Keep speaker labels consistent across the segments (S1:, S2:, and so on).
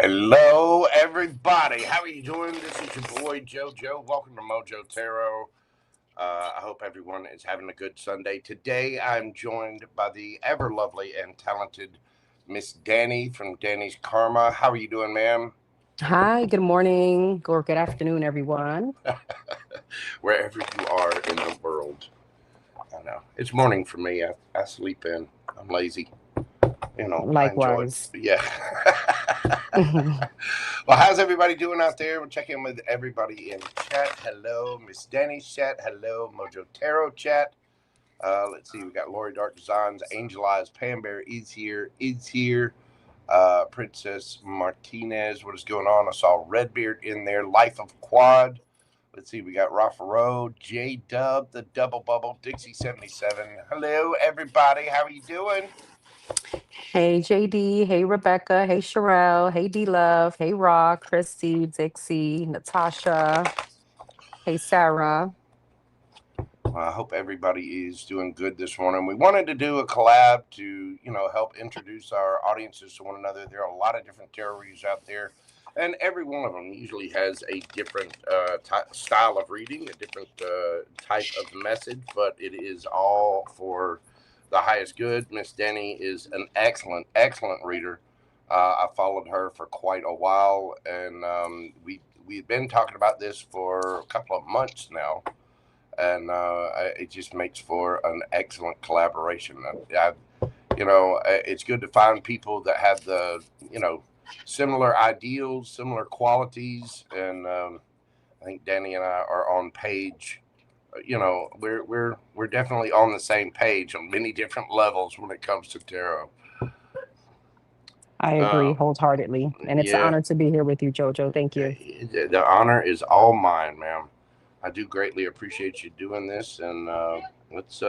S1: Hello, everybody. How are you doing? This is your boy, JoJo. Welcome to Mojo Tarot. I hope everyone is having a good Sunday. Today, I'm joined by the ever lovely and talented Miss Dani from DANI'S Karma. How are you doing, ma'am?
S2: Hi, good morning or good afternoon, everyone.
S1: Wherever you are in the world. I know. It's morning for me. I sleep in. I'm lazy. I enjoy it.
S2: Likewise.
S1: Yeah. Well, how's everybody doing out there? We'll check in with everybody in chat. Hello, Miss Dani's chat. Hello, Mojo Tarot chat. Let's see. We got Lori Dark Designs. Angel Eyes Pam Bear is here. Princess Martinez. What is going on? I saw Redbeard in there. Life of Quad. Let's see. We got Rafa Road. J Dub, the Double Bubble. Dixie 77. Hello, everybody. How are you doing?
S2: Hey, JD. Hey, Rebecca. Hey, Sherelle. Hey, D Love. Hey, Rock, Christy, Dixie, Natasha. Hey, Sarah.
S1: I hope everybody is doing good this morning. We wanted to do a collab to, help introduce our audiences to one another. There are a lot of different tarot readers out there, and every one of them usually has a different style of reading, a different type of message, but it is all for the highest good. Miss Dani is an excellent, excellent reader. I followed her for quite a while, and we've been talking about this for a couple of months now. And it just makes for an excellent collaboration. It's good to find people that have the, similar ideals, similar qualities, and I think Dani and I are on page. We're definitely on the same page on many different levels when it comes to tarot.
S2: I agree wholeheartedly. And it's an
S1: Yeah,
S2: honor to be here with you, JoJo. Thank you.
S1: the honor is all mine, ma'am. I do greatly appreciate you doing this, and let's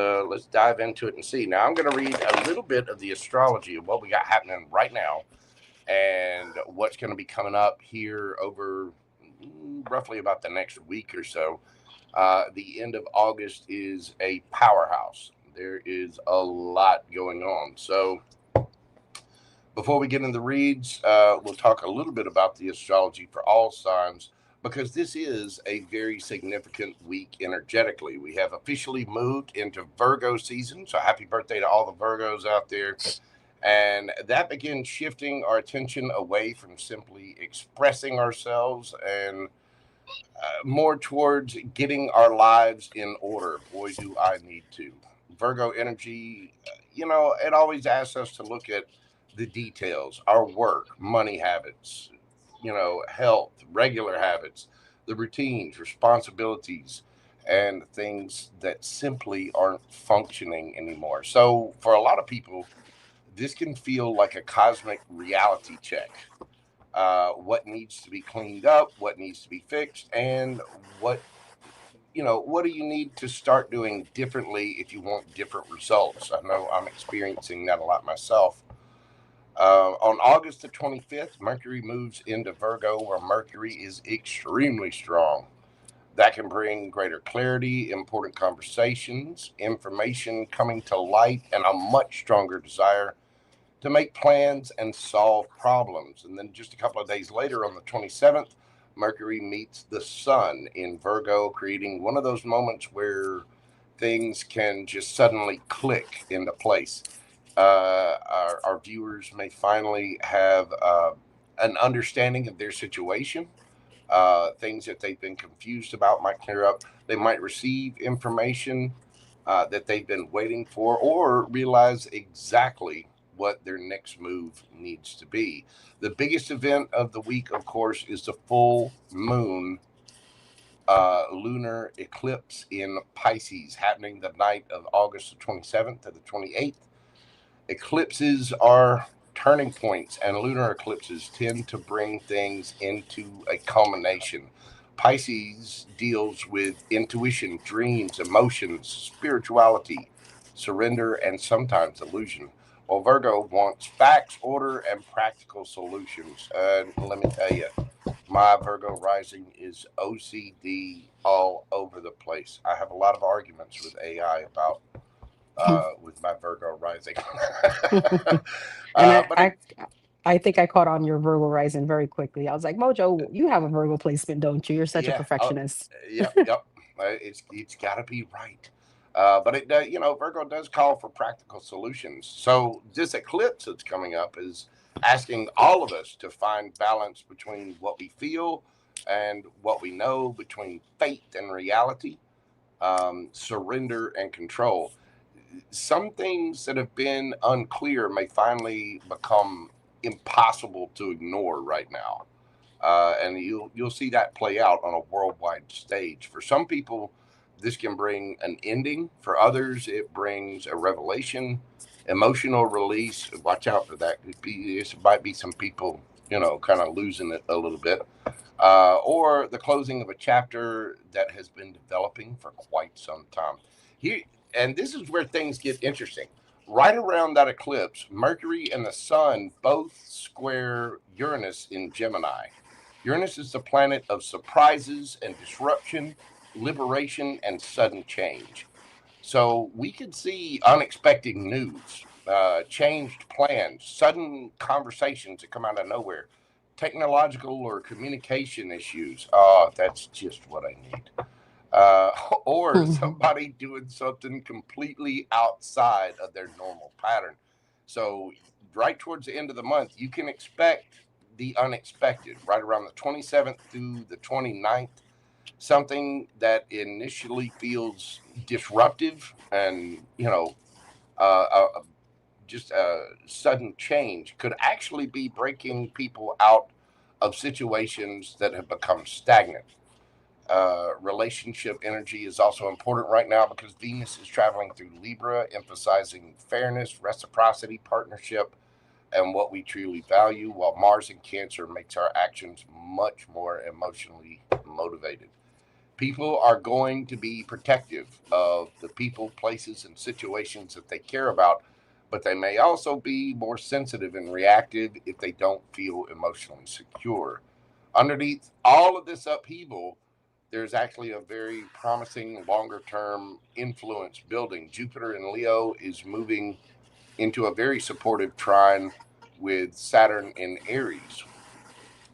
S1: dive into it and see. Now, I'm going to read a little bit of the astrology of what we got happening right now, and what's going to be coming up here over roughly about the next week or so. The end of August is a powerhouse. There is a lot going on. So, before we get into the reads, we'll talk a little bit about the astrology for all signs, because this is a very significant week energetically. We have officially moved into Virgo season, so happy birthday to all the Virgos out there. And that begins shifting our attention away from simply expressing ourselves and more towards getting our lives in order. Boy, do I need to. Virgo energy, it always asks us to look at the details, our work, money habits, health, regular habits, the routines, responsibilities, and things that simply aren't functioning anymore. So, for a lot of people, this can feel like a cosmic reality check. What needs to be cleaned up, what needs to be fixed, and what do you need to start doing differently if you want different results? I know I'm experiencing that a lot myself. On August the 25th, Mercury moves into Virgo, where Mercury is extremely strong. That can bring greater clarity, important conversations, information coming to light, and a much stronger desire to make plans and solve problems. And then just a couple of days later, on the 27th, Mercury meets the Sun in Virgo, creating one of those moments where things can just suddenly click into place. Our viewers may finally have an understanding of their situation. Things that they've been confused about might clear up. They might receive information that they've been waiting for, or realize exactly what their next move needs to be. The biggest event of the week, of course, is the full moon lunar eclipse in Pisces, happening the night of August the 27th to the 28th. Eclipses are turning points, and lunar eclipses tend to bring things into a culmination. Pisces deals with intuition, dreams, emotions, spirituality, surrender, and sometimes illusion. While Virgo wants facts, order, and practical solutions. And let me tell you, my Virgo rising is OCD all over the place. I have a lot of arguments with AI about with my Virgo rising.
S2: And
S1: But it,
S2: I think I caught on your Virgo rising very quickly. I was like, Mojo, you have a Virgo placement, don't you? You're such a
S1: Yeah.
S2: perfectionist.
S1: Yep. Yep. It's got to be right. But it does, Virgo does call for practical solutions. So this eclipse that's coming up is asking all of us to find balance between what we feel and what we know, between faith and reality, surrender and control. Some things that have been unclear may finally become impossible to ignore right now. And you'll see that play out on a worldwide stage. For some people, this can bring an ending. For others, it brings a revelation, emotional release. Watch out for that. This might be some people, kind of losing it a little bit, or the closing of a chapter that has been developing for quite some time. Here, and this is where things get interesting. Right around that eclipse, Mercury and the Sun both square Uranus in Gemini. Uranus is the planet of surprises and disruption, liberation, and sudden change. So we could see unexpected news, changed plans, sudden conversations that come out of nowhere, technological or communication issues. Oh, that's just what I need. Or somebody doing something completely outside of their normal pattern. So, right towards the end of the month, you can expect the unexpected, right around the 27th through the 29th. Something that initially feels disruptive and, just a sudden change could actually be breaking people out of situations that have become stagnant. Relationship energy is also important right now because Venus is traveling through Libra, emphasizing fairness, reciprocity, partnership, and what we truly value, while Mars in Cancer makes our actions much more emotionally motivated. People are going to be protective of the people, places, and situations that they care about, but they may also be more sensitive and reactive if they don't feel emotionally secure. Underneath all of this upheaval, there's actually a very promising longer term influence building. Jupiter in Leo is moving into a very supportive trine with Saturn in Aries,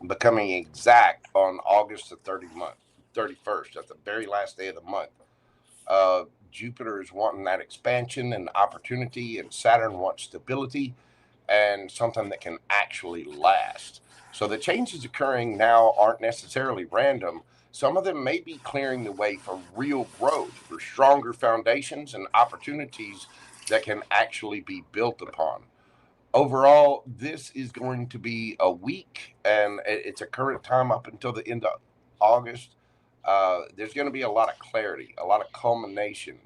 S1: becoming exact on August the 31st, at the very last day of the month. Jupiter is wanting that expansion and opportunity, and Saturn wants stability and something that can actually last. So the changes occurring now aren't necessarily random. Some of them may be clearing the way for real growth, for stronger foundations and opportunities that can actually be built upon. Overall, this is going to be a week, and it's a current time up until the end of August. There's going to be a lot of clarity, a lot of culmination,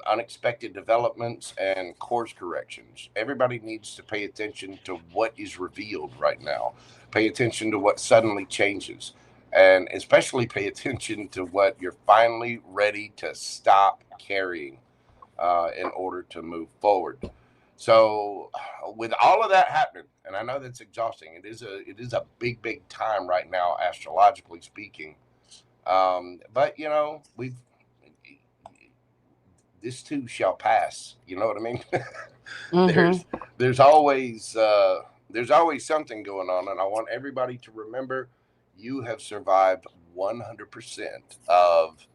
S1: unexpected developments, and course corrections. Everybody needs to pay attention to what is revealed right now. Pay attention to what suddenly changes, and especially pay attention to what you're finally ready to stop carrying in order to move forward. So, with all of that happening, and I know that's exhausting. It is a big time right now, astrologically speaking. But we've this too shall pass. You know what I mean?
S2: Mm-hmm.
S1: there's there's always there's always something going on, and I want everybody to remember you have survived 100% of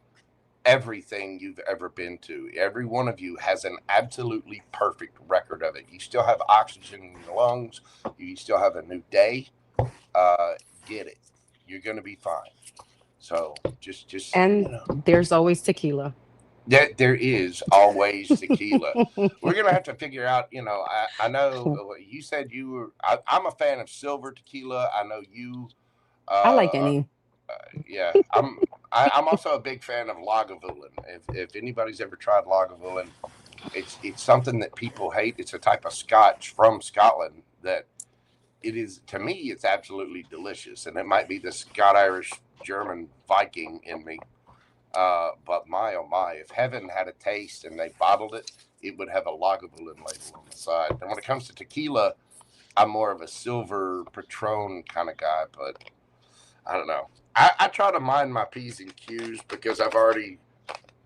S1: everything you've ever been to. Every one of you has an absolutely perfect record of it. You still have oxygen in your lungs. You still have a new day. Uh, get it. You're going to be fine. So just
S2: And there's always tequila.
S1: there is always tequila. We're gonna have to figure out. I know you said you were. I'm a fan of silver tequila. I know you.
S2: I like
S1: Uh,
S2: any.
S1: yeah, I'm also a big fan of Lagavulin. If anybody's ever tried Lagavulin, it's something that people hate. It's a type of Scotch from Scotland that it is, to me, it's absolutely delicious, and it might be the Scot Irish German Viking in me. But my oh my, if heaven had a taste and they bottled it, it would have a Lagavulin label on the side. And when it comes to tequila, I'm more of a silver Patron kind of guy, but I don't know. I try to mind my P's and Q's because I've already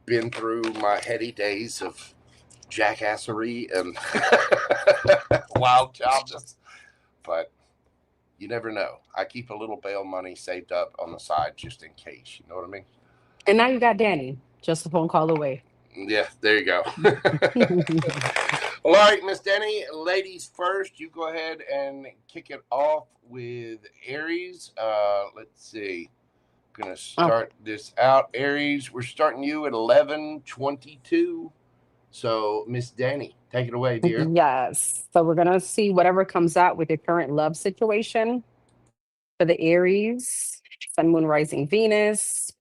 S1: been through my heady days of jackassery and wild childness. but you never know. I keep a little bail money saved up on the side just in case. You know what I mean?
S2: And now you got Danny, just a phone call away.
S1: Yeah, there you go. All right, Miss Denny, ladies first. You go ahead and kick it off with Aries. Let's see. Gonna
S2: Oh,
S1: start this out. Aries, we're starting you at 11:22. So, Miss Denny, take it away, dear.
S2: yes. So we're gonna see whatever comes out with your current love situation for the Aries, Sun, Moon, Rising, Venus.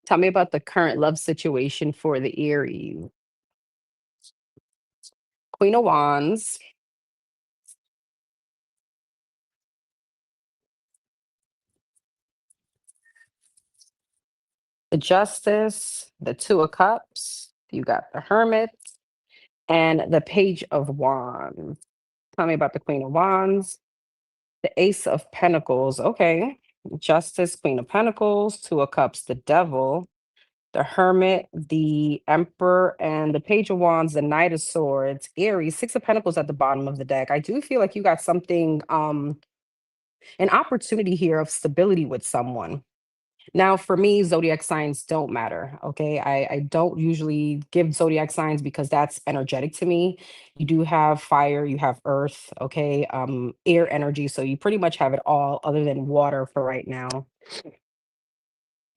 S2: Tell me about the current love situation for the Aries. Queen of Wands, the Justice, the Two of Cups. You got the Hermit and the Page of Wands. Tell me about the Queen of Wands, the Ace of Pentacles. Okay. Justice, Queen of Pentacles, Two of Cups, the Devil, the Hermit, the Emperor, and the Page of Wands, the Knight of Swords, Aries, Six of Pentacles at the bottom of the deck. I do feel like you got something, an opportunity here of stability with someone. Now, for me, zodiac signs don't matter. Okay. I don't usually give zodiac signs because that's energetic to me. You do have fire, you have earth, okay, air energy. So you pretty much have it all other than water for right now.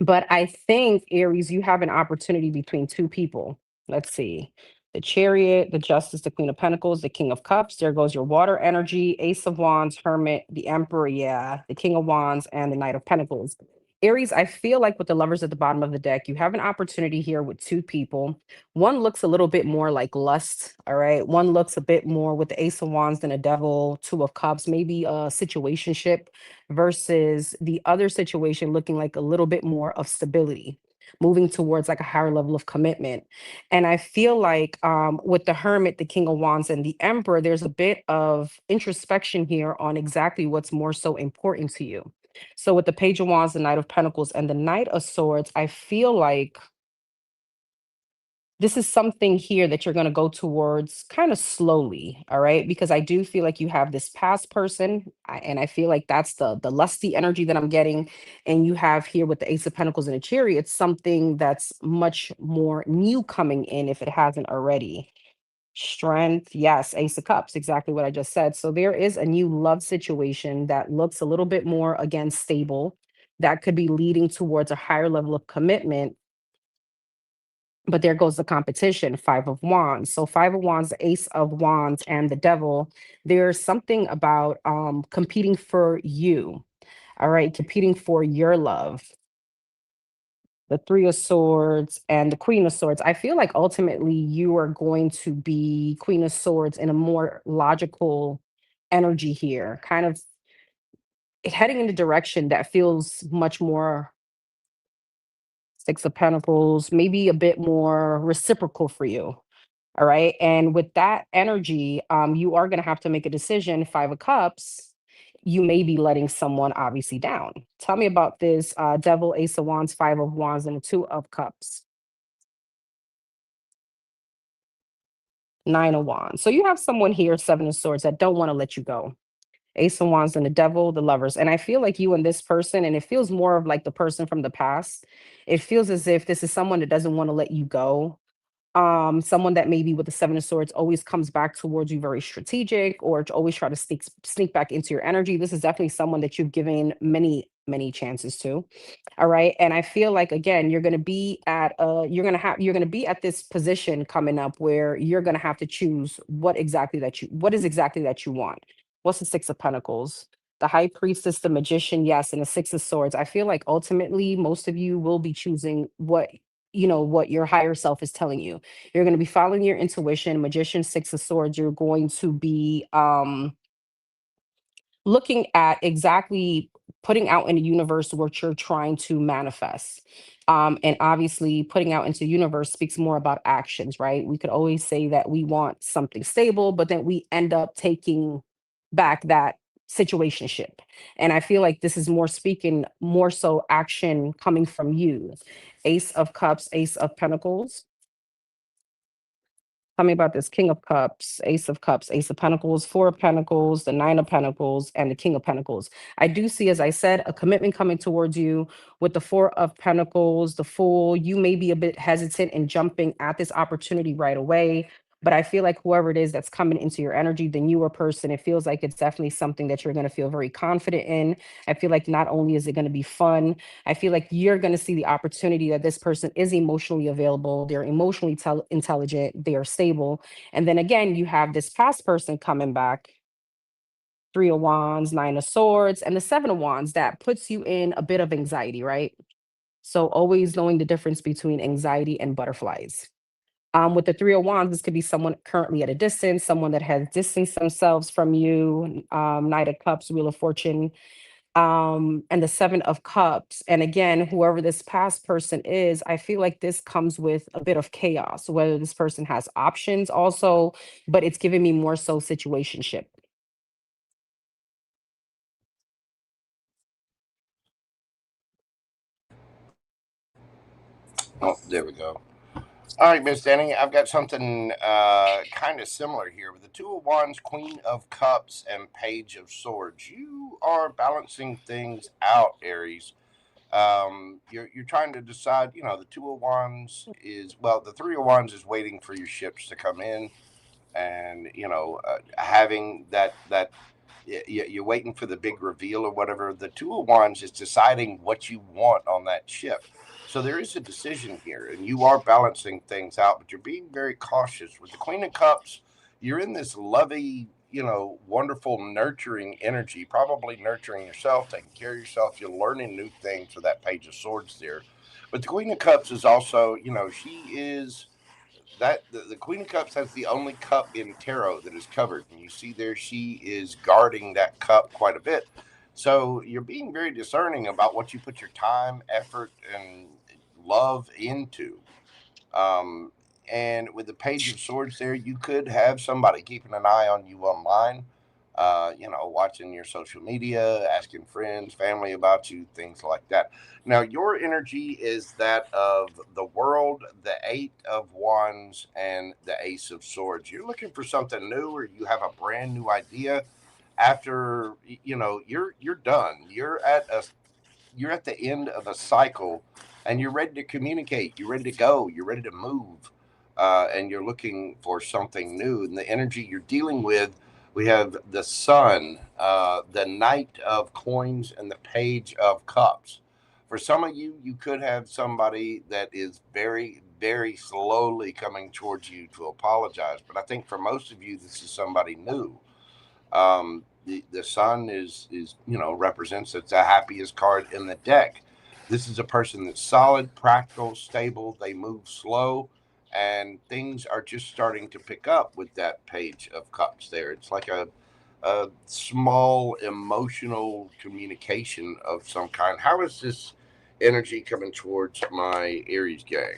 S2: But I think, Aries, you have an opportunity between two people. Let's see. The Chariot, the Justice, the Queen of Pentacles, the King of Cups. There goes your water energy, Ace of Wands, Hermit, the Emperor, yeah, the King of Wands, and the Knight of Pentacles. Aries, I feel like with the lovers at the bottom of the deck, you have an opportunity here with two people. One looks a little bit more like lust, all right? One looks a bit more with the Ace of Wands than a Devil, Two of Cups, maybe a situationship versus the other situation looking like a little bit more of stability, moving towards like a higher level of commitment. And I feel like with the Hermit, the King of Wands, and the Emperor, there's a bit of introspection here on exactly what's more so important to you. So with the Page of Wands, the Knight of Pentacles, and the Knight of Swords, I feel like this is something here that you're going to go towards kind of slowly, all right? Because I do feel like you have this past person, and I feel like that's the lusty energy that I'm getting. And you have here with the Ace of Pentacles and the Chariot, something that's much more new coming in if it hasn't already. Strength, yes, Ace of Cups, exactly what I just said. So there is a new love situation that looks a little bit more, again, stable, that could be leading towards a higher level of commitment. But there goes the competition, Five of Wands. So Five of Wands, the Ace of Wands, and the Devil. There's something about competing for you. All right, competing for your love. The Three of Swords and the Queen of Swords. I feel like ultimately you are going to be Queen of Swords in a more logical energy here, kind of heading in a direction that feels much more Six of Pentacles, maybe a bit more reciprocal for you. All right. And with that energy, you are going to have to make a decision. Five of Cups, you may be letting someone obviously down. Tell me about this Devil, Ace of Wands, Five of Wands, and the Two of Cups, Nine of Wands. So you have someone here, Seven of Swords, that don't want to let you go. Ace of Wands and the Devil, the Lovers. And I feel like you and this person, and it feels more of like the person from the past. It feels as if this is someone that doesn't want to let you go. Someone that maybe with the Seven of Swords always comes back towards you, very strategic, or to always try to sneak back into your energy. This is definitely someone that you've given many chances to. All right. And I feel like again, you're gonna be at you're gonna be at this position coming up where you're gonna have to choose what is exactly that you want. What's the Six of Pentacles? The High Priestess, the Magician, yes, and the Six of Swords. I feel like ultimately most of you will be choosing what your higher self is telling you. You're going to be following your intuition. Magician, Six of Swords. You're going to be looking at exactly putting out in the universe what you're trying to manifest. And obviously, putting out into the universe speaks more about actions, right? We could always say that we want something stable, but then we end up taking back that situationship. And I feel like this is more speaking, more so action coming from you. Ace of Cups, Ace of Pentacles. Tell me about this King of Cups, Ace of Cups, Ace of Pentacles, Four of Pentacles, the Nine of Pentacles, and the King of Pentacles. I do see, as I said, a commitment coming towards you with the Four of Pentacles, the Fool. You may be a bit hesitant in jumping at this opportunity right away, but I feel like whoever it is that's coming into your energy, the newer person, it feels like it's definitely something that you're going to feel very confident in. I feel like not only is it going to be fun, I feel like you're going to see the opportunity that this person is emotionally available, they're emotionally intelligent, they are stable. And then again, you have this past person coming back, Three of Wands, Nine of Swords, and the Seven of Wands. That puts you in a bit of anxiety, right? So always knowing the difference between anxiety and butterflies. With the Three of Wands, this could be someone currently at a distance, someone that has distanced themselves from you. Knight of Cups, Wheel of Fortune, and the Seven of Cups. And again, whoever this past person is, I feel like this comes with a bit of chaos, whether this person has options also, but it's giving me more so situationship.
S1: Oh, there we go. All right, Miss Danny, I've got something kind of similar here with the Two of Wands, Queen of Cups, and Page of Swords. You are balancing things out, Aries. You're trying to decide. You know, the Two of Wands is, well, the Three of Wands is waiting for your ships to come in, and having that you're waiting for the big reveal or whatever. The Two of Wands is deciding what you want on that ship. So there is a decision here, and you are balancing things out, but you're being very cautious. With the Queen of Cups, you're in this lovey, wonderful, nurturing energy, probably nurturing yourself, taking care of yourself. You're learning new things for that Page of Swords there. But the Queen of Cups is also, she is that the Queen of Cups has the only cup in tarot that is covered, and you see there she is guarding that cup quite a bit. So you're being very discerning about what you put your time, effort, and love into. Um, and with the Page of Swords there, you could have somebody keeping an eye on you online, watching your social media, asking friends, family about you, things like that. Now, your energy is that of the world, the Eight of Wands, and the Ace of Swords. You're looking for something new, or you have a brand new idea after you're done. You're at the end of a cycle, and you're ready to communicate, you're ready to go, you're ready to move, and you're looking for something new. And the energy you're dealing with, we have the Sun, the Knight of Coins, and the Page of Cups. For some of you, you could have somebody that is very, very slowly coming towards you to apologize, but I think for most of you, this is somebody new. The Sun is represents, it's the happiest card in the deck. This is a person that's solid, practical, stable. They move slow, and things are just starting to pick up with that Page of Cups there. It's like a small emotional communication of some kind. How is this energy coming towards my Aries gang?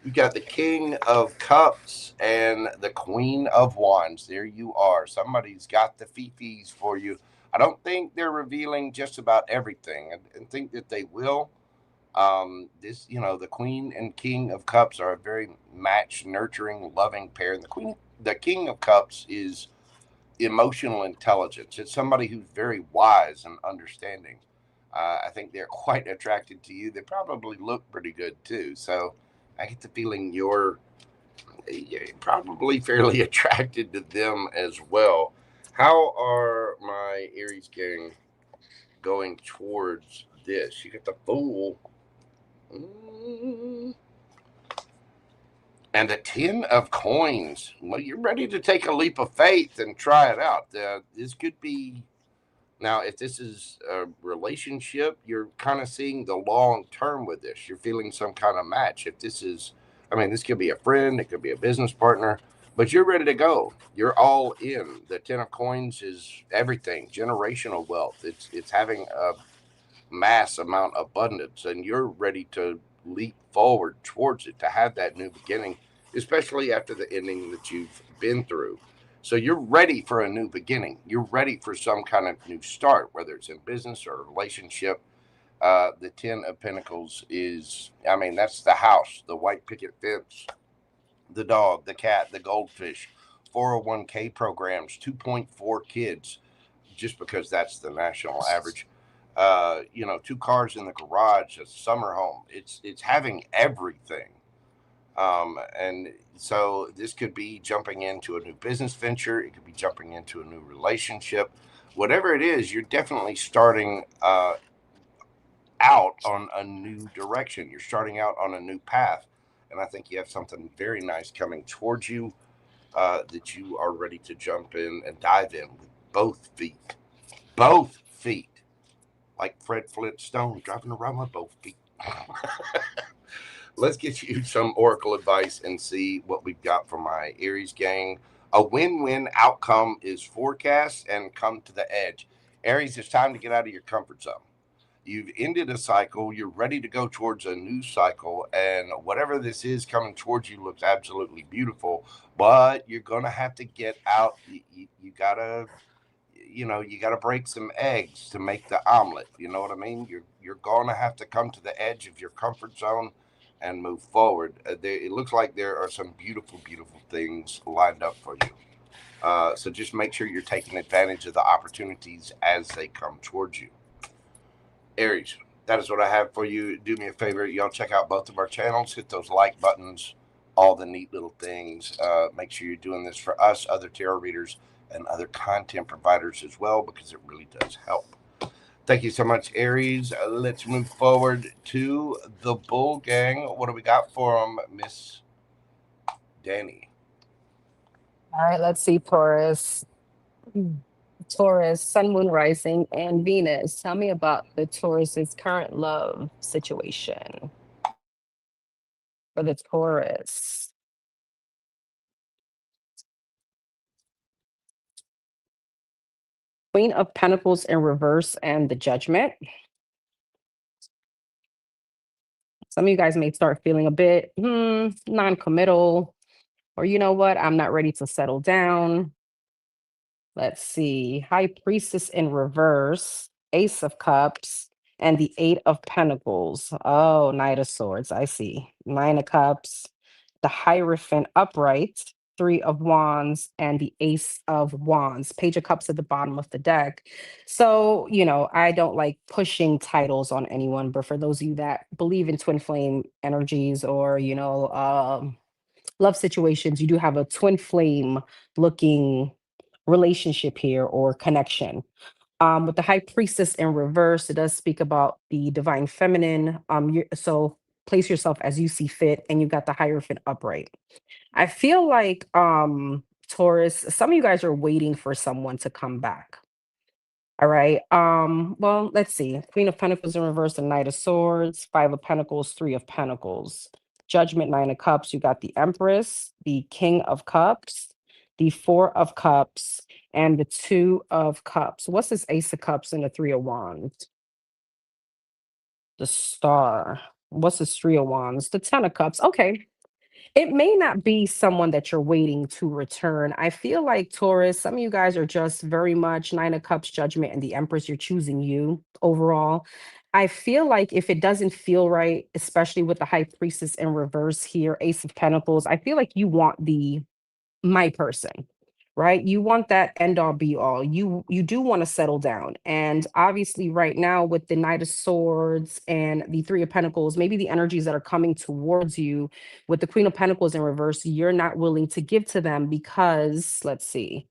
S1: You got the King of Cups and the Queen of Wands. There you are. Somebody's got the fifis for you. I don't think they're revealing just about everything, and think that they will. The Queen and King of Cups are a very matched, nurturing, loving pair. And the King of Cups is emotional intelligence. It's somebody who's very wise and understanding. I think they're quite attracted to you. They probably look pretty good too. So I get the feeling you're probably fairly attracted to them as well. How are my Aries gang going towards this? You got the Fool. And the Ten of Coins. Well, you're ready to take a leap of faith and try it out. This could be. Now, if this is a relationship, you're kind of seeing the long term with this. You're feeling some kind of match. If this is, this could be a friend, it could be a business partner, but you're ready to go. You're all in. The Ten of Coins is everything, generational wealth. It's having a mass amount of abundance, and you're ready to leap forward towards it, to have that new beginning, especially after the ending that you've been through. So you're ready for a new beginning. You're ready for some kind of new start, whether it's in business or a relationship. The Ten of Pentacles is, that's the house, the white picket fence, the dog, the cat, the goldfish, 401k programs, 2.4 kids, just because that's the national average. You know, two cars in the garage, a summer home. It's having everything. And so this could be jumping into a new business venture. It could be jumping into a new relationship. Whatever it is, you're definitely starting out on a new direction. You're starting out on a new path. And I think you have something very nice coming towards you that you are ready to jump in and dive in with both feet. Both feet. Like Fred Flintstone driving around with both feet. Let's get you some oracle advice and see what we've got for my Aries gang. A win-win outcome is forecast and come to the edge. Aries, it's time to get out of your comfort zone. You've ended a cycle. You're ready to go towards a new cycle. And whatever this is coming towards you looks absolutely beautiful. But you're going to have to get out. You got to, you got to break some eggs to make the omelet. You know what I mean? You're going to have to come to the edge of your comfort zone and move forward. It looks like there are some beautiful, beautiful things lined up for you. So just make sure you're taking advantage of the opportunities as they come towards you. Aries, that is what I have for you. Do me a favor, y'all check out both of our channels, hit those like buttons, all the neat little things. Make sure you're doing this for us, other tarot readers, and other content providers as well, because it really does help. Thank you so much, Aries. Let's move forward to the Bull Gang. What do we got for them, Miss Danny?
S2: All right, let's see, Taurus. Taurus, Sun, Moon, Rising, and Venus. Tell me about the Taurus's current love situation for the Taurus. Queen of Pentacles in reverse and the Judgment. Some of you guys may start feeling a bit non-committal, or you know what, I'm not ready to settle down. Let's see, High Priestess in reverse, Ace of Cups, and the Eight of Pentacles. Oh, Knight of Swords, I see. Nine of Cups, the Hierophant upright, Three of Wands, and the Ace of Wands. Page of Cups at the bottom of the deck. So, I don't like pushing titles on anyone, but for those of you that believe in twin flame energies or, love situations, you do have a twin flame looking relationship here or connection. With the High Priestess in reverse, it does speak about the divine feminine. So place yourself as you see fit, and you've got the Hierophant upright. I feel like Taurus, some of you guys are waiting for someone to come back. All right. Well, let's see. Queen of Pentacles in reverse, the Knight of Swords, Five of Pentacles, Three of Pentacles, Judgment, Nine of Cups. You got the Empress, the King of Cups, the Four of Cups, and the Two of Cups. What's this Ace of Cups and the Three of Wands? The Star. What's this Three of Wands? The Ten of Cups. Okay. It may not be someone that you're waiting to return. I feel like Taurus, some of you guys are just very much Nine of Cups, Judgment, and the Empress. You're choosing you overall. I feel like if it doesn't feel right, especially with the High Priestess in reverse here, Ace of Pentacles, I feel like you want the my person, right? You want that end all be all. You do want to settle down. And obviously right now with the Knight of Swords and the Three of Pentacles, maybe the energies that are coming towards you with the Queen of Pentacles in reverse, you're not willing to give to them because, let's see,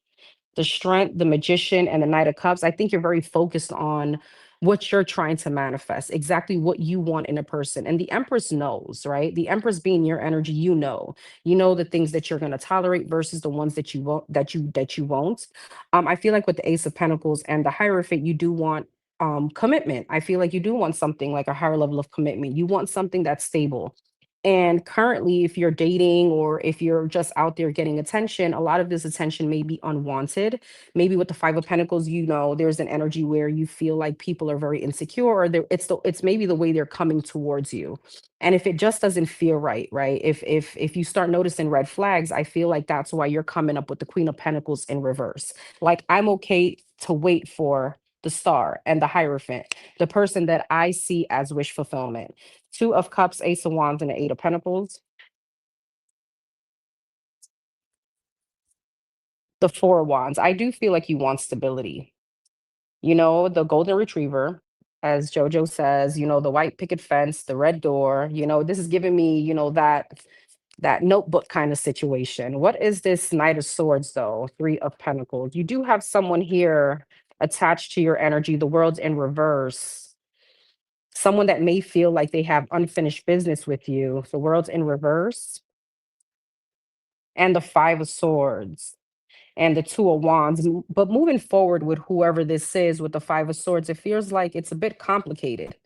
S2: the Strength, the Magician, and the Knight of Cups. I think you're very focused on what you're trying to manifest, exactly what you want in a person. And the Empress knows, right? The Empress being your energy, you know the things that you're going to tolerate versus the ones that you won't, that you won't. I feel like with the Ace of Pentacles and the Hierophant, you do want commitment. I feel like you do want something like a higher level of commitment. You want something that's stable. And currently, if you're dating or if you're just out there getting attention, a lot of this attention may be unwanted. Maybe with the Five of Pentacles, there's an energy where you feel like people are very insecure, or it's maybe the way they're coming towards you. And if it just doesn't feel right, right? If you start noticing red flags, I feel like that's why you're coming up with the Queen of Pentacles in reverse. Like, I'm okay to wait for the Star and the Hierophant, the person that I see as wish fulfillment. Two of Cups, Ace of Wands, and the Eight of Pentacles. The Four of Wands. I do feel like you want stability. You know, the golden retriever, as JoJo says, you know, the white picket fence, the red door, you know, this is giving me, you know, that notebook kind of situation. What is this Knight of Swords though? Three of Pentacles. You do have someone here attached to your energy. The world's in reverse. Someone that may feel like they have unfinished business with you. The world's in reverse. And the Five of Swords and the Two of Wands. But moving forward with whoever this is with the Five of Swords, it feels like it's a bit complicated.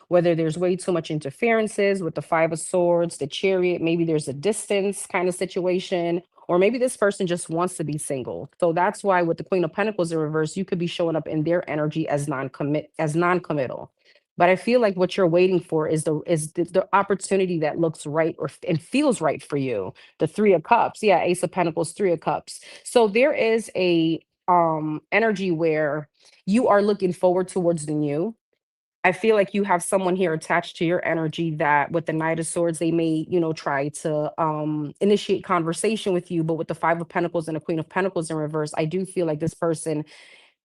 S2: Whether there's way too much interferences with the Five of Swords, the Chariot, maybe there's a distance kind of situation, or maybe this person just wants to be single. So that's why with the Queen of Pentacles in reverse, you could be showing up in their energy as non-committal. But I feel like what you're waiting for is the opportunity that looks right and feels right for you. The Three of Cups, yeah, Ace of Pentacles, Three of Cups. So there is a energy where you are looking forward towards the new. I feel like you have someone here attached to your energy that with the Knight of Swords, they may, you know, try to initiate conversation with you. But with the Five of Pentacles and the Queen of Pentacles in reverse, I do feel like this person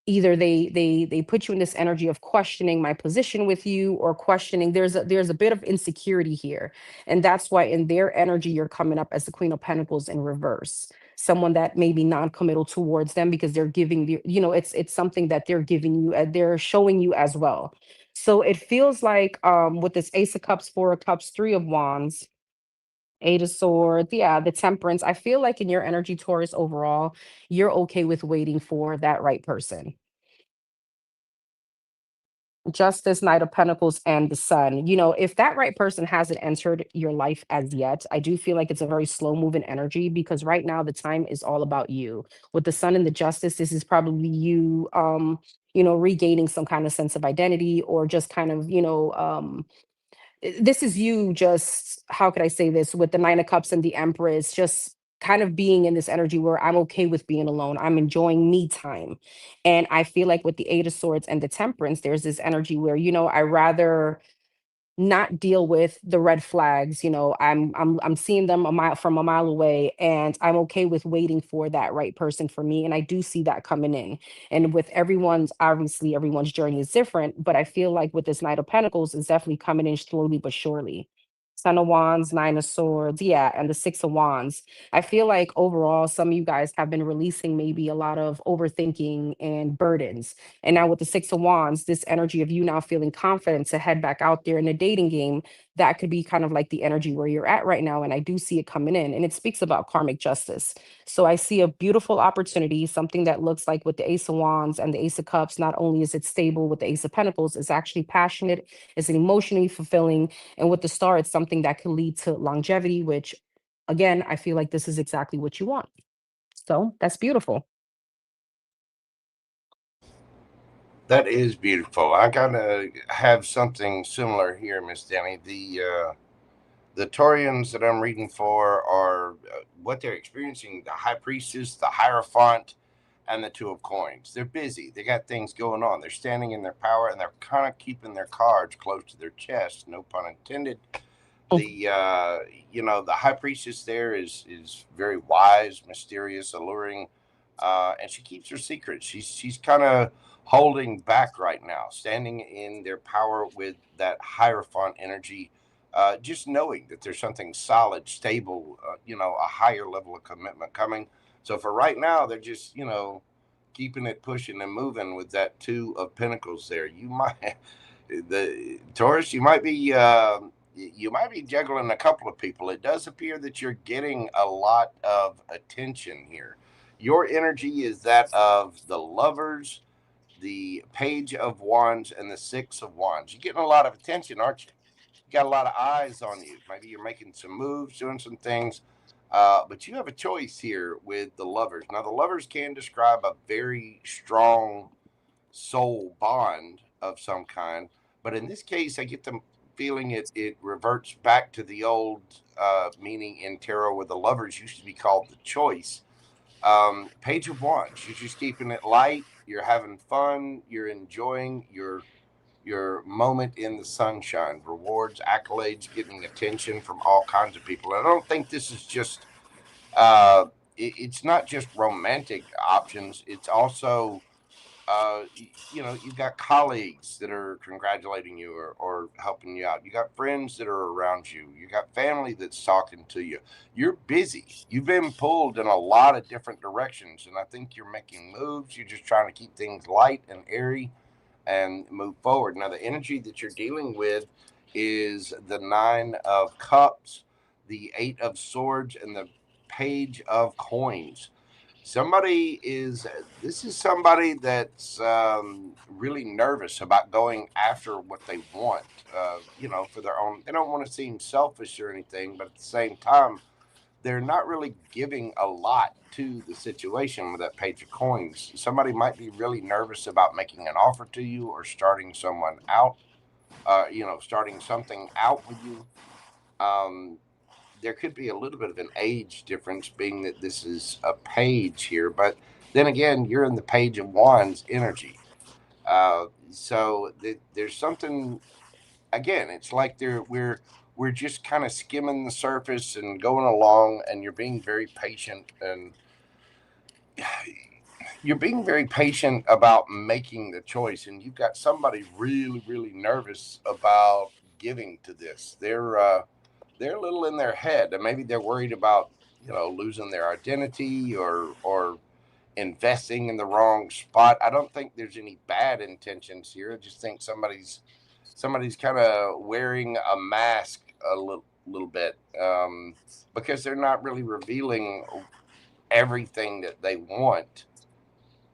S2: either they put you in this energy of questioning my position with you, or questioning there's a bit of insecurity here, and that's why in their energy you're coming up as the Queen of Pentacles in reverse. Someone that may be non-committal towards them because they're giving you, you know, it's something that they're giving you, they're showing you as well. So it feels like with this Ace of Cups, Four of Cups, Three of Wands, Eight of Swords, yeah, the Temperance, I feel like in your energy, Taurus, overall you're okay with waiting for that right person. Justice, Knight of Pentacles, and the Sun. You know, if that right person hasn't entered your life as yet, I do feel like it's a very slow moving energy, because right now the time is all about you. With the Sun and the Justice, this is probably you, you know, regaining some kind of sense of identity, or just kind of, you know, this is you just, how could I say this, with the Nine of Cups and the Empress, just kind of being in this energy where I'm okay with being alone. I'm enjoying me time. And I feel like with the Eight of Swords and the Temperance, there's this energy where, you know, I rather not deal with the red flags. You know, I'm seeing them a mile away, and I'm okay with waiting for that right person for me. And I do see that coming in. And with everyone's, obviously everyone's journey is different, but I feel like with this Knight of Pentacles is definitely coming in slowly but surely. Son of Wands, Nine of Swords, yeah, and the Six of Wands. I feel like overall, some of you guys have been releasing maybe a lot of overthinking and burdens. And now with the Six of Wands, this energy of you now feeling confident to head back out there in the dating game, that could be kind of like the energy where you're at right now. And I do see it coming in, and it speaks about karmic justice. So I see a beautiful opportunity, something that looks like with the Ace of Wands and the Ace of Cups. Not only is it stable with the Ace of Pentacles, it's actually passionate, it's emotionally fulfilling. And with the Star, it's something that could lead to longevity, which again, I feel like this is exactly what you want. So that's beautiful.
S1: That is beautiful. I gotta have something similar here, Miss Danny. The Taurians that I'm reading for are what they're experiencing: the High Priestess, the Hierophant, and the Two of Coins. They're busy. They got things going on. They're standing in their power, and they're kind of keeping their cards close to their chest. No pun intended. The you know, the High Priestess there is very wise, mysterious, alluring, and she keeps her secrets. She's kind of holding back right now, standing in their power with that Hierophant energy, just knowing that there's something solid, stable, you know, a higher level of commitment coming. So for right now, they're just, you know, keeping it pushing and moving with that Two of Pentacles there. You might, the Taurus, you might be juggling a couple of people. It does appear that you're getting a lot of attention here. Your energy is that of the Lovers, the Page of Wands, and the Six of Wands. You're getting a lot of attention, aren't you? You got a lot of eyes on you. Maybe you're making some moves, doing some things. But you have a choice here with the Lovers. Now, the Lovers can describe a very strong soul bond of some kind. But in this case, I get the feeling it reverts back to the old meaning in tarot, where the Lovers used to be called the choice. Page of Wands, you're just keeping it light. You're having fun. You're enjoying your moment in the sunshine. Rewards, accolades, getting attention from all kinds of people. And I don't think this is just it's not just romantic options. It's also, you've got colleagues that are congratulating you or helping you out. You got friends that are around you. You got family that's talking to you. You're busy. You've been pulled in a lot of different directions, and I think you're making moves. You're just trying to keep things light and airy and move forward. Now, the energy that you're dealing with is the Nine of Cups, the Eight of Swords, and the Page of Coins. This is somebody that's really nervous about going after what they want, for their own. They don't want to seem selfish or anything, but at the same time, they're not really giving a lot to the situation with that Page of Coins. Somebody might be really nervous about making an offer to you or starting someone out, starting something out with you. Um, there could be a little bit of an age difference, being that this is a page here, but then again, you're in the Page of Wands energy. There's something, again, it's like we're just kind of skimming the surface and going along, and you're being very patient, and you're being very patient about making the choice, and you've got somebody really really nervous about giving to this. They're a little in their head, and maybe they're worried about losing their identity or investing in the wrong spot. I don't think there's any bad intentions here. I just think somebody's kind of wearing a mask a little bit, because they're not really revealing everything that they want,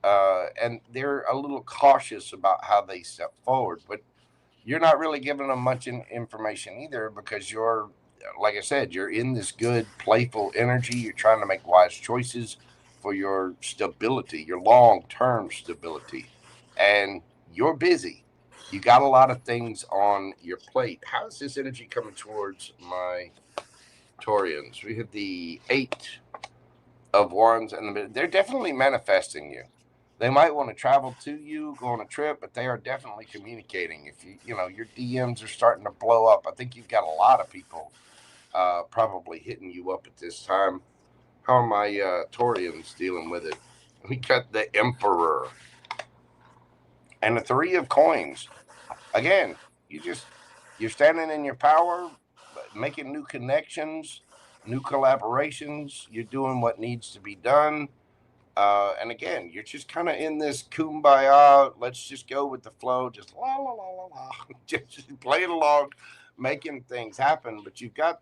S1: and they're a little cautious about how they step forward. But you're not really giving them much information either, because you're, like I said, you're in this good playful energy. You're trying to make wise choices for your stability, your long-term stability, and you're busy. You got a lot of things on your plate. How is this energy coming towards my Taurians? We have the Eight of Wands, and they're definitely manifesting you. They might want to travel to you, go on a trip, but they are definitely communicating. If your DMs are starting to blow up, I think you've got a lot of people probably hitting you up at this time. How are my Taurians dealing with it? We got the Emperor and the Three of Coins. Again, you're standing in your power, making new connections, new collaborations. You're doing what needs to be done. And again, you're just kind of in this kumbaya. Let's just go with the flow. Just la la la la la. Just play it along, making things happen. But you've got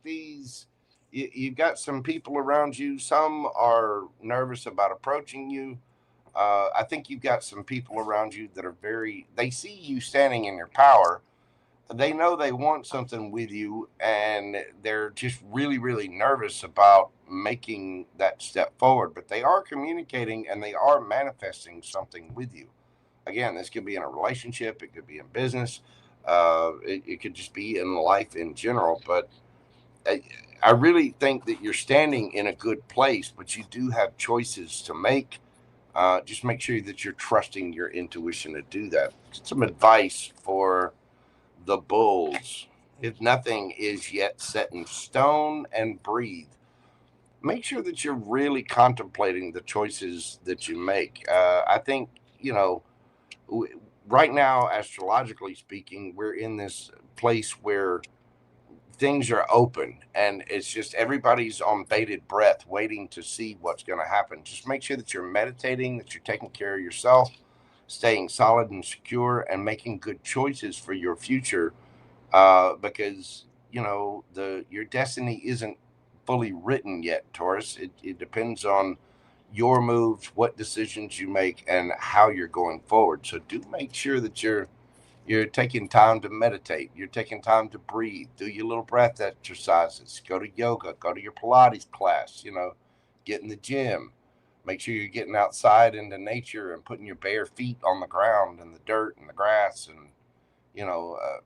S1: some people around you. Some are nervous about approaching you. I think you've got some people around you that are they see you standing in your power. They know they want something with you, and they're just really really nervous about making that step forward, but they are communicating and they are manifesting something with you. Again, this could be in a relationship, it could be in business, it could just be in life in general. But I, I really think that you're standing in a good place, but you do have choices to make. Just make sure that you're trusting your intuition to do that. Some advice for the bulls: if nothing is yet set in stone, and breathe. Make sure that you're really contemplating the choices that you make. I think, you know, right now, astrologically speaking, we're in this place where things are open, and it's just everybody's on bated breath waiting to see what's going to happen. Just make sure that you're meditating, that you're taking care of yourself, staying solid and secure, and making good choices for your future, because your destiny isn't fully written yet, Taurus. It depends on your moves, what decisions you make, and how you're going forward. So do make sure that you're taking time to meditate. You're taking time to breathe. Do your little breath exercises. Go to yoga. Go to your Pilates class. Get in the gym. Make sure you're getting outside into nature and putting your bare feet on the ground and the dirt and the grass, and you know, uh,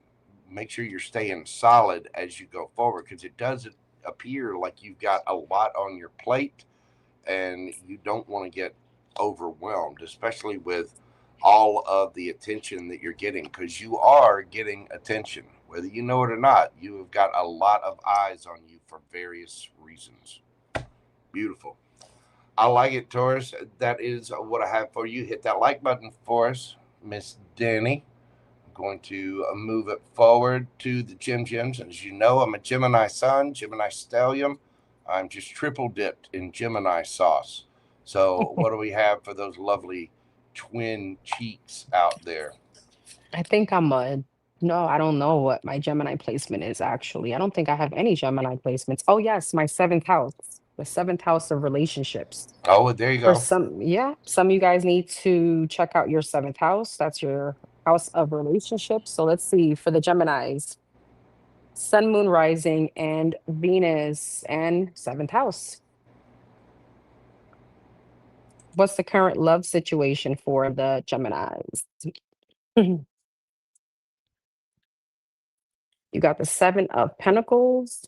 S1: make sure you're staying solid as you go forward, because it does appear like you've got a lot on your plate and you don't want to get overwhelmed, especially with all of the attention that you're getting, because you are getting attention. Whether you know it or not, you have got a lot of eyes on you for various reasons. Beautiful. I like it, Taurus. That is what I have for you. Hit that like button for us, Miss Danny. I'm going to move it forward to the Gem Gems. As you know, I'm a Gemini Sun, Gemini Stellium. I'm just triple dipped in Gemini sauce. So, what do we have for those lovely twin cheeks out there?
S2: I think I'm a no, I don't know what my Gemini placement is actually. I don't think I have any Gemini placements. Oh, yes, my seventh house, the seventh house of relationships.
S1: Oh, there you
S2: For
S1: go.
S2: some, yeah, some of you guys need to check out your seventh house. That's your house of relationships. So let's see for the Geminis, Sun, Moon, Rising, and Venus, and seventh house. What's the current love situation for the Geminis? You got the Seven of Pentacles,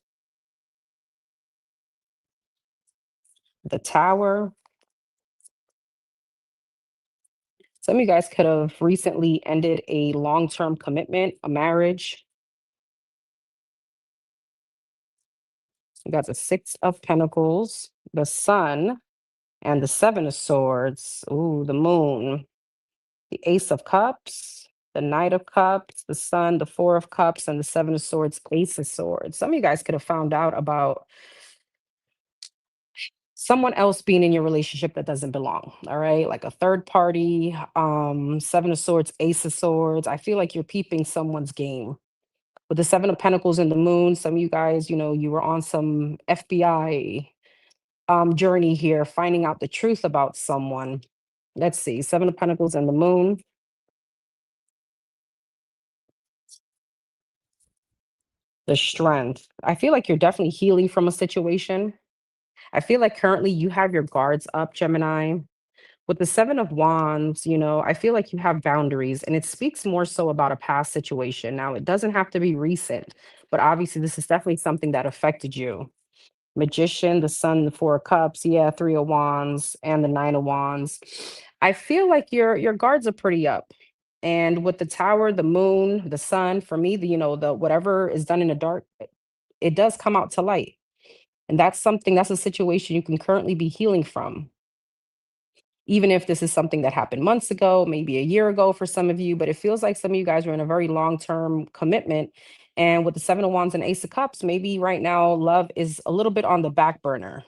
S2: the Tower. Some of you guys could have recently ended a long-term commitment, a marriage. You got the Six of Pentacles, the Sun, and the Seven of Swords. Ooh, the Moon, the Ace of Cups, the Knight of Cups, the Sun, the Four of Cups, and the Seven of Swords, Ace of Swords. Some of you guys could have found out about someone else being in your relationship that doesn't belong. All right, like a third party. Seven of Swords, Ace of Swords. I feel like you're peeping someone's game with the Seven of Pentacles and the Moon. Some of you guys, you were on some FBI journey here, finding out the truth about someone. Let's see, Seven of Pentacles and the Moon. The Strength. I feel like you're definitely healing from a situation. I feel like currently you have your guards up, Gemini. With the Seven of Wands, I feel like you have boundaries, and it speaks more so about a past situation. Now, it doesn't have to be recent, but obviously this is definitely something that affected you. Magician, the Sun, the Four of Cups, yeah, Three of Wands, and the Nine of Wands. I feel like your guards are pretty up. And with the Tower, the Moon, the Sun, for me, the whatever is done in the dark, it does come out to light. And that's a situation you can currently be healing from. Even if this is something that happened months ago, maybe a year ago for some of you, but it feels like some of you guys are in a very long-term commitment. And with the Seven of Wands and Ace of Cups, maybe right now love is a little bit on the back burner.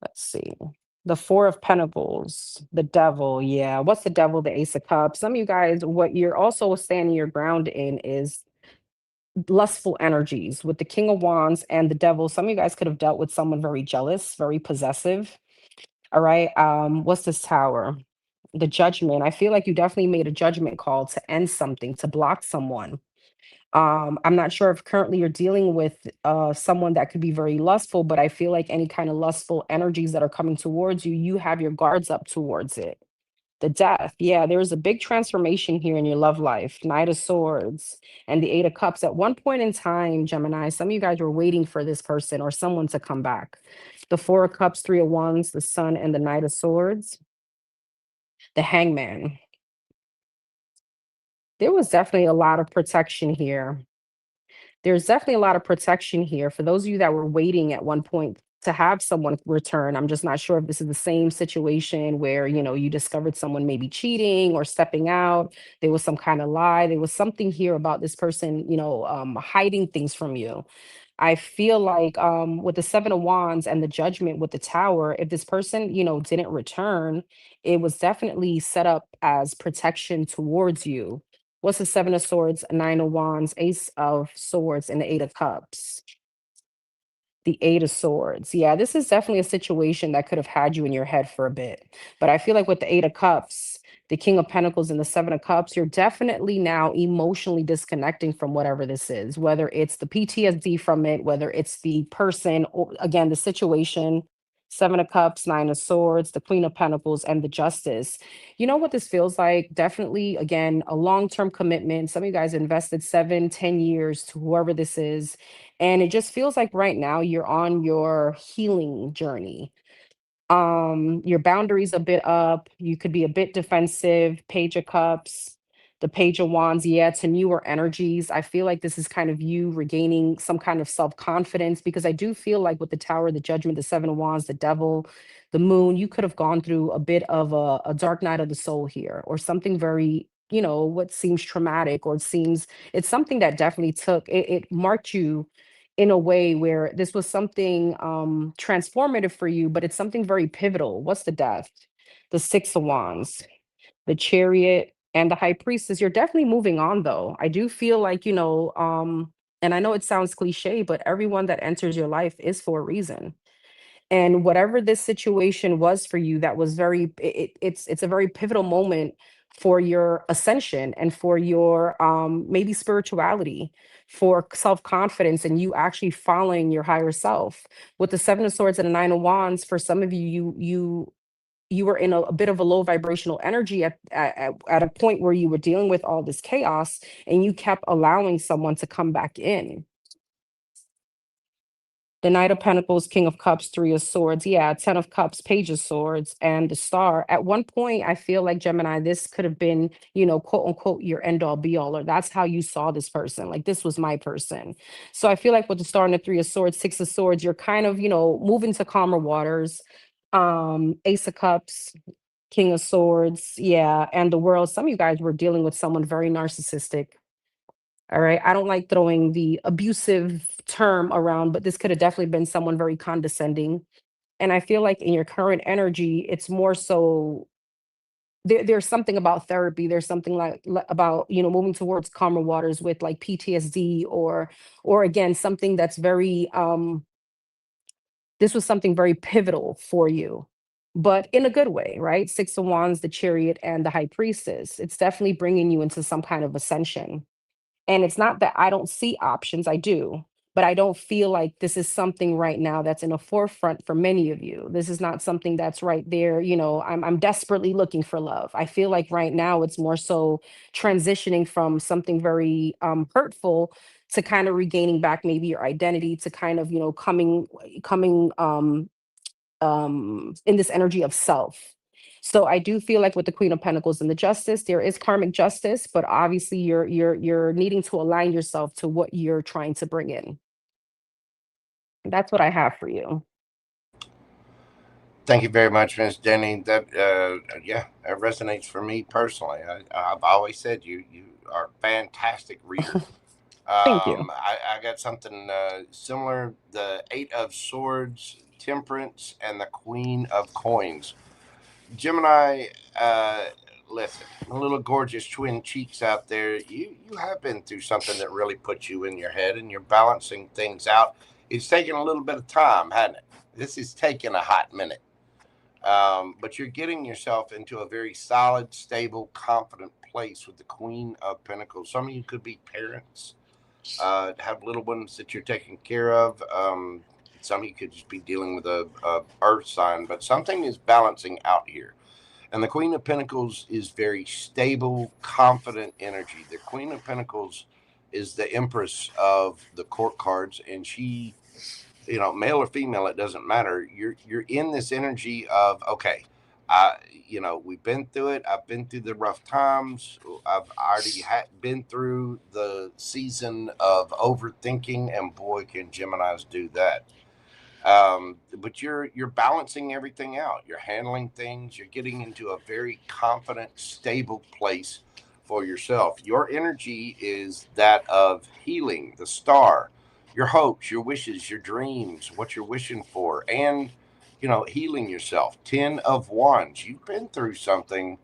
S2: Let's see. The Four of Pentacles, the Devil. Yeah. What's the Devil? The Ace of Cups. Some of you guys, what you're also standing your ground in is lustful energies with the King of Wands and the Devil. Some of you guys could have dealt with someone very jealous, very possessive. All right. What's this Tower? The Judgment. I feel like you definitely made a judgment call to end something, to block someone. I'm not sure if currently you're dealing with someone that could be very lustful, but I feel like any kind of lustful energies that are coming towards you, you have your guards up towards it. The Death. Yeah, there is a big transformation here in your love life. Knight of Swords and the Eight of Cups. At one point in time, Gemini, some of you guys were waiting for this person or someone to come back. The Four of Cups, Three of Wands, the Sun, and the Knight of Swords. The Hangman. There was definitely a lot of protection here. There's definitely a lot of protection here for those of you that were waiting at one point to have someone return. I'm just not sure if this is the same situation where, you discovered someone maybe cheating or stepping out. There was some kind of lie. There was something here about this person, hiding things from you. I feel like with the Seven of Wands and the Judgment with the Tower, if this person, didn't return, it was definitely set up as protection towards you. What's the Seven of Swords, Nine of Wands, Ace of Swords, and the Eight of Cups? The Eight of Swords. Yeah, this is definitely a situation that could have had you in your head for a bit. But I feel like with the Eight of Cups, the King of Pentacles, and the Seven of Cups, you're definitely now emotionally disconnecting from whatever this is, whether it's the PTSD from it, whether it's the person, or again, the situation. Seven of Cups, Nine of Swords, the Queen of Pentacles, and the Justice. You know what this feels like? Definitely, again, a long-term commitment. Some of you guys invested 7, 10 years to whoever this is. And it just feels like right now you're on your healing journey. Your boundaries a bit up. You could be a bit defensive. Page of Cups, The Page of Wands, yeah, to newer energies. I feel like this is kind of you regaining some kind of self-confidence, because I do feel like with the Tower, the Judgment, the Seven of Wands, the Devil, the Moon, you could have gone through a bit of a dark night of the soul here, or something very, what seems traumatic, or it seems it's something that definitely it marked you in a way where this was something transformative for you, but it's something very pivotal. What's the Death? The Six of Wands, the Chariot, and the High Priestess. You're definitely moving on, though. I do feel like, and I know it sounds cliche, but everyone that enters your life is for a reason. And whatever this situation was for you, that was it's a very pivotal moment for your ascension, and for your maybe spirituality, for self-confidence, and you actually following your higher self. With the Seven of Swords and the Nine of Wands, for some of you, you were in a bit of a low vibrational energy at a point where you were dealing with all this chaos, and you kept allowing someone to come back in. The Knight of Pentacles, King of Cups, Three of Swords, yeah, Ten of Cups, Page of Swords, and the Star. At one point, I feel like, Gemini, this could have been, quote unquote, your end all be all, or that's how you saw this person. Like, this was my person. So I feel like with the Star and the Three of Swords, Six of Swords, you're kind of, moving to calmer waters. Ace of Cups, King of Swords, yeah, and the World. Some of you guys were dealing with someone very narcissistic. All right. I don't like throwing the abusive term around, but this could have definitely been someone very condescending. And I feel like in your current energy, it's more so there's something about therapy. There's something about, moving towards calmer waters with like PTSD, or again, something that's very this was something very pivotal for you, but in a good way, right? Six of Wands, the Chariot, and the High Priestess. It's definitely bringing you into some kind of ascension. And it's not that I don't see options, I do, but I don't feel like this is something right now that's in the forefront for many of you. This is not something that's right there. I'm desperately looking for love. I feel like right now it's more so transitioning from something very hurtful to kind of regaining back maybe your identity, to kind of, coming in this energy of self. So I do feel like with the Queen of Pentacles and the Justice, there is karmic justice, but obviously you're needing to align yourself to what you're trying to bring in. That's what I have for you.
S1: Thank you very much, Miss Jenny. Yeah, that resonates for me personally. I've always said you are a fantastic reader.
S2: Thank you.
S1: I got something similar: the Eight of Swords, Temperance, and the Queen of Coins. Gemini, uh, listen, the little gorgeous twin cheeks out there. You have been through something that really puts you in your head, and you're balancing things out. It's taken a little bit of time, hasn't it? This is taking a hot minute. But you're getting yourself into a very solid, stable, confident place with the Queen of Pentacles. Some of you could be parents, have little ones that you're taking care of. Some of you could just be dealing with a earth sign, but something is balancing out here. And the Queen of Pentacles is very stable, confident energy. The Queen of Pentacles is the Empress of the court cards, and she, male or female, it doesn't matter. You're in this energy of, okay, we've been through it. I've been through the rough times. I've already been through the season of overthinking, and boy, can Geminis do that. But you're balancing everything out. You're handling things. You're getting into a very confident, stable place for yourself. Your energy is that of healing, the star, your hopes, your wishes, your dreams, what you're wishing for, and healing yourself. 10 of Wands. You've been through something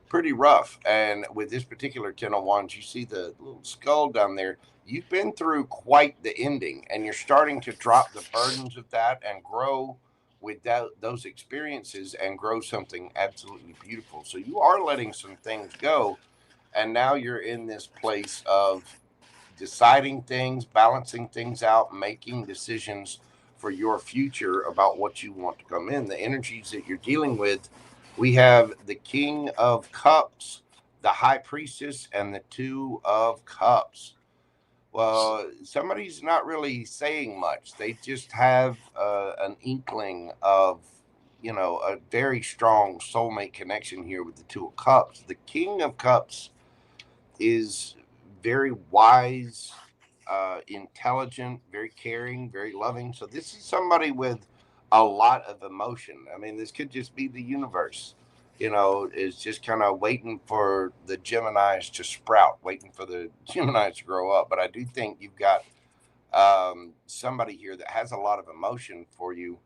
S1: pretty rough, and with this particular 10 of Wands, you see the little skull down there. You've been through quite the ending, and you're starting to drop the burdens of that and grow with those experiences, and grow something absolutely beautiful. So you are letting some things go, and now you're in this place of deciding things, balancing things out, making decisions for your future about what you want to come in. The energies that you're dealing with, we have the King of Cups, the High Priestess, and the Two of Cups. Well, somebody's not really saying much. They just have an inkling of, a very strong soulmate connection here with the Two of Cups. The King of Cups is very wise, intelligent, very caring, very loving. So this is somebody with a lot of emotion. I mean, this could just be the universe, is just kind of waiting for the Geminis to sprout, waiting for the Geminis to grow up. But I do think you've got somebody here that has a lot of emotion for you.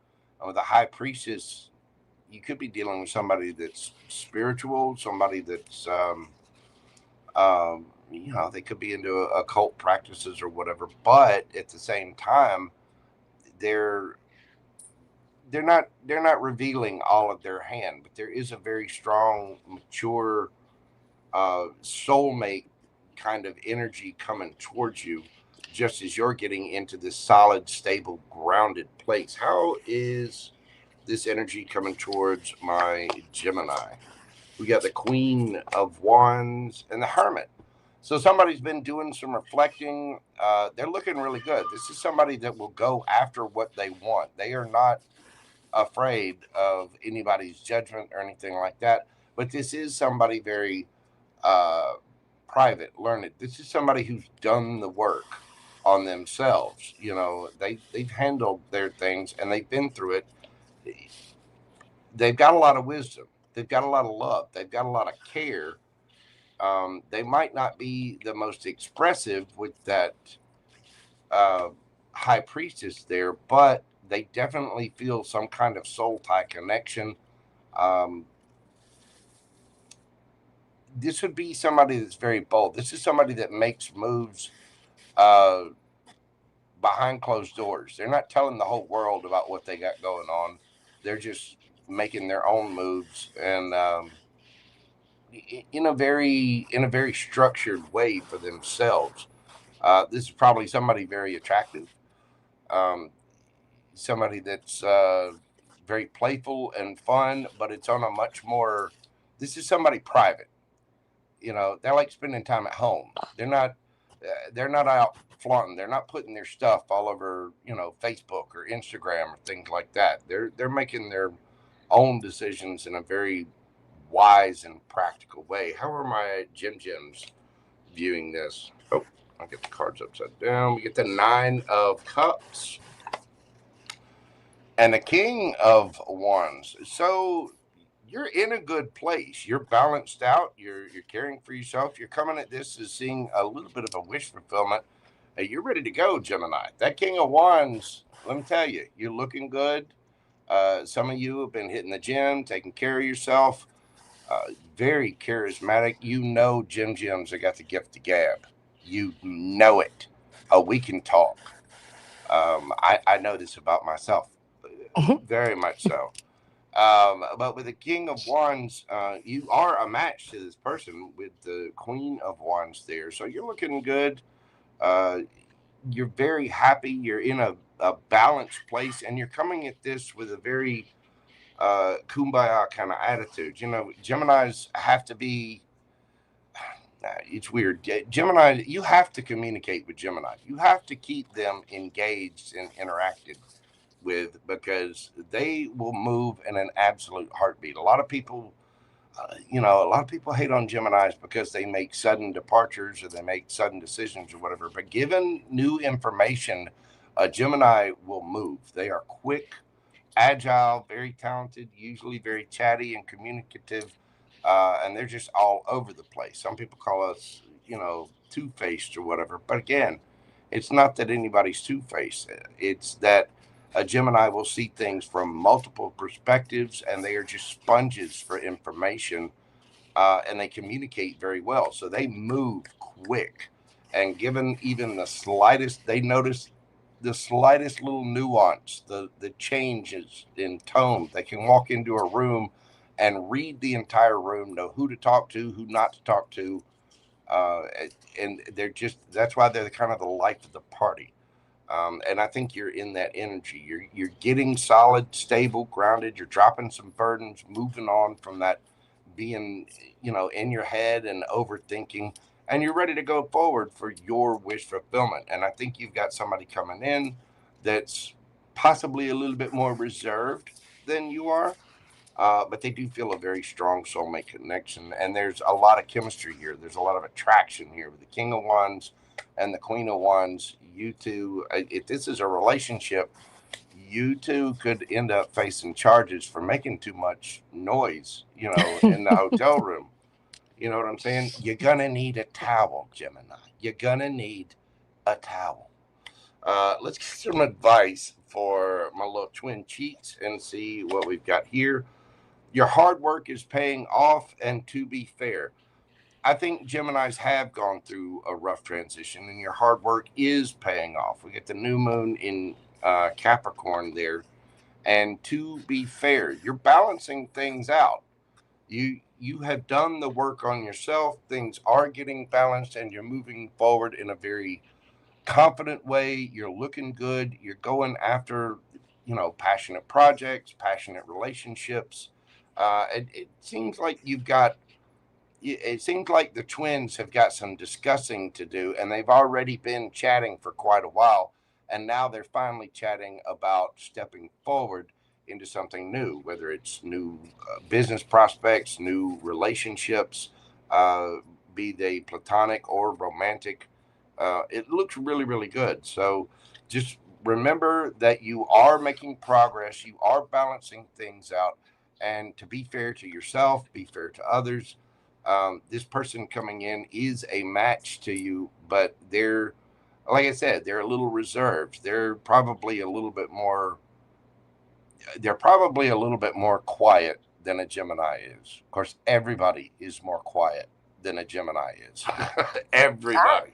S1: With the high priestess, you could be dealing with somebody that's spiritual, somebody that's they could be into occult practices or whatever, but at the same time, they're they're not revealing all of their hand, but there is a very strong, mature, soulmate kind of energy coming towards you, just as you're getting into this solid, stable, grounded place. How is this energy coming towards my Gemini? We got the Queen of Wands and the Hermit. So somebody's been doing some reflecting. They're looking really good. This is somebody that will go after what they want. They are not afraid of anybody's judgment or anything like that. But this is somebody very uh, private, learned. This is somebody who's done the work on themselves. They've handled their things and they've been through it. They've got a lot of wisdom. They've got a lot of love. They've got a lot of care. They might not be the most expressive with that uh, high priestess there, but they definitely feel some kind of soul tie connection. Um, this would be somebody that's very bold. This is somebody that makes moves uh, behind closed doors. They're not telling the whole world about what they got going on. They're just making their own moves and in a very structured way for themselves. This is probably somebody very attractive, um, somebody that's very playful and fun, but it's on a much more. This is somebody private. They like spending time at home. They're not. They're not out flaunting. They're not putting their stuff all over Facebook or Instagram or things like that. They're making their own decisions in a very wise and practical way. How are my Gems viewing this? Oh, I'll get the cards upside down. We get the Nine of Cups and the King of Wands. So you're in a good place. You're balanced out. You're caring for yourself. You're coming at this as seeing a little bit of a wish fulfillment. Hey, you're ready to go, Gemini. That King of Wands. Let me tell you, you're looking good. Some of you have been hitting the gym, taking care of yourself. Very charismatic. Gems. I got the gift of gab. You know it. We can talk. I know this about myself, very much so. But with the King of Wands, you are a match to this person with the Queen of Wands there. So you're looking good. Uh, you're very happy. You're in a balanced place, and you're coming at this with a very kumbaya kind of attitude. Geminis have to be. It's weird. Gemini, you have to communicate with Gemini. You have to keep them engaged and interacted with because they will move in an absolute heartbeat. A lot of people hate on Geminis because they make sudden departures or they make sudden decisions or whatever. But given new information, a Gemini will move. They are quick, agile, very talented, usually very chatty and communicative, and they're just all over the place. Some people call us, two faced or whatever. But again, it's not that anybody's two faced, it's that a Gemini will see things from multiple perspectives and they are just sponges for information and they communicate very well. So they move quick. And given even the slightest, they notice the slightest little nuance, the changes in tone. They can walk into a room and read the entire room, know who to talk to, who not to talk to, uh, and that's why they're kind of the life of the party. And I think you're in that energy. You're getting solid, stable, grounded. You're dropping some burdens, moving on from that being, in your head and overthinking, and you're ready to go forward for your wish fulfillment. And I think you've got somebody coming in that's possibly a little bit more reserved than you are. But they do feel a very strong soulmate connection, and there's a lot of chemistry here. There's a lot of attraction here with the King of Wands and the Queen of Wands. You two, if this is a relationship, you two could end up facing charges for making too much noise, in the hotel room. You know what I'm saying? You're gonna need a towel, Gemini. You're gonna need a towel. Let's get some advice for my little twin cheeks and see what we've got here. Your hard work is paying off, and to be fair, I think Geminis have gone through a rough transition, and your hard work is paying off. We get the new moon in Capricorn there, and to be fair, you're balancing things out. You have done the work on yourself. Things are getting balanced, and you're moving forward in a very confident way. You're looking good. You're going after, passionate projects, passionate relationships. It seems like it seems like the twins have got some discussing to do, and they've already been chatting for quite a while. And now they're finally chatting about stepping forward into something new, whether it's new business prospects, new relationships, uh, be they platonic or romantic. It looks really, really good. So just remember that you are making progress, you are balancing things out, and to be fair to yourself, be fair to others. This person coming in is a match to you, but like I said, they're a little reserved. They're probably a little bit more quiet than a Gemini is. Of course, everybody is more quiet than a Gemini is. Everybody.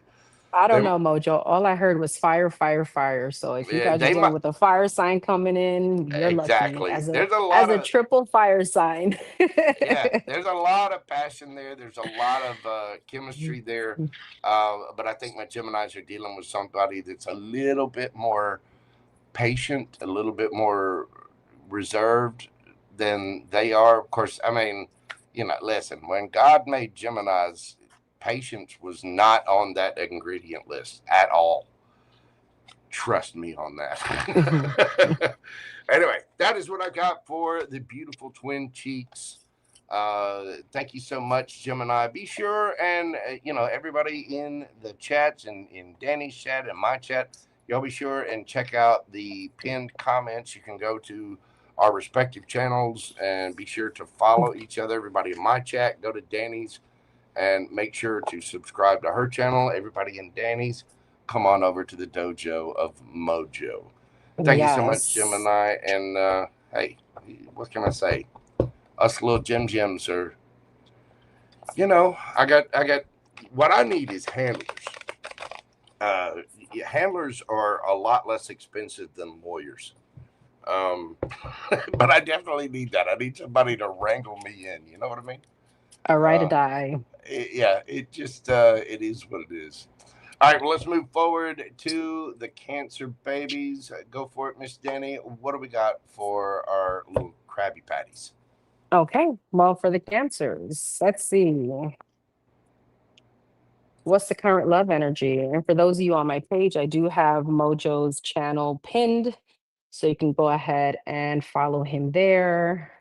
S2: I don't
S1: They
S2: know, Mojo. All I heard was fire, fire, fire. So if you guys are
S1: they
S2: dealing
S1: might
S2: with a fire sign coming in, you're lucky.
S1: exactly.
S2: As a triple fire sign.
S1: Yeah, there's a lot of passion there. There's a lot of chemistry there. But I think my Geminis are dealing with somebody that's a little bit more patient, a little bit more reserved than they are. Of course, I mean, listen, when God made Geminis, patience was not on that ingredient list at all. Trust me on that. Anyway, that is what I got for the beautiful twin cheeks. Thank you so much, Gemini. Be sure and everybody in the chats and in Danny's chat and my chat, y'all be sure and check out the pinned comments. You can go to our respective channels and be sure to follow each other. Everybody in my chat, go to Danny's and make sure to subscribe to her channel. Everybody in Danny's, come on over to the dojo of Mojo. Thank you so much,
S2: Yes.
S1: Gemini. And hey, what can I say? Us little Gem Gems are, I got. What I need is handlers. Uh, Handlers are a lot less expensive than lawyers. Um, but I definitely need that. I need somebody to wrangle me in. You know what I mean?
S2: A ride or
S1: Uh,
S2: die.
S1: yeah, it just it is what it is. All right, well, let's move forward to the Cancer babies. Go for it, Miss Danny. What do we got for our little Krabby Patties?
S2: Okay. Well, for the cancers, let's see. What's the current love energy? And for those of you on my page, I do have Mojo's channel pinned. So you can go ahead and follow him there.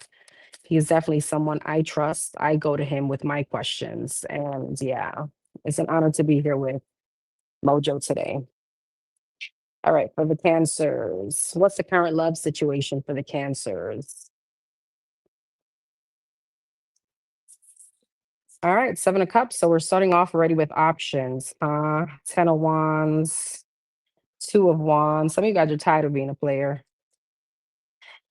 S2: He's definitely someone I trust. I go to him with my questions. And yeah, it's an honor to be here with Mojo today. All right, for the cancers, what's the current love situation for the cancers? All right, Seven of Cups. So we're starting off already with options. 10 of Wands, Two of Wands. Some of you guys are tired of being a player.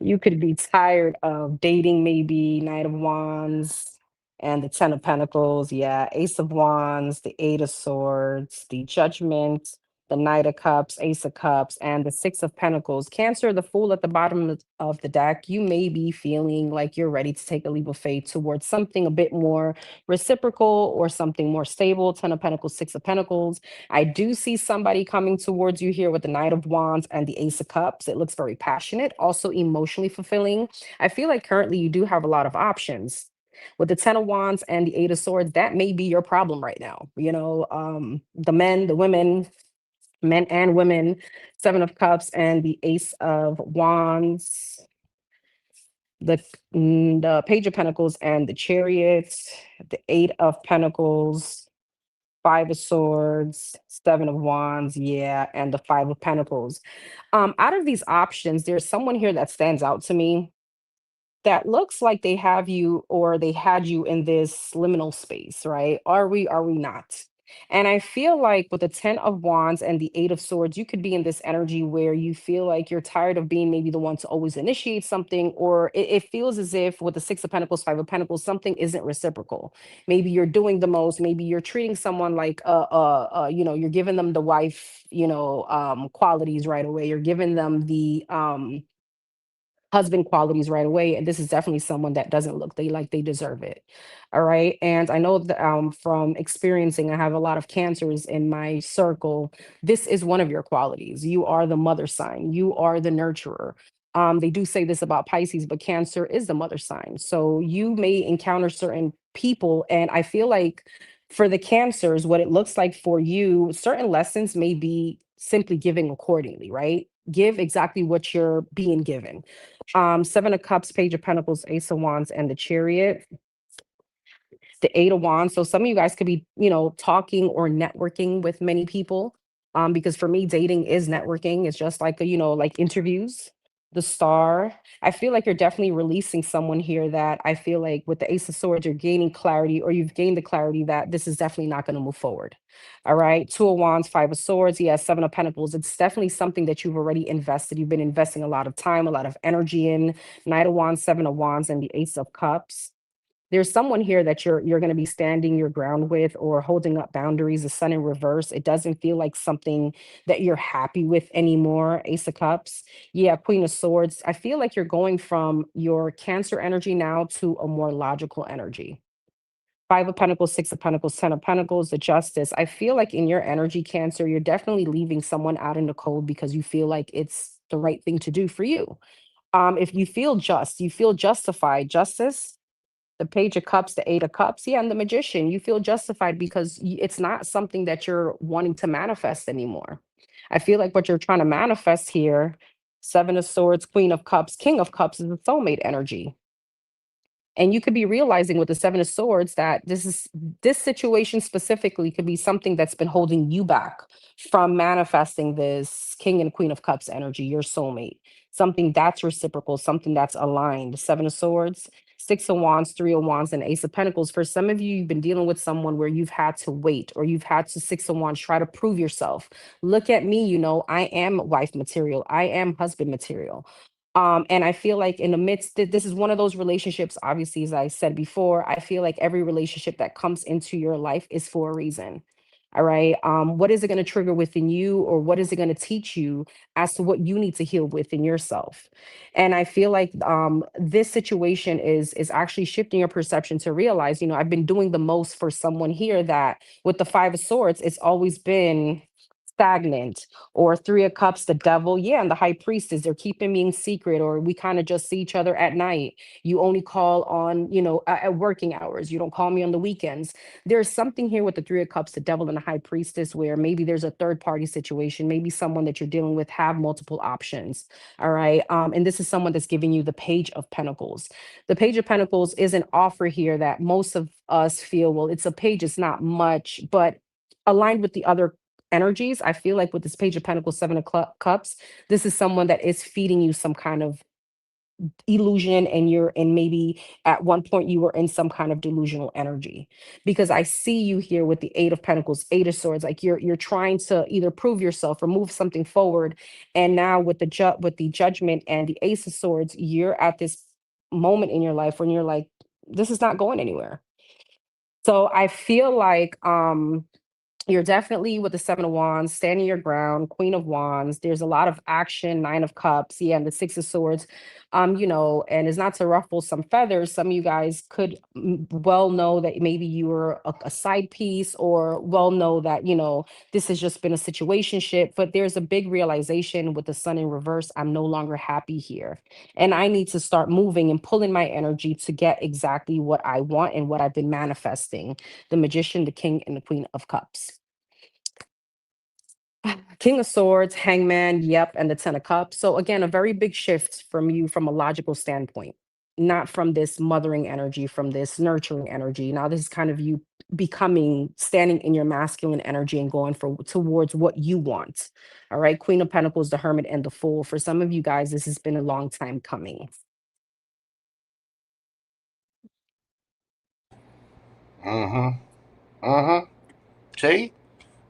S2: You could be tired of dating, maybe Knight of Wands and the Ten of Pentacles. Yeah, Ace of Wands, the Eight of Swords, the Judgment, the Knight of Cups, Ace of Cups, and the Six of Pentacles. Cancer, the Fool at the bottom of the deck. You may be feeling like you're ready to take a leap of faith towards something a bit more reciprocal or something more stable. Ten of Pentacles, Six of Pentacles. I do see somebody coming towards you here with the Knight of Wands and the Ace of Cups. It looks very passionate, also emotionally fulfilling. I feel like currently you do have a lot of options. With the Ten of Wands and the Eight of Swords, that may be your problem right now. The men, the women, men and women, Seven of Cups and the Ace of Wands. the Page of Pentacles and the Chariot, the Eight of Pentacles, Five of Swords, Seven of Wands, yeah, and the Five of Pentacles. Out of these options, there's someone here that stands out to me that looks like they have you or they had you in this liminal space, right? Are we not? And I feel like with the 10 of Wands and the 8 of Swords, you could be in this energy where you feel like you're tired of being maybe the one to always initiate something, or it feels as if with the 6 of Pentacles, 5 of Pentacles, something isn't reciprocal. Maybe you're doing the most, maybe you're treating someone like, you're giving them the wife, qualities right away. You're giving them the, husband qualities right away, and this is definitely someone that doesn't look like they deserve it. All right, and I know that from experiencing, I have a lot of cancers in my circle. This is one of your qualities. You are the mother sign, you are the nurturer. They do say this about Pisces, but Cancer is the mother sign, so you may encounter certain people, and I feel like for the Cancers, what it looks like for you, certain lessons may be simply giving accordingly, right? Give exactly what you're being given. Seven of Cups, Page of Pentacles, Ace of Wands, and the Chariot, the Eight of Wands. So some of you guys could be, talking or networking with many people. Because for me, dating is networking. It's just like, like interviews. The Star. I feel like you're definitely releasing someone here that I feel like with the Ace of Swords, you're gaining clarity, or you've gained the clarity that this is definitely not going to move forward. All right. Two of Wands, Five of Swords. Yeah, Seven of Pentacles. It's definitely something that you've already invested. You've been investing a lot of time, a lot of energy in. Knight of Wands, Seven of Wands, and the Ace of Cups. There's someone here that you're going to be standing your ground with or holding up boundaries. The Sun in reverse, it doesn't feel like something that you're happy with anymore. Ace of Cups, yeah, Queen of Swords. I feel like you're going from your Cancer energy now to a more logical energy. Five of Pentacles, Six of Pentacles, Ten of Pentacles, the Justice. I feel like in your energy, Cancer, you're definitely leaving someone out in the cold because you feel like it's the right thing to do for you. If you feel just, you feel justified. Justice, the Page of Cups, the Eight of Cups, yeah, and the Magician. You feel justified because it's not something that you're wanting to manifest anymore. I feel like what you're trying to manifest here, Seven of Swords, Queen of Cups, King of Cups, is the soulmate energy. And you could be realizing with the Seven of Swords that this situation specifically could be something that's been holding you back from manifesting this King and Queen of Cups energy, your soulmate. Something that's reciprocal, something that's aligned. Seven of Swords, Six of Wands, Three of Wands, and Ace of Pentacles. For some of you, you've been dealing with someone where you've had to wait, or you've had to Six of Wands try to prove yourself. Look at me, I am wife material. I am husband material. And I feel like in the midst, this is one of those relationships, obviously, as I said before, I feel like every relationship that comes into your life is for a reason. All right. What is it going to trigger within you, or what is it going to teach you as to what you need to heal within yourself? And I feel like this situation is actually shifting your perception to realize, I've been doing the most for someone here that with the Five of Swords, it's always been stagnant. Or Three of Cups, the Devil, yeah, and the High Priestess, they're keeping me in secret, or we kind of just see each other at night. You only call on, at working hours. You don't call me on the weekends. There's something here with the Three of Cups, the Devil, and the High Priestess where maybe there's a third party situation, maybe someone that you're dealing with have multiple options. All right. And this is someone that's giving you the Page of Pentacles. The Page of Pentacles is an offer here that most of us feel, well, it's a page, it's not much, but aligned with the other energies, I feel like with this Page of Pentacles, Seven of Cups, this is someone that is feeding you some kind of illusion, and maybe at one point you were in some kind of delusional energy, because I see you here with the Eight of Pentacles, Eight of Swords, like you're trying to either prove yourself or move something forward, and now with the Judgment and the Ace of Swords, you're at this moment in your life when you're like, this is not going anywhere. So I feel like you're definitely with the Seven of Wands, standing your ground, Queen of Wands. There's a lot of action, Nine of Cups, yeah, and the Six of Swords. And it's not to ruffle some feathers. Some of you guys could well know that maybe you were a side piece, or well know that, this has just been a situationship, but there's a big realization with the Sun in reverse. I'm no longer happy here. And I need to start moving and pulling my energy to get exactly what I want and what I've been manifesting. The Magician, the King, and the Queen of Cups. King of Swords, Hangman, yep, and the Ten of Cups. So again, a very big shift from you from a logical standpoint. not from this mothering energy, from this nurturing energy. Now this is kind of you becoming, standing in your masculine energy and going for towards what you want. All right, Queen of Pentacles, the Hermit, and the Fool. For some of you guys, this has been a long time coming.
S1: See,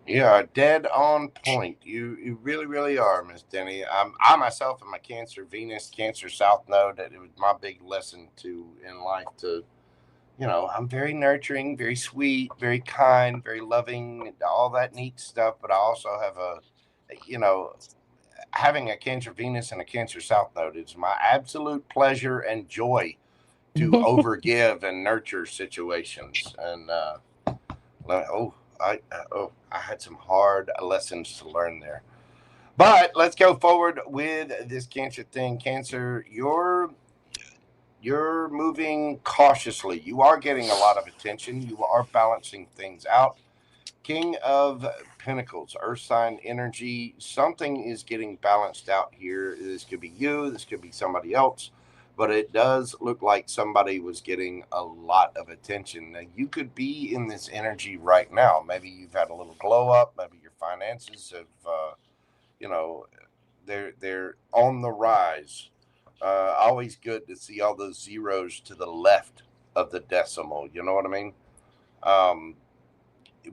S1: you are dead on point. You really are, Miss Denny. I myself am a Cancer Venus, Cancer South Node. It was my big lesson in life to, I'm very nurturing, very sweet, very kind, very loving, all that neat stuff. But I also have you know, having a Cancer Venus and a Cancer South Node is my absolute pleasure and joy to overgive and nurture situations. And I had some hard lessons to learn there. But let's go forward with this Cancer thing. Cancer, you're moving cautiously. You are getting a lot of attention. You are balancing things out. King of Pentacles, Earth sign energy. Something is getting balanced out here. This could be you. This could be somebody else. But it does look like somebody was getting a lot of attention. Now, you could be in this energy right now. Maybe you've had a little glow up. Maybe your finances have, they're on the rise. Always good to see all those zeros to the left of the decimal. You know what I mean?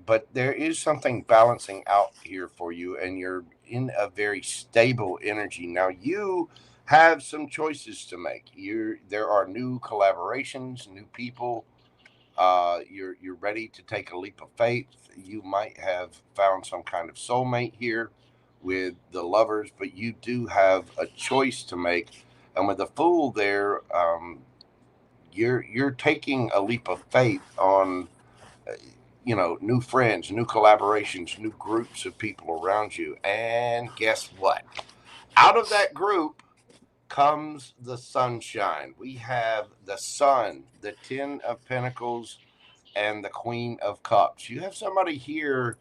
S1: But there is something balancing out here for you, and you're in a very stable energy now. You have some choices to make. There are new collaborations, new people. You're ready to take a leap of faith. You might have found some kind of soulmate here with the lovers, but you do have a choice to make. And with the Fool there, you're taking a leap of faith on new friends, new collaborations, new groups of people around you. And guess what? Out of that group comes the sunshine. We have the Sun, the Ten of Pentacles, and the Queen of Cups. You have somebody here.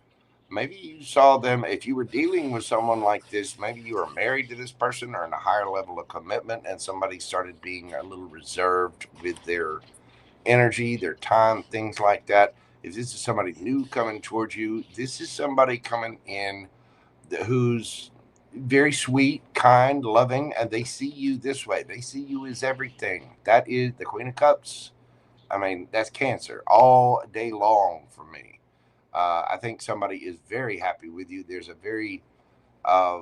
S1: Maybe you saw them. If you were dealing with someone like this, maybe you were married to this person or in a higher level of commitment, and somebody started being a little reserved with their energy, their time, things like that. If this is somebody new coming towards you, this is somebody coming in who's very sweet, kind, loving, and they see you this way. They see you as everything. That is the Queen of Cups. I mean, that's Cancer all day long for me. I think somebody is very happy with you. Uh,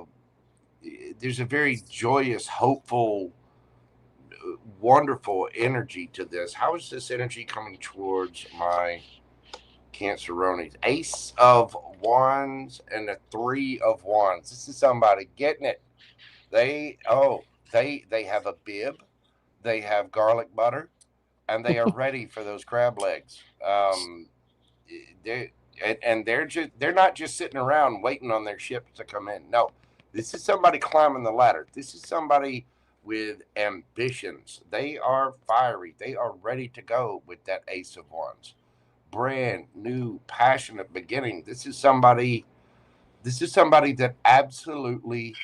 S1: there's a very joyous, hopeful, wonderful energy to this. How is this energy coming towards my Canceronis? Ace of Wands and the Three of Wands. This is somebody getting it. They have a bib, they have garlic butter, and they are ready for those crab legs. They and they're not just sitting around waiting on their ships to come in. No, this is somebody climbing the ladder. This is somebody with ambitions. They are fiery. They are ready to go with that Ace of Wands. Brand new, passionate beginning. This is somebody. This is somebody that absolutely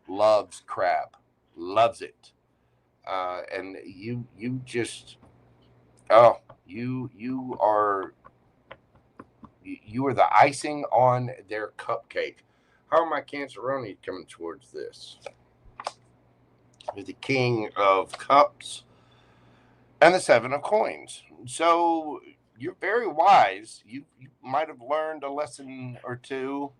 S1: loves crab, loves it, and you just oh you are the icing on their cupcake. How are my Canceronis coming towards this? With the King of Cups and the Seven of Coins. So you're very wise. You might have learned a lesson or two.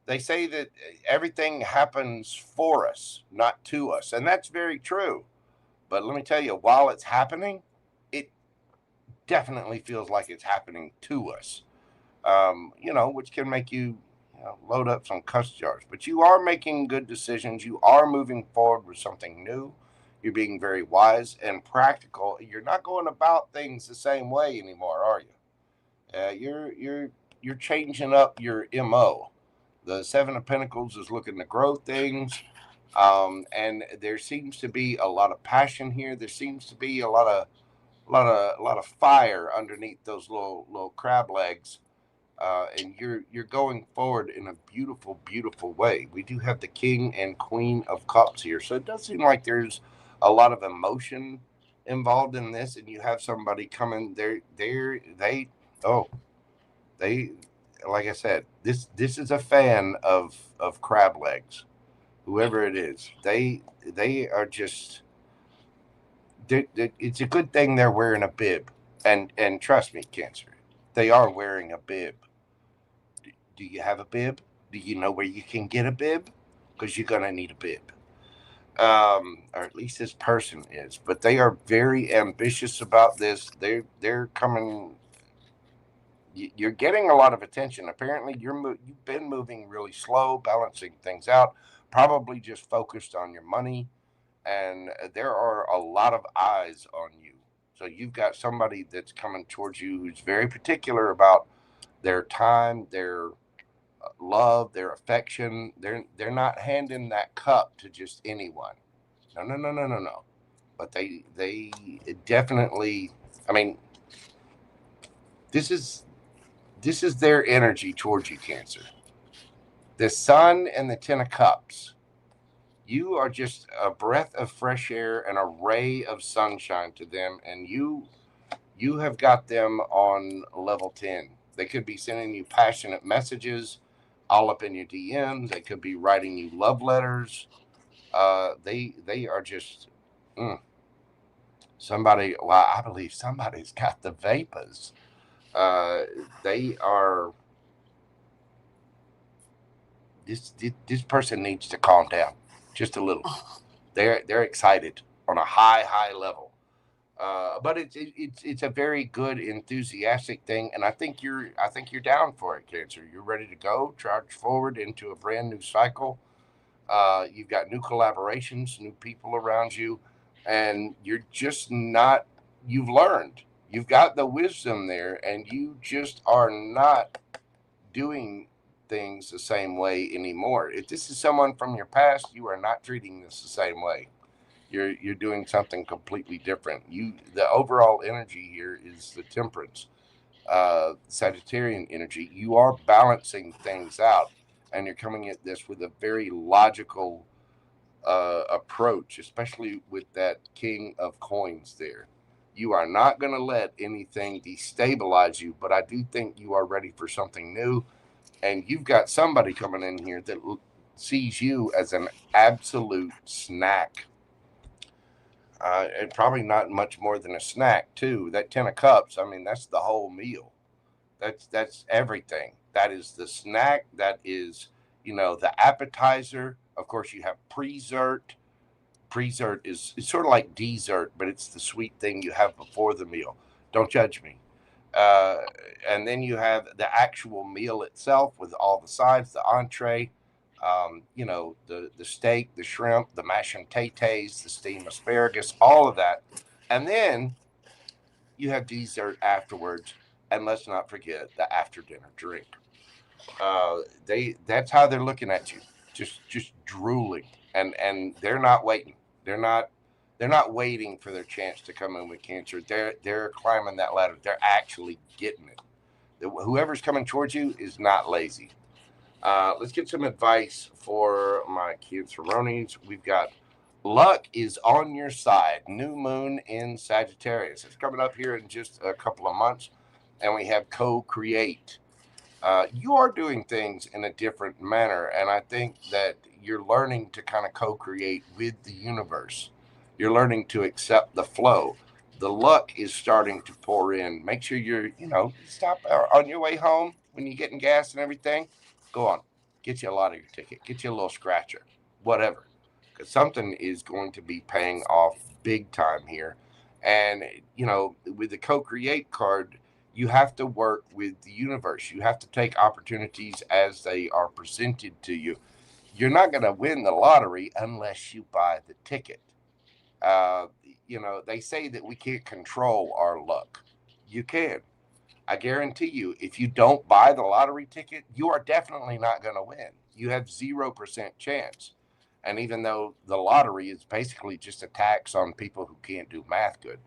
S1: They say that everything happens for us, not to us. And that's very true. But let me tell you, while it's happening, it definitely feels like it's happening to us, which can make you load up some cuss jars. But you are making good decisions. You are moving forward with something new. You're being very wise and practical. You're not going about things the same way anymore, are you? You're changing up your mo. The Seven of Pentacles is looking to grow things, and there seems to be a lot of passion here. There seems to be a lot of fire underneath those little crab legs, and you're going forward in a beautiful, beautiful way. We do have the King and Queen of Cups here, so it does seem like there's a lot of emotion involved in this, and you have somebody coming oh they like I said, this is a fan of crab legs, whoever it is. They are just it's a good thing they're wearing a bib, and trust me, Cancer, they are wearing a bib. Do you have a bib? Do you know where you can get a bib? Because you're gonna need a bib, or at least this person is. But they are very ambitious about this. They're coming. You're getting a lot of attention. Apparently, you've been moving really slow, balancing things out, probably just focused on your money, and there are a lot of eyes on you. So you've got somebody that's coming towards you who's very particular about their time, their love, their affection. They're not handing that cup to just anyone. No, no, no, no, no, no. But they definitely. I mean, this is this is their energy towards you, Cancer. The Sun and the Ten of Cups. You are just a breath of fresh air and a ray of sunshine to them, and you have got them on level 10. They could be sending you passionate messages all up in your DMs. They could be writing you love letters. They are just somebody. Well, I believe somebody's got the vapors. Uh, they are. This person needs to calm down just a little. They're excited on a high level. But it's a very good enthusiastic thing, and I think you're down for it, Cancer. You're ready to go, charge forward into a brand new cycle. You've got new collaborations, new people around you, and you're just not. You've learned. You've got the wisdom there, and you just are not doing things the same way anymore. If this is someone from your past, you are not treating this the same way. You're doing something completely different. The overall energy here is the temperance, Sagittarian energy. You are balancing things out, and you're coming at this with a very logical approach, especially with that King of Coins there. You are not going to let anything destabilize you, but I do think you are ready for something new, and you've got somebody coming in here that sees you as an absolute snack, and probably not much more than a snack too. That 10 of cups, I mean, that's the whole meal. That's everything. That is the snack. That is, the appetizer. Of course, you have pre-dessert. Pre-dessert is it's sort of like dessert, but it's the sweet thing you have before the meal. Don't judge me. Uh, and then you have the actual meal itself with all the sides, the entree, the steak, the shrimp, the mashed potatoes, the steamed asparagus, all of that. And then you have dessert afterwards. And let's not forget the after dinner drink. That's how they're looking at you, just drooling, and they're not waiting. They're not they're not waiting for their chance to come in with Cancer. They're climbing that ladder. They're actually getting it. Whoever's coming towards you is not lazy. Let's get some advice for my Canceronies. We've got luck is on your side. New moon in Sagittarius. It's coming up here in just a couple of months, and we have co-create. You are doing things in a different manner, and I think that you're learning to kind of co-create with the universe. You're learning to accept the flow. The luck is starting to pour in. Make sure stop on your way home when you're getting gas and everything. Go on, get you a lottery ticket, get you a little scratcher, whatever, because something is going to be paying off big time here. And with the co-create card, you have to work with the universe. You have to take opportunities as they are presented to you. You're not going to win the lottery unless you buy the ticket. Uh, they say that we can't control our luck. You can. I guarantee you, if you don't buy the lottery ticket, you are definitely not going to win. You have 0% chance. And even though the lottery is basically just a tax on people who can't do math good,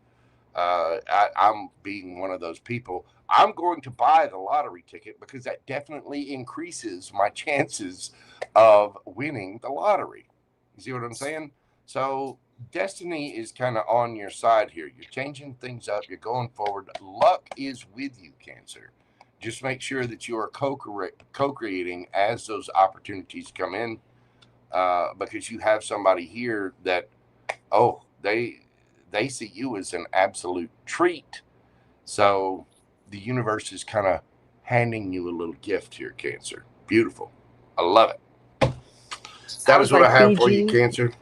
S1: I'm being one of those people. I'm going to buy the lottery ticket because that definitely increases my chances of winning the lottery. You see what I'm saying? So destiny is kind of on your side here. You're changing things up. You're going forward. Luck is with you, Cancer. Just make sure that you are co-creating as those opportunities come in, because you have somebody here that, oh, they see you as an absolute treat. So the universe is kind of handing you a little gift here, Cancer. Beautiful. I love it. That is
S2: Sounds
S1: what I
S2: like
S1: have for you,
S2: Fiji.
S1: Cancer.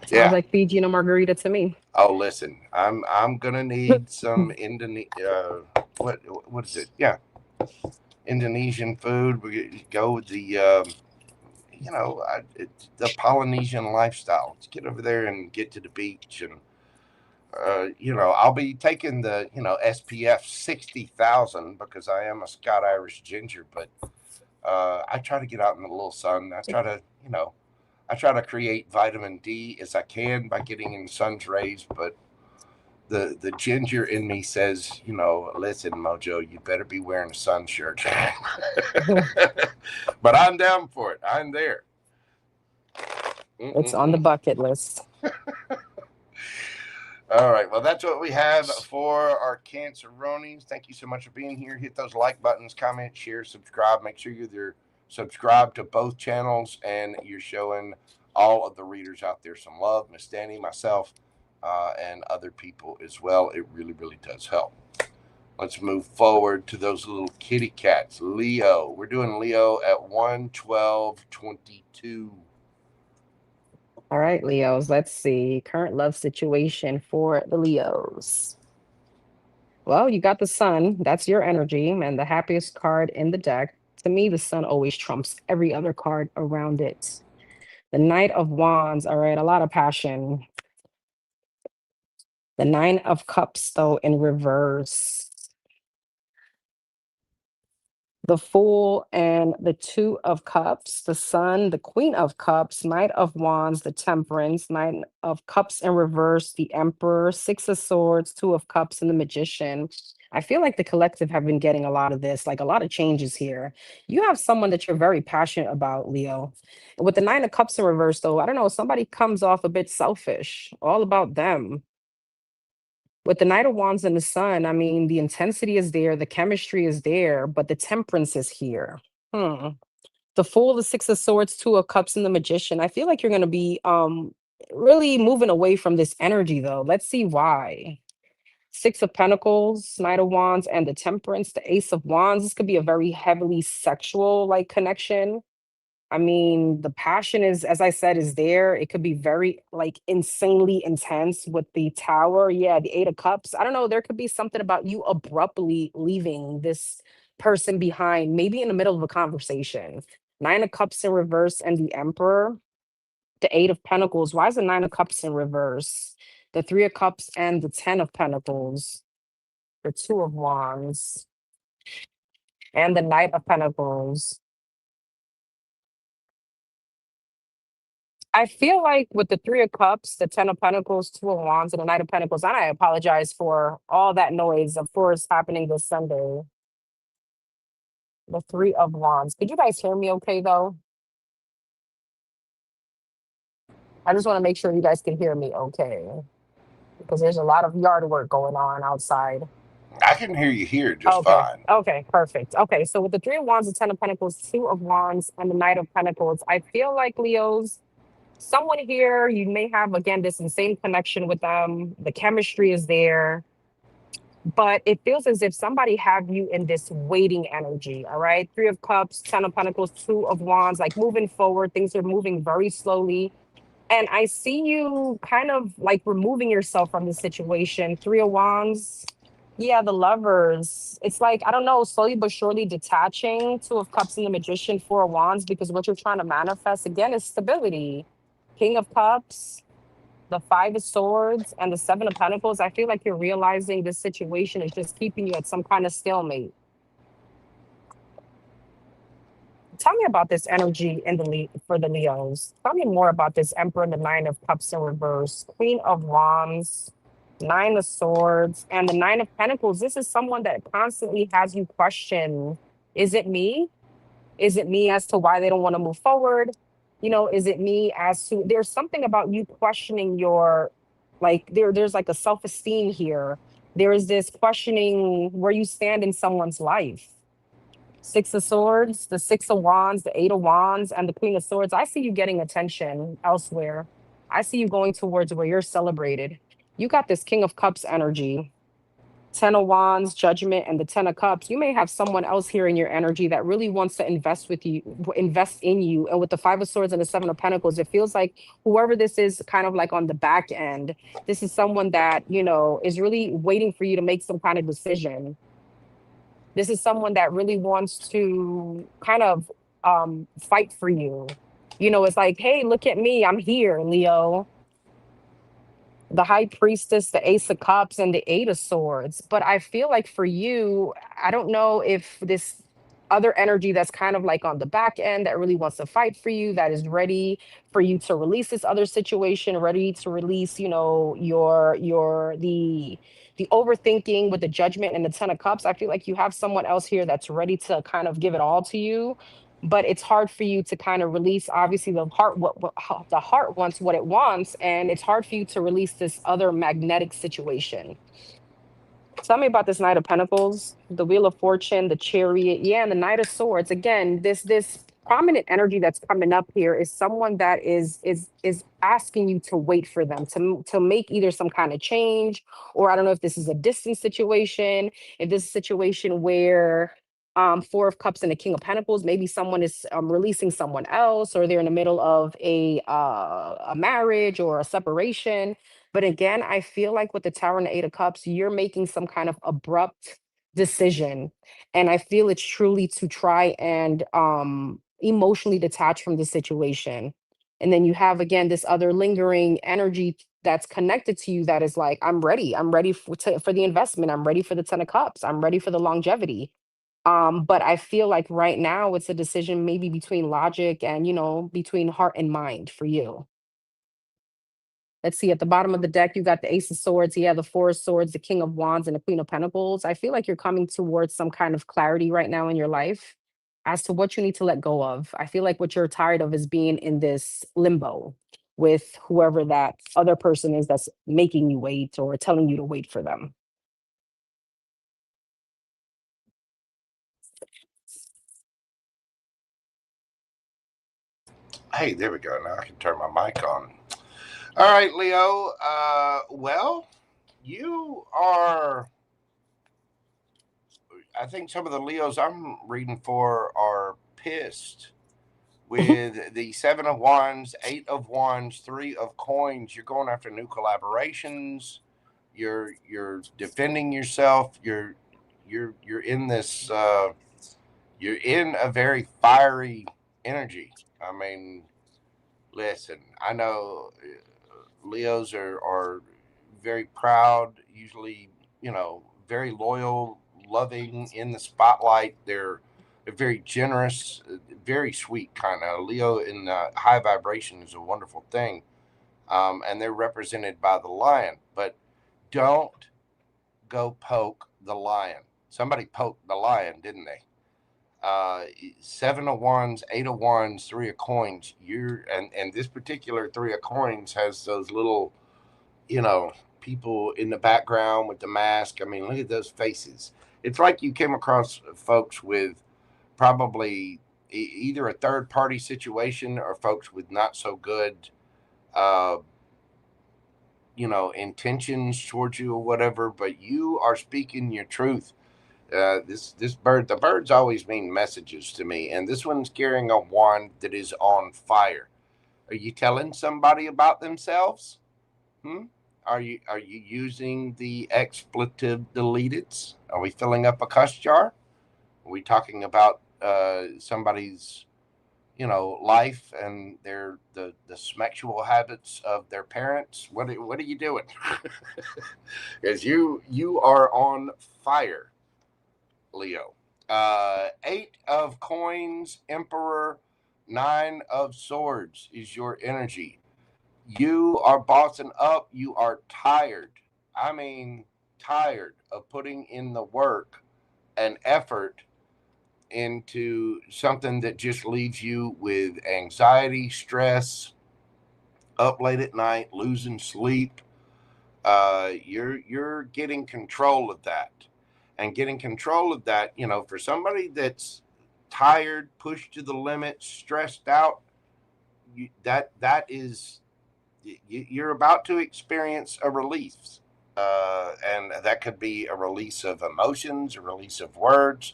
S2: Sounds
S1: Yeah.
S2: like Fiji and a margarita to me.
S1: Oh, listen, I'm gonna need some what is it? Yeah, Indonesian food. We go with the it's the Polynesian lifestyle. Let's get over there and get to the beach, and I'll be taking the SPF 60,000 because I am a Scott Irish ginger, but I try to get out in the little sun. I try to create vitamin D as I can by getting in the sun's rays, but the ginger in me says, listen, Mojo, you better be wearing a sun shirt. But I'm down for it. I'm there.
S2: It's on the
S1: Mm-mm-mm.
S2: bucket list.
S1: All right. Well, that's what we have for our Canceronies. Thank you so much for being here. Hit those like buttons, comment, share, subscribe. Make sure you're subscribed to both channels and you're showing all of the readers out there some love. Miss Danny, myself, and other people as well. It really, really does help. Let's move forward to those little kitty cats. Leo. We're doing Leo at 11222.
S2: All right, Leos, let's see. Current love situation for the Leos. Well, you got the sun. That's your energy and the happiest card in the deck. To me, the sun always trumps every other card around it. The Knight of Wands. All right, a lot of passion. The Nine of Cups, though, in reverse. The Fool and the Two of Cups, the Sun, the Queen of Cups, Knight of Wands, the Temperance, Nine of Cups in reverse, the Emperor, Six of Swords, Two of Cups, and the Magician. I feel like the collective have been getting a lot of this, like a lot of changes here. You have someone that you're very passionate about, Leo. With the Nine of Cups in reverse, though, I don't know, somebody comes off a bit selfish, all about them. With the Knight of Wands and the Sun, I mean, the intensity is there, the chemistry is there, but the temperance is here. Hmm. The Fool, the Six of Swords, Two of Cups, and the Magician. I feel like you're gonna be really moving away from this energy though. Let's see why. Six of Pentacles, Knight of Wands, and the Temperance, the Ace of Wands. This could be a very heavily sexual like connection. I mean, the passion is, as I said, is there. It could be very like insanely intense with the tower. Yeah, the Eight of Cups. I don't know. There could be something about you abruptly leaving this person behind, maybe in the middle of a conversation. Nine of Cups in reverse and the Emperor. The Eight of Pentacles. Why is the Nine of Cups in reverse? The Three of Cups and the Ten of Pentacles. The Two of Wands and the Knight of Pentacles. I feel like with the Three of Cups, the Ten of Pentacles, Two of Wands, and the Knight of Pentacles, and I apologize for all that noise, of course, happening this Sunday. The Three of Wands. Could you guys hear me okay, though? I just want to make sure you guys can hear me okay, because there's a lot of yard work going on outside.
S1: I can hear you here just
S2: Okay,
S1: fine.
S2: okay, perfect. Okay, so with the Three of Wands, the Ten of Pentacles, Two of Wands, and the Knight of Pentacles, I feel like Leos, someone here, you may have, again, this insane connection with them. The chemistry is there, but it feels as if somebody have you in this waiting energy. All right, Three of Cups, Ten of Pentacles, Two of Wands, like moving forward, things are moving very slowly, and I see you kind of like removing yourself from the situation. Three of Wands, yeah, the Lovers, it's like, I don't know, slowly but surely detaching. Two of Cups and the Magician, Four of Wands, because what you're trying to manifest again is stability. King of Cups, the Five of Swords, and the Seven of Pentacles. I feel like you're realizing this situation is just keeping you at some kind of stalemate. Tell me about this energy in for the Leos. Tell me more about this Emperor and the Nine of Cups in reverse, Queen of Wands, Nine of Swords, and the Nine of Pentacles. This is someone that constantly has you question, is it me? Is it me as to why they don't want to move forward? You know, is it me? As to, there's something about you questioning your, like, there's like a self-esteem here. There is this questioning where you stand in someone's life. Six of Swords, the Six of Wands, the Eight of Wands, and the Queen of Swords. I see you getting attention elsewhere. I see you going towards where you're celebrated. You got this King of Cups energy. Ten of Wands, Judgment, and the Ten of Cups. You may have someone else here in your energy that really wants to invest with you, invest in you. And with the Five of Swords and the Seven of Pentacles, it feels like whoever this is, kind of like on the back end, this is someone that, you know, is really waiting for you to make some kind of decision. This is someone that really wants to kind of fight for you. You know, it's like, hey, look at me, I'm here, Leo. The High Priestess, the Ace of Cups, and the Eight of Swords. But I feel like for you, I don't know if this other energy that's kind of like on the back end that really wants to fight for you, that is ready for you to release this other situation, ready to release, you know, the overthinking with the Judgment and the Ten of Cups. I feel like you have someone else here that's ready to kind of give it all to you, but it's hard for you to kind of release, obviously, the heart, the heart wants what it wants, and it's hard for you to release this other magnetic situation. Tell me about this Knight of Pentacles, the Wheel of Fortune, the Chariot, yeah, and the Knight of Swords. Again, this prominent energy that's coming up here is someone that is asking you to wait for them to make either some kind of change, or I don't know if this is a distance situation, if this is a situation where Four of Cups and the King of Pentacles, maybe someone is releasing someone else, or they're in the middle of a marriage or a separation. But again, I feel like with the Tower and the Eight of Cups, you're making some kind of abrupt decision. And I feel it's truly to try and emotionally detach from the situation. And then you have again this other lingering energy that's connected to you that is like, I'm ready. I'm ready for the investment. I'm ready for the Ten of Cups. I'm ready for the longevity. But I feel like right now it's a decision maybe between logic and, you know, between heart and mind for you. Let's see, at the bottom of the deck, you got the Ace of Swords. Yeah, the Four of Swords, the King of Wands, and the Queen of Pentacles. I feel like you're coming towards some kind of clarity right now in your life as to what you need to let go of. I feel like what you're tired of is being in this limbo with whoever that other person is that's making you wait or telling you to wait for them.
S1: Hey, there we go. Now I can turn my mic on. All right, Leo. Well, you are. I think some of the Leos I'm reading for are pissed with the Seven of Wands, Eight of Wands, Three of Coins. You're going after new collaborations. You're defending yourself. You're in this. You're in a very fiery energy. I mean, listen. I know Leos are very proud. Usually, you know, very loyal, loving, in the spotlight. They're very generous, very sweet kind of. Leo in high vibration is a wonderful thing, and they're represented by the lion. But don't go poke the lion. Somebody poked the lion, didn't they? uh Seven of Wands, Eight of Wands, Three of Coins. You're and this particular Three of Coins has those little, you know, people in the background with the mask. I mean, look at those faces. It's like you came across folks with probably either a third party situation or folks with not so good uh you know, intentions towards you or whatever, but you are speaking your truth. This bird, the birds always mean messages to me, and this one's carrying a wand that is on fire. Are you telling somebody about themselves? Hmm? Are you using the expletive deleteds? Are we filling up a cuss jar? Are we talking about somebody's, you know, life and the sexual habits of their parents? What are you doing? Because you are on fire, Leo. Eight of Coins, Emperor, Nine of Swords is your energy. You are bossing up. You are tired. I mean, tired of putting in the work and effort into something that just leaves you with anxiety, stress, up late at night, losing sleep. You're getting control of that, and getting control of that. You know, for somebody that's tired, pushed to the limit, stressed out, that is you're about to experience a release, and that could be a release of emotions, a release of words.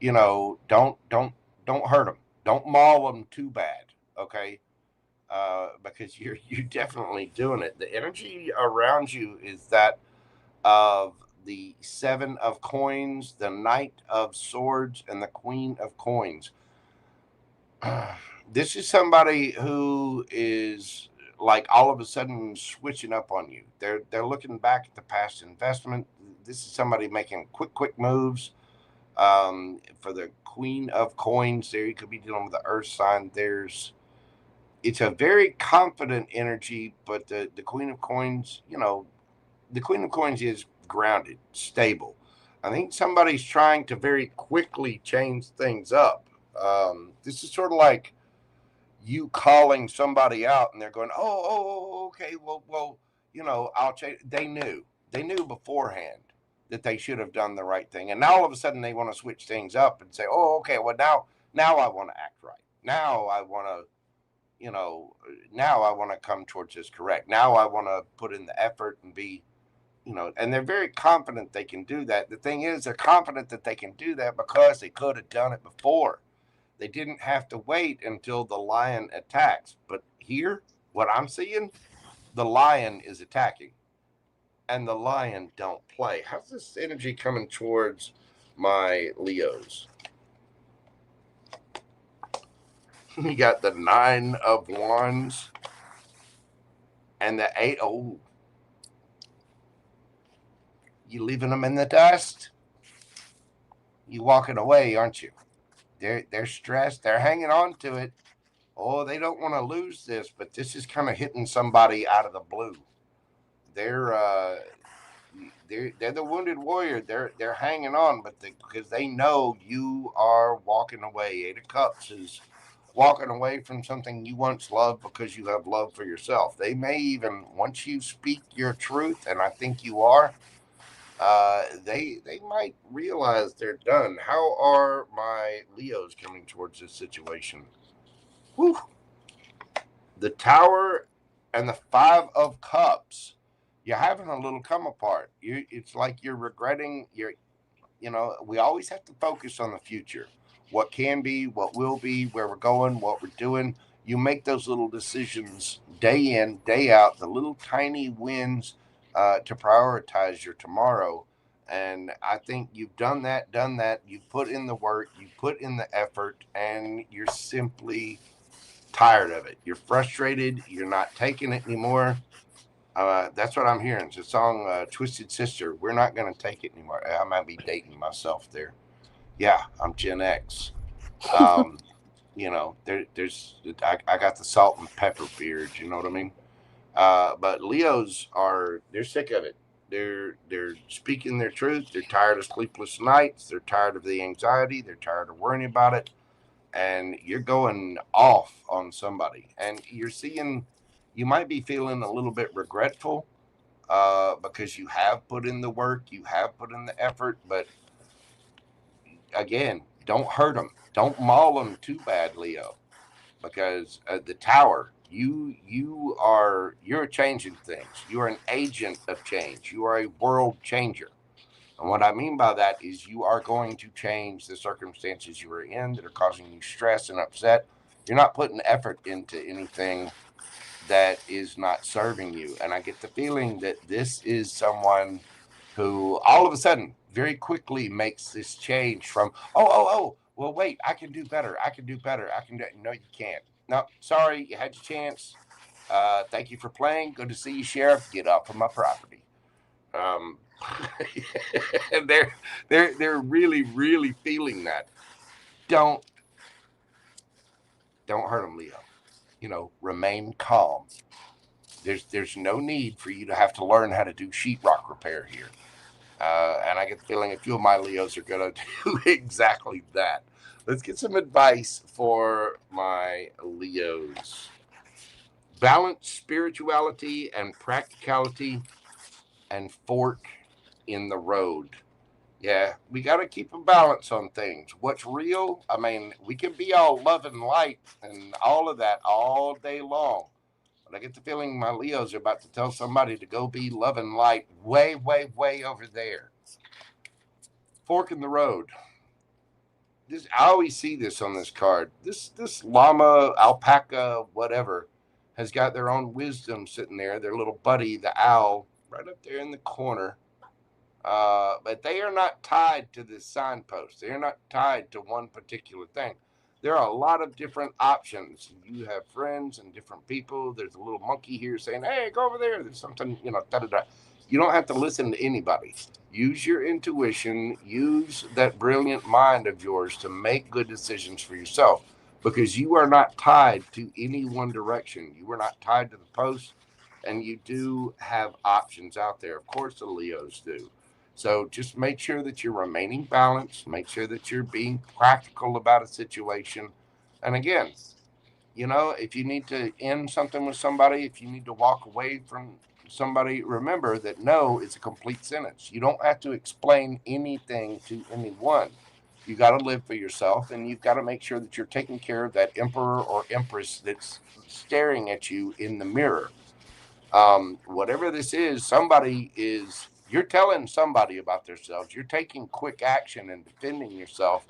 S1: You know, don't hurt them, don't maul them too bad, okay? Because you're definitely doing it. The energy around you is that of the Seven of Coins, the Knight of Swords, and the Queen of Coins. This is somebody who is like all of a sudden switching up on you. They're looking back at the past investment. This is somebody making quick moves. For the Queen of Coins, there you could be dealing with the Earth sign. It's a very confident energy, but the Queen of Coins, you know, the Queen of Coins is grounded, stable. I think somebody's trying to very quickly change things up. This is sort of like you calling somebody out, and they're going, okay, well, you know, I'll change. They knew beforehand that they should have done the right thing, and now all of a sudden they want to switch things up and say, oh, okay, well now I want to act right. Now I want to, you know, now I want to come towards this correct. Now I want to put in the effort and be, you know, and they're very confident they can do that. The thing is, they're confident that they can do that because they could have done it before. They didn't have to wait until the lion attacks. But here, what I'm seeing, the lion is attacking, and the lion don't play. How's this energy coming towards my Leos? You got the Nine of Wands and the Eight. Oh, you leaving them in the dust? You walking away, aren't you? They're stressed. They're hanging on to it. Oh, they don't want to lose this, but this is kind of hitting somebody out of the blue. They're uh, they're the wounded warrior. They're hanging on, but because they know you are walking away. Eight of Cups is walking away from something you once loved because you have love for yourself. They may even once you speak your truth, and I think you are. They might realize they're done. How are my Leos coming towards this situation? Whew. The Tower and the Five of Cups. You're having a little come apart. It's like you're regretting. You know, we always have to focus on the future, what can be, what will be, where we're going, what we're doing. You make those little decisions day in, day out, the little tiny wins to prioritize your tomorrow. And I think you've done that. You've put in the work, you put in the effort, and you're simply tired of it. You're frustrated. You're not taking it anymore. That's what I'm hearing. It's a song, Twisted Sister. We're not going to take it anymore. I might be dating myself there. Yeah, I'm Gen X. Um, you know, I got the salt and pepper beard. You know what I mean? But Leos they're sick of it. They're speaking their truth. They're tired of sleepless nights. They're tired of the anxiety. They're tired of worrying about it. And you're going off on somebody, and you're seeing, you might be feeling a little bit regretful because you have put in the work, you have put in the effort, but again, don't hurt them, don't maul them too bad, Leo, because the Tower, you're changing things. You're an agent of change. You are a world changer. And what I mean by that is you are going to change the circumstances you are in that are causing you stress and upset. You're not putting effort into anything that is not serving you. And I get the feeling that this is someone who all of a sudden very quickly makes this change from, well, wait, I can do better. I can do better. I can do, no, you can't. No, sorry, you had your chance. Thank you for playing. Good to see you, Sheriff. Get off of my property. Um, and they're really feeling that. Don't don't hurt them, Leo. You know, remain calm. There's no need for you to have to learn how to do sheetrock repair here. And I get the feeling a few of my Leos are going to do exactly that. Let's get some advice for my Leos. Balance spirituality and practicality and fork in the road. Yeah, we got to keep a balance on things. What's real? I mean, we can be all love and light and all of that all day long. But I get the feeling my Leos are about to tell somebody to go be love and light way, way, way over there. Fork in the road. This, I always see this on this card. This llama, alpaca, whatever, has got their own wisdom sitting there. Their little buddy, the owl, right up there in the corner. But they are not tied to this signpost. They are not tied to one particular thing. There are a lot of different options. You have friends and different people. There's a little monkey here saying, "Hey, go over there." There's something, da da da. You don't have to listen to anybody. Use your intuition. Use that brilliant mind of yours to make good decisions for yourself, because you are not tied to any one direction. You are not tied to the post, and you do have options out there. Of course, the Leos do. So just make sure that you're remaining balanced. Make sure that you're being practical about a situation. And again, if you need to end something with somebody, if you need to walk away from somebody, remember that no is a complete sentence. You don't have to explain anything to anyone. You got to live for yourself, and you've got to make sure that you're taking care of that emperor or empress that's staring at you in the mirror. Whatever this is, you're telling somebody about themselves. You're taking quick action and defending yourself,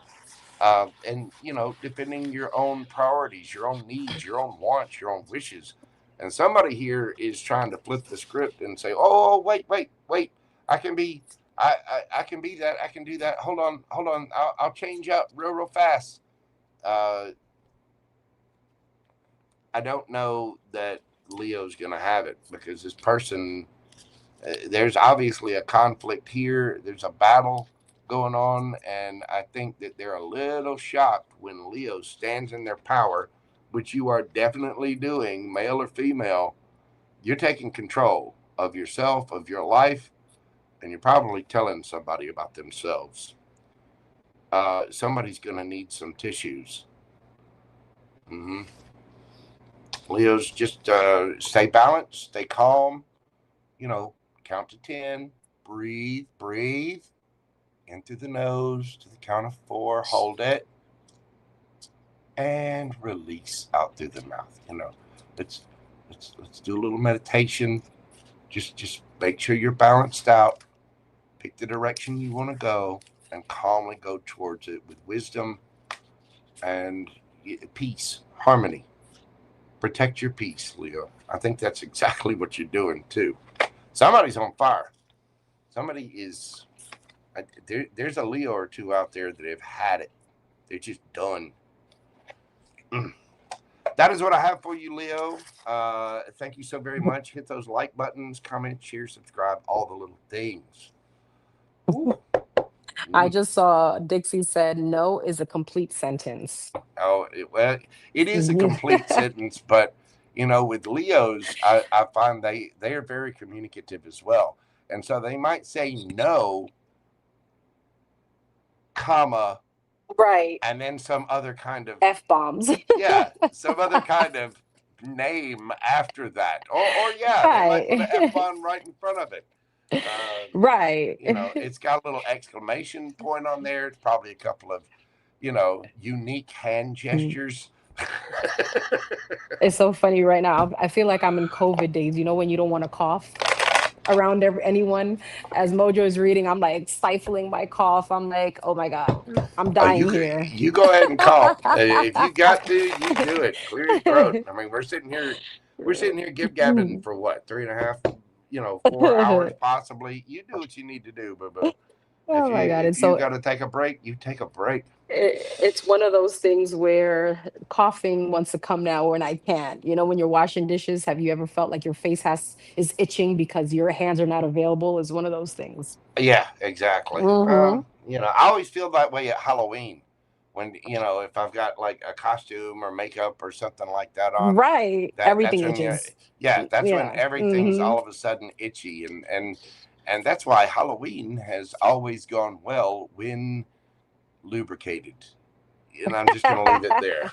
S1: and defending your own priorities, your own needs, your own wants, your own wishes. And somebody here is trying to flip the script and say, "Oh, wait, wait, wait! I can be, I can be that. I can do that. Hold on, hold on. I'll change up real fast." Uh, I don't know that Leo's going to have it, because this person, there's obviously a conflict here. There's a battle going on, and I think that they're a little shocked when Leo stands in their power, which you are definitely doing, male or female. You're taking control of yourself, of your life, and you're probably telling somebody about themselves. Somebody's going to need some tissues. Mm-hmm. Leos, just stay balanced, stay calm, count to 10, breathe, breathe in through the nose to the count of 4, hold it, and release out through the mouth. Let's let's do a little meditation. Just make sure you're balanced out. Pick the direction you want to go, and calmly go towards it with wisdom and peace, harmony. Protect your peace, Leo. I think that's exactly what you're doing too. Somebody's on fire. Somebody is. There's a Leo or two out there that have had it. They're just done. That is what I have for you, Leo. Thank you so very much. Hit those like buttons, comment, share, subscribe, all the little things. Ooh.
S2: I just saw Dixie said no is a complete sentence.
S1: Oh, it is a complete sentence, but with Leos, I find they are very communicative as well, and so they might say no, comma,
S2: Right.
S1: and then some other kind of
S2: F-bombs.
S1: yeah, some other kind of name after that, or yeah, they might put an
S2: Right.
S1: F-bomb right in front of it.
S2: Right.
S1: It's got a little exclamation point on there. It's probably a couple of unique hand gestures.
S2: It's so funny right now. I feel like I'm in COVID days, when you don't want to cough around anyone. As Mojo is reading, I'm like stifling my cough. I'm like, oh my God, I'm dying here.
S1: You go ahead and cough. If you got to, you do it. Clear your throat. I mean, we're sitting here gib gabbing for what, 3.5, 4 hours possibly. You do what you need to do, boo.
S2: Oh my God.
S1: If you got to take a break, you take a break.
S2: It's one of those things where coughing wants to come now when I can't. When you're washing dishes, have you ever felt like your face is itching because your hands are not available? Is one of those things.
S1: Yeah, exactly.
S2: Hmm.
S1: I always feel that way at Halloween when if I've got like a costume or makeup or something like that on.
S2: Right.
S1: That's
S2: Everything
S1: when
S2: itches.
S1: that's when
S2: Yeah.
S1: everything's
S2: Hmm.
S1: all of a sudden itchy, and And that's why Halloween has always gone well when lubricated. And I'm just going to leave it there.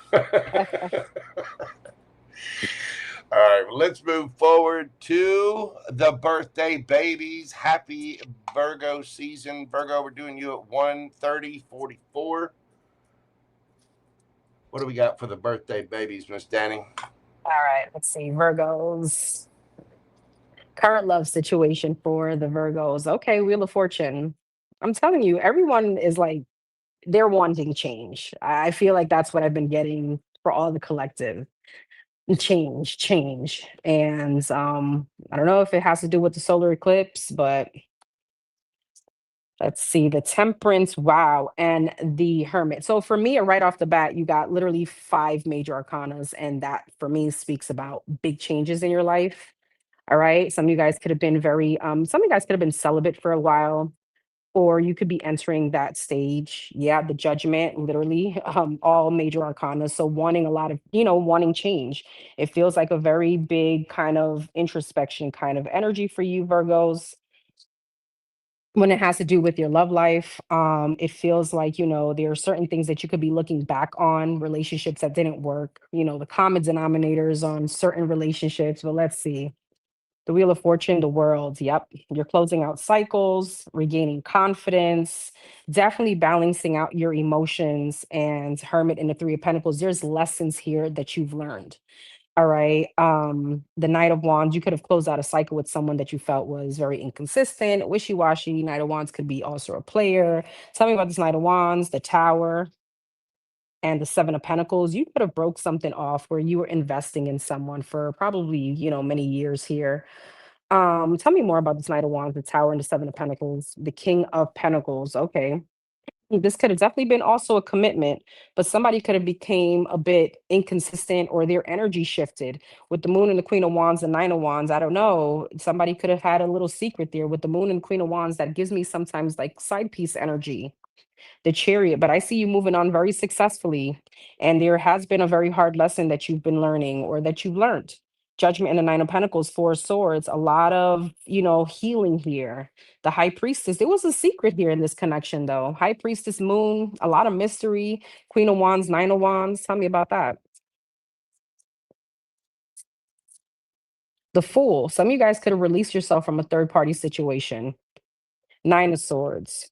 S1: All right, well, let's move forward to the birthday babies. Happy Virgo season. Virgo, we're doing you at 1:30:44. What do we got for the birthday babies, Miss Danny?
S2: All right, let's see. Virgos. Current love situation for the Virgos. Okay, Wheel of Fortune. I'm telling you, everyone is like, they're wanting change. I feel like that's what I've been getting for all the collective. Change, change. And I don't know if it has to do with the solar eclipse, but let's see, the Temperance, wow, and the Hermit. So for me, right off the bat, you got literally five major arcanas, and that for me speaks about big changes in your life. All right. Some of you guys could have been very, some of you guys could have been celibate for a while, or you could be entering that stage. Yeah, the judgment, literally, all major arcana. So wanting a lot of, wanting change. It feels like a very big kind of introspection kind of energy for you, Virgos. When it has to do with your love life, it feels like, there are certain things that you could be looking back on, relationships that didn't work, the common denominators on certain relationships. But let's see. The Wheel of Fortune, the world. Yep. You're closing out cycles, regaining confidence, definitely balancing out your emotions. And Hermit in the Three of Pentacles, there's lessons here that you've learned. All right. The Knight of Wands, you could have closed out a cycle with someone that you felt was very inconsistent, wishy-washy. Knight of Wands could be also a player. Tell me about this Knight of Wands, the Tower, and the Seven of Pentacles. You could have broke something off where you were investing in someone for probably, many years here. Tell me more about this Knight of Wands, the Tower, and the Seven of Pentacles, the King of Pentacles. Okay. This could have definitely been also a commitment, but somebody could have became a bit inconsistent or their energy shifted with the Moon and the Queen of Wands, the Nine of Wands. I don't know. Somebody could have had a little secret there with the Moon and Queen of Wands that gives me sometimes like side piece energy, the Chariot. But I see you moving on very successfully, and there has been a very hard lesson that you've been learning or that you've learned. Judgment and the Nine of Pentacles, Four of Swords, a lot of, healing here. The High Priestess, there was a secret here in this connection, though. High Priestess, Moon, a lot of mystery. Queen of Wands, Nine of Wands. Tell me about that. The Fool, some of you guys could have released yourself from a third party situation. Nine of Swords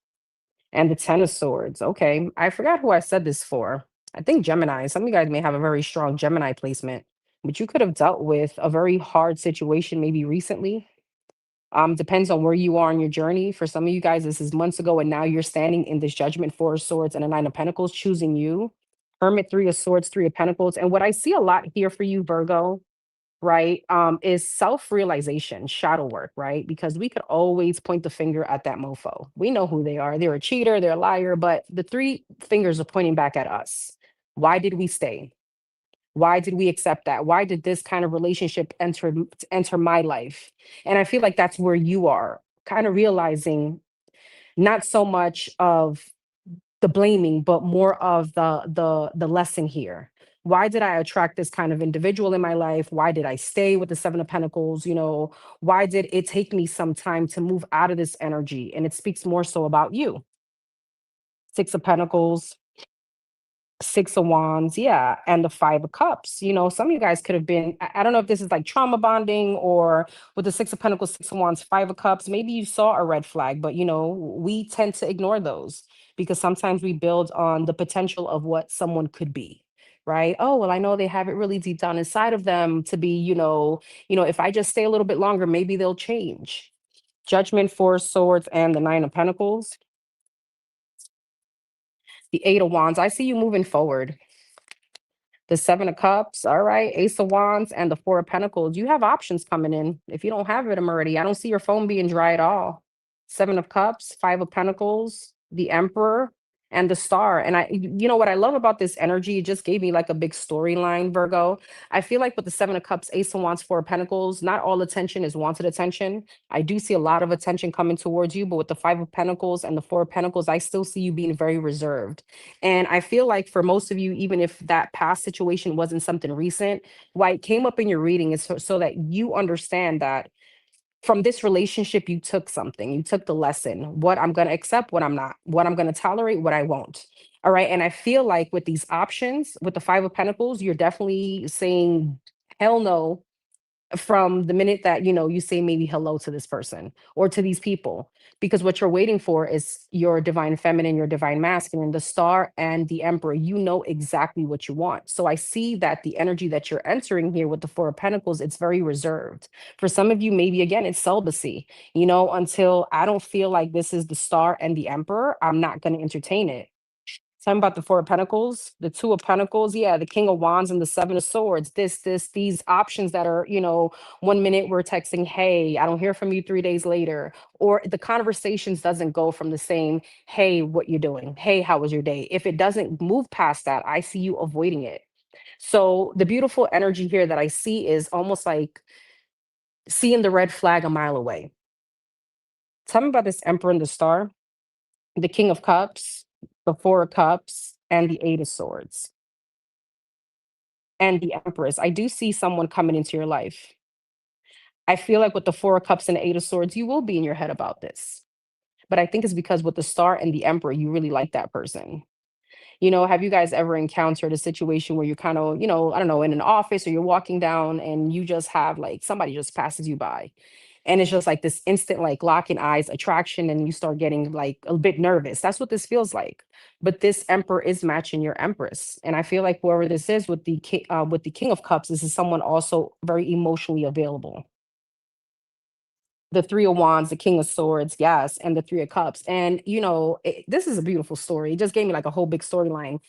S2: and the Ten of Swords. Okay, I forgot who I said this for. I think Gemini. Some of you guys may have a very strong Gemini placement, but you could have dealt with a very hard situation maybe recently. Depends on where you are in your journey. For some of you guys, this is months ago, and now you're standing in this Judgment, Four of Swords, and a Nine of Pentacles, choosing you. Hermit, Three of Swords, Three of Pentacles. And what I see a lot here for you, Virgo, right, is self-realization, shadow work, right? Because we could always point the finger at that mofo. We know who they are. They're a cheater, they're a liar, but the three fingers are pointing back at us. Why did we stay? Why did we accept that? Why did this kind of relationship enter my life? And I feel like that's where you are, kind of realizing not so much of the blaming, but more of the lesson here. Why did I attract this kind of individual in my life? Why did I stay with the Seven of Pentacles? Why did it take me some time to move out of this energy? And it speaks more so about you. Six of Pentacles, Six of Wands, yeah, and the Five of Cups. Some of you guys could have been, I don't know if this is like trauma bonding or with the Six of Pentacles, Six of Wands, Five of Cups, maybe you saw a red flag, but we tend to ignore those because sometimes we build on the potential of what someone could be, right? Oh, well, I know they have it really deep down inside of them to be, if I just stay a little bit longer, maybe they'll change. Judgment, Four of Swords, and the Nine of Pentacles. The Eight of Wands, I see you moving forward. The Seven of Cups, all right, Ace of Wands, and the Four of Pentacles. You have options coming in. If you don't have it already, I don't see your phone being dry at all. Seven of Cups, Five of Pentacles, the Emperor, and the Star. And what I love about this energy, it just gave me like a big storyline, Virgo. I feel like with the Seven of Cups, Ace of Wands, Four of Pentacles, not all attention is wanted attention. I do see a lot of attention coming towards you, but with the Five of Pentacles and the Four of Pentacles, I still see you being very reserved. And I feel like for most of you, even if that past situation wasn't something recent, why it came up in your reading is so that you understand that from this relationship, you took something, you took the lesson, what I'm going to accept, what I'm not, what I'm going to tolerate, what I won't. All right. And I feel like with these options, with the Five of Pentacles, you're definitely saying hell no from the minute that you say maybe hello to this person or to these people, because what you're waiting for is your divine feminine, your divine masculine, the star and the emperor. You know exactly what you want. So I see that the energy that you're entering here with the Four of Pentacles, it's very reserved. For some of you, maybe again it's celibacy. Until I don't feel like this is the star and the emperor, I'm not going to entertain it. Talking about the Four of Pentacles, the Two of Pentacles, yeah, the King of Wands and the Seven of Swords. These options that are, 1 minute we're texting, hey, I don't hear from you 3 days later, or the conversations doesn't go from the same, hey, what you doing? Hey, how was your day? If it doesn't move past that, I see you avoiding it. So the beautiful energy here that I see is almost like seeing the red flag a mile away. Tell me about this Emperor and the Star, the King of Cups, the Four of Cups, and the Eight of Swords, and the Empress. I do see someone coming into your life. I feel like with the Four of Cups and the Eight of Swords, you will be in your head about this. But I think it's because with the Star and the Emperor, you really like that person. Have you guys ever encountered a situation where you're kind of, I don't know, in an office or you're walking down and you just have like somebody just passes you by, and it's just like this instant like locking eyes attraction, and you start getting like a bit nervous. That's what this feels like. But this Emperor is matching your Empress, and I feel like whoever this is with with the King of Cups, this is someone also very emotionally available. The Three of Wands, the King of Swords, yes, and the Three of Cups. And this is a beautiful story. It just gave me like a whole big storyline.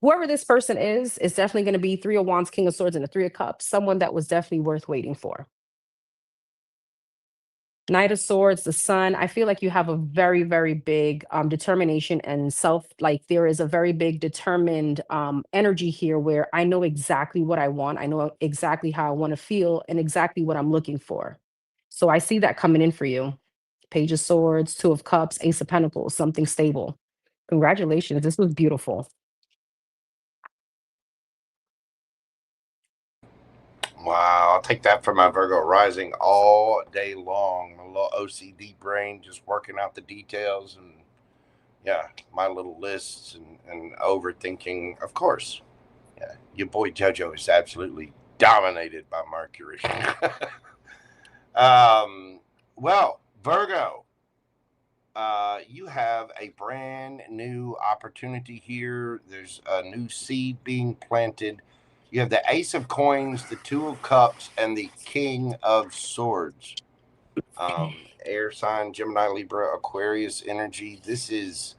S2: Whoever this person is definitely going to be Three of Wands, King of Swords, and the Three of Cups. Someone that was definitely worth waiting for. Knight of Swords, the Sun. I feel like you have a very, very big determination and self. Like there is a very big determined energy here where I know exactly what I want. I know exactly how I want to feel and exactly what I'm looking for. So I see that coming in for you. Page of Swords, Two of Cups, Ace of Pentacles, something stable. Congratulations. This was beautiful.
S1: Wow, I'll take that for my Virgo rising all day long. My little OCD brain just working out the details and yeah, my little lists and overthinking. Of course, yeah, your boy JoJo is absolutely dominated by Mercury. Well, Virgo, you have a brand new opportunity here. There's a new seed being planted. You have the Ace of Coins, the Two of Cups, and the King of Swords. Air sign, Gemini, Libra, Aquarius energy. This is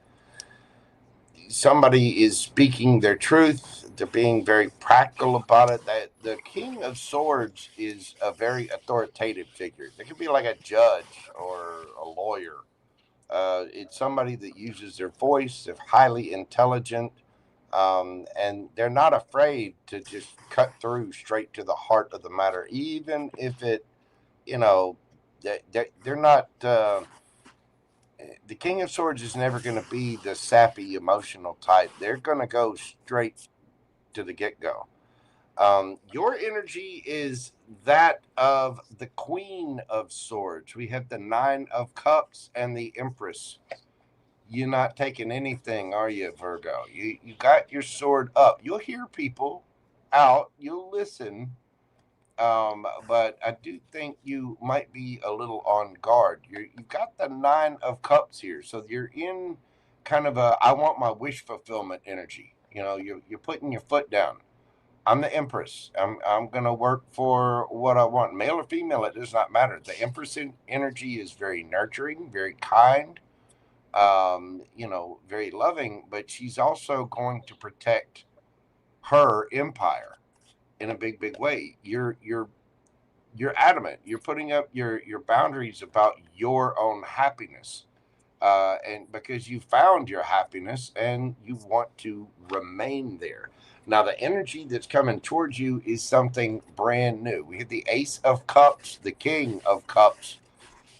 S1: somebody is speaking their truth. They're being very practical about it. That the King of Swords is a very authoritative figure. They could be like a judge or a lawyer. It's somebody that uses their voice. They're highly intelligent, and they're not afraid to just cut through straight to the heart of the matter, even if it, you know, they're not. The King of Swords is never going to be the sappy, emotional type. They're going to go straight to the get go. Your energy is that of the Queen of Swords. We have the Nine of Cups and the Empress. You're not taking anything, are you, Virgo? You got your sword up. You'll hear people out. You'll listen. But I do think you might be a little on guard. You've got the Nine of Cups here, so you're in kind of a I want my wish fulfillment energy. You're putting your foot down. I'm the Empress. I'm gonna work for what I want, male or female. It does not matter. The Empress energy is very nurturing, very kind, very loving, but she's also going to protect her empire in a big, big way. You're adamant. You're putting up your boundaries about your own happiness, and because you found your happiness and you want to remain there. Now, the energy that's coming towards you is something brand new. We have the Ace of Cups, the King of Cups,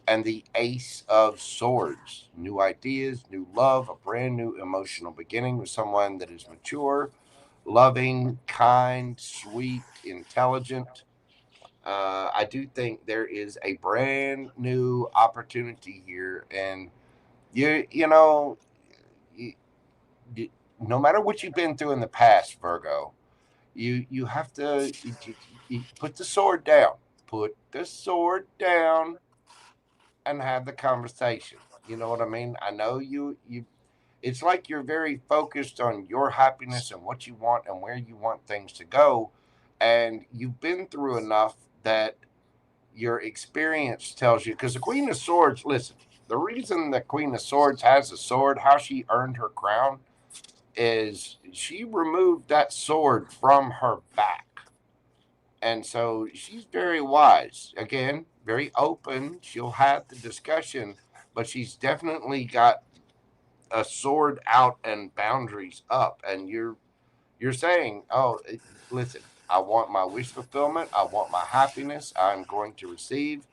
S1: and the Ace of Swords. New ideas, new love, a brand new emotional beginning with someone that is mature, loving, kind, sweet, intelligent. I do think there is a brand new opportunity here, and you know, you, no matter what you've been through in the past, Virgo, you have to you put the sword down. Put the sword down and have the conversation. You know what I mean? I know you. It's like you're very focused on your happiness and what you want and where you want things to go, and you've been through enough that your experience tells you. Because the Queen of Swords, listen, the reason the Queen of Swords has a sword, how she earned her crown, is she removed that sword from her back. And so she's very wise. Again, very open. She'll have the discussion, but she's definitely got a sword out and boundaries up. And you're saying, "Oh, listen, I want my wish fulfillment. I want my happiness. I'm going to receive."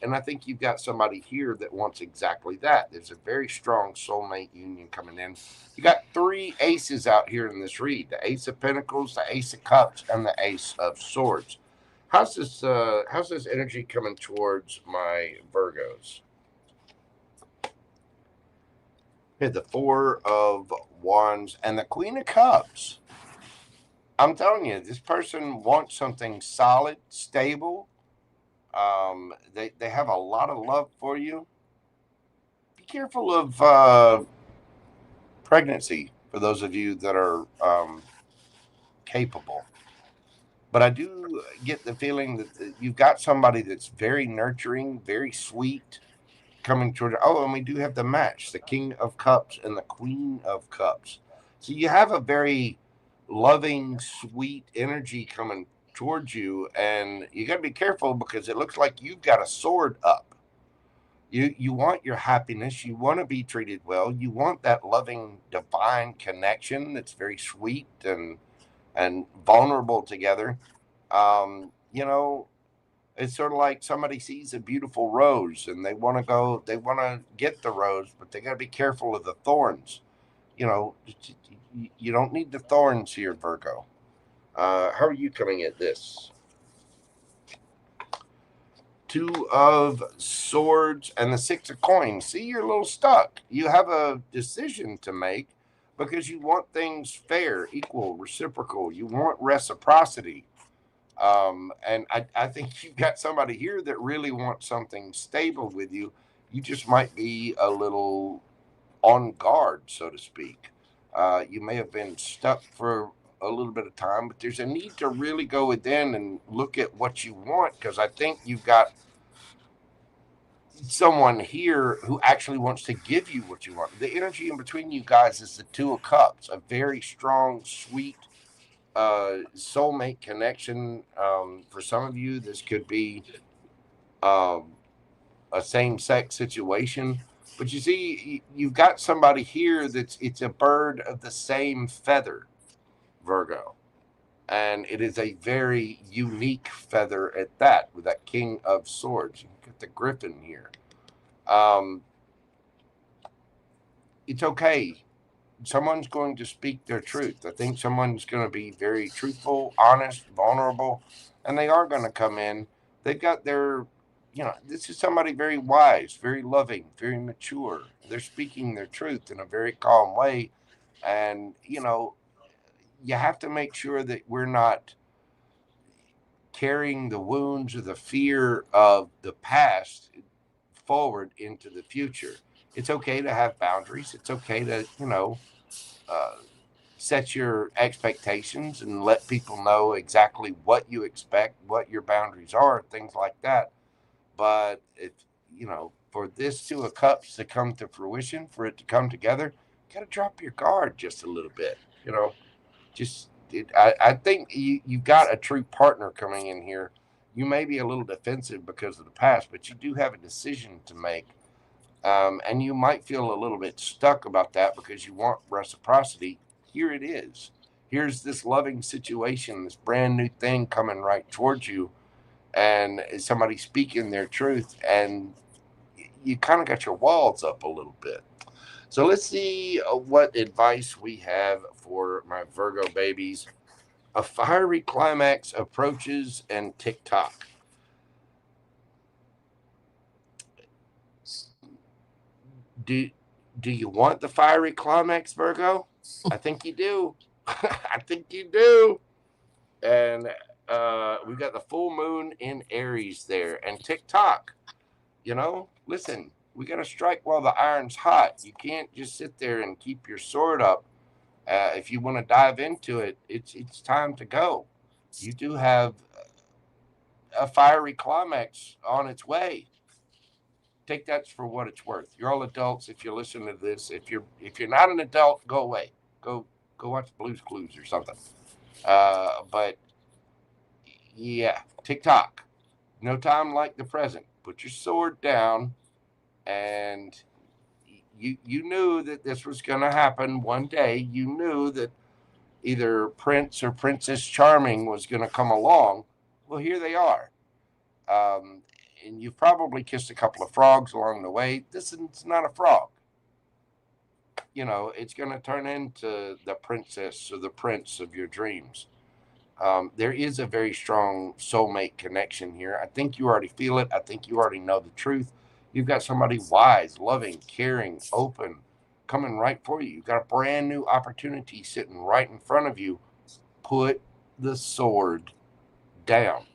S1: And I think you've got somebody here that wants exactly that. There's a very strong soulmate union coming in. You got three aces out here in this read: the Ace of Pentacles, the Ace of Cups, and the Ace of Swords. How's this energy coming towards my Virgos? Here, the Four of Wands and the Queen of Cups. I'm telling you, this person wants something solid, stable. They have a lot of love for you. Be careful of pregnancy for those of you that are capable. But I do get the feeling that you've got somebody that's very nurturing, very sweet, coming toward. Oh, and we do have the match, the King of Cups and the Queen of Cups. So you have a very loving, sweet energy coming towards you, and you got to be careful because it looks like you've got a sword up. You want your happiness, you want to be treated well, you want that loving divine connection that's very sweet and vulnerable together. You know, it's sort of like somebody sees a beautiful rose and they want to get the rose, but they got to be careful of the thorns. You know, you don't need the thorns here, Virgo. How are you coming at this? Two of Swords and the Six of Coins. See, you're a little stuck. You have a decision to make because you want things fair, equal, reciprocal. You want reciprocity. And I think you've got somebody here that really wants something stable with you. You just might be a little on guard, so to speak. You may have been stuck for a little bit of time, but there's a need to really go within and look at what you want because I think you've got someone here who actually wants to give you what you want. The energy in between you guys is the Two of Cups, a very strong, sweet soulmate connection. For some of you, this could be um, a same-sex situation. But you see, you've got somebody here that's it's a bird of the same feather, Virgo, and it is a very unique feather at that. With that King of Swords, you get the Griffin here. Um, it's okay. Someone's going to speak their truth. I think someone's going to be very truthful, honest, vulnerable, and they are going to come in. They've got their, this is somebody very wise, very loving, very mature. They're speaking their truth in a very calm way. And, you have to make sure that we're not carrying the wounds or the fear of the past forward into the future. It's okay to have boundaries. It's okay to, uh, set your expectations and let people know exactly what you expect, what your boundaries are, things like that. But if for this Two of Cups to come to fruition, for it to come together, you got to drop your guard just a little bit. Just I think you've got a true partner coming in here. You may be a little defensive because of the past, but you do have a decision to make. And you might feel a little bit stuck about that because you want reciprocity. Here it is. Here's this loving situation, this brand new thing coming right towards you, and somebody speaking their truth, and you kind of got your walls up a little bit. So let's see what advice we have for my Virgo babies. A fiery climax approaches and TikTok. do you want the fiery climax, Virgo? I think you do. I think you do. And we've got the full moon in Aries there, and TikTok. Listen, we got to strike while the iron's hot. You can't just sit there and keep your sword up. If you want to dive into it, it's time to go. You do have a fiery climax on its way. Take that for what it's worth. You're all adults. If you're listening to this, if you're not an adult, go away. Go watch Blue's Clues or something. But yeah, TikTok. No time like the present. Put your sword down, and you knew that this was going to happen one day. You knew that either Prince or Princess Charming was going to come along. Well, here they are. Um, and you've probably kissed a couple of frogs along the way. This is not a frog. It's going to turn into the princess or the prince of your dreams. There is a very strong soulmate connection here. I think you already feel it. I think you already know the truth. You've got somebody wise, loving, caring, open, coming right for you. You've got a brand new opportunity sitting right in front of you. Put the sword down,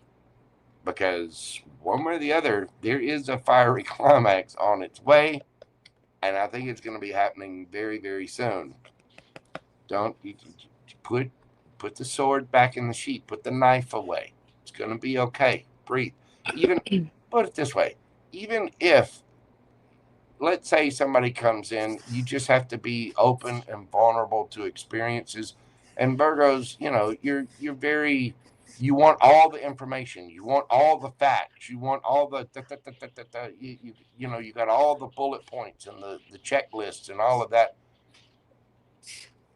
S1: because one way or the other, there is a fiery climax on its way, and I think it's going to be happening very, very soon. Don't you put the sword back in the sheath. Put the knife away. It's going to be okay. Breathe. Even put it this way. Even if, let's say, somebody comes in, you just have to be open and vulnerable to experiences. And Virgos, you're very, you want all the information. You want all the facts. You want all the you got all the bullet points and the checklists and all of that.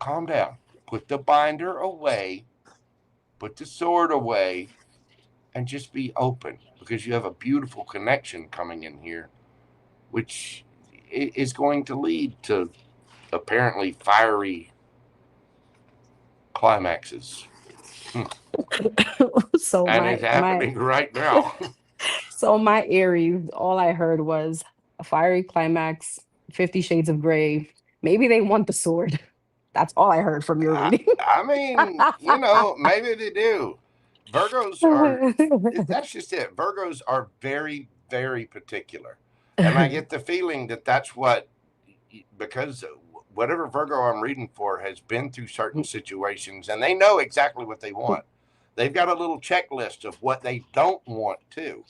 S1: Calm down. Put the binder away. Put the sword away, and just be open, because you have a beautiful connection coming in here, which is going to lead to apparently fiery climaxes.
S2: So
S1: And it's happening right now.
S2: so my Aries, all I heard was a fiery climax, 50 Shades of Grey. Maybe they want the sword. That's all I heard from your reading.
S1: I mean, maybe they do. Virgos are, that's just it. Virgos are very, very particular. And I get the feeling that that's what, because whatever Virgo I'm reading for has been through certain situations, and they know exactly what they want. They've got a little checklist of what they don't want too.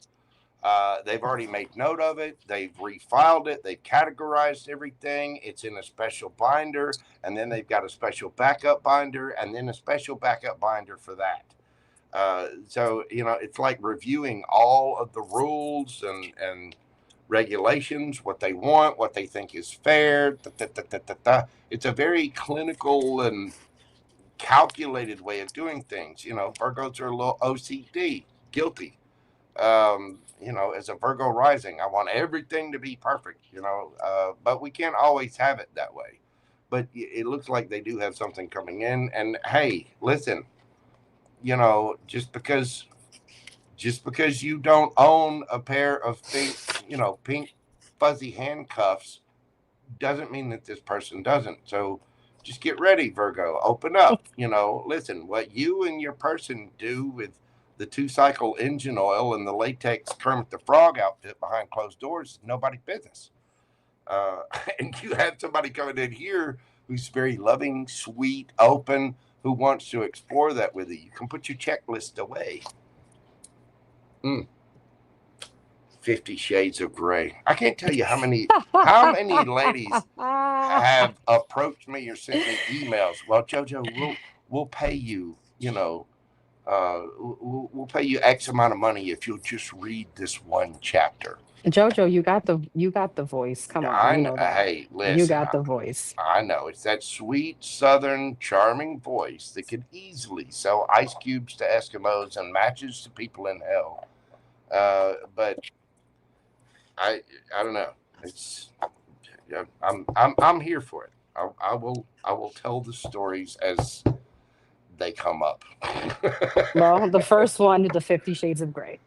S1: They've already made note of it. They've refiled it. They've categorized everything. It's in a special binder, and then they've got a special backup binder, and then a special backup binder for that. So it's like reviewing all of the rules and regulations, what they want, what they think is fair. It's a very clinical and calculated way of doing things. Virgos are a little OCD, guilty. As a Virgo rising, I want everything to be perfect, but we can't always have it that way. But it looks like they do have something coming in. And hey, listen, just because you don't own a pair of pink fuzzy handcuffs doesn't mean that this person doesn't. So just get ready, Virgo. Open up. Listen, what you and your person do with the 2-cycle engine oil and the latex Kermit the Frog outfit behind closed doors is nobody's business. And you have somebody coming in here who's very loving, sweet, open, who wants to explore that with you. You can put your checklist away. 50 Shades of Grey. I can't tell you how many ladies have approached me or sent me emails. Well, JoJo, we'll pay you. We'll pay you X amount of money if you'll just read this one chapter.
S2: Jojo, you got the voice. Come on, you know that.
S1: Hey, listen,
S2: you got the voice.
S1: I know it's that sweet, southern, charming voice that could easily sell ice cubes to Eskimos and matches to people in hell. But I don't know. It's I'm here for it. I will tell the stories as they come up.
S2: Well, the first one, the 50 Shades of Grey.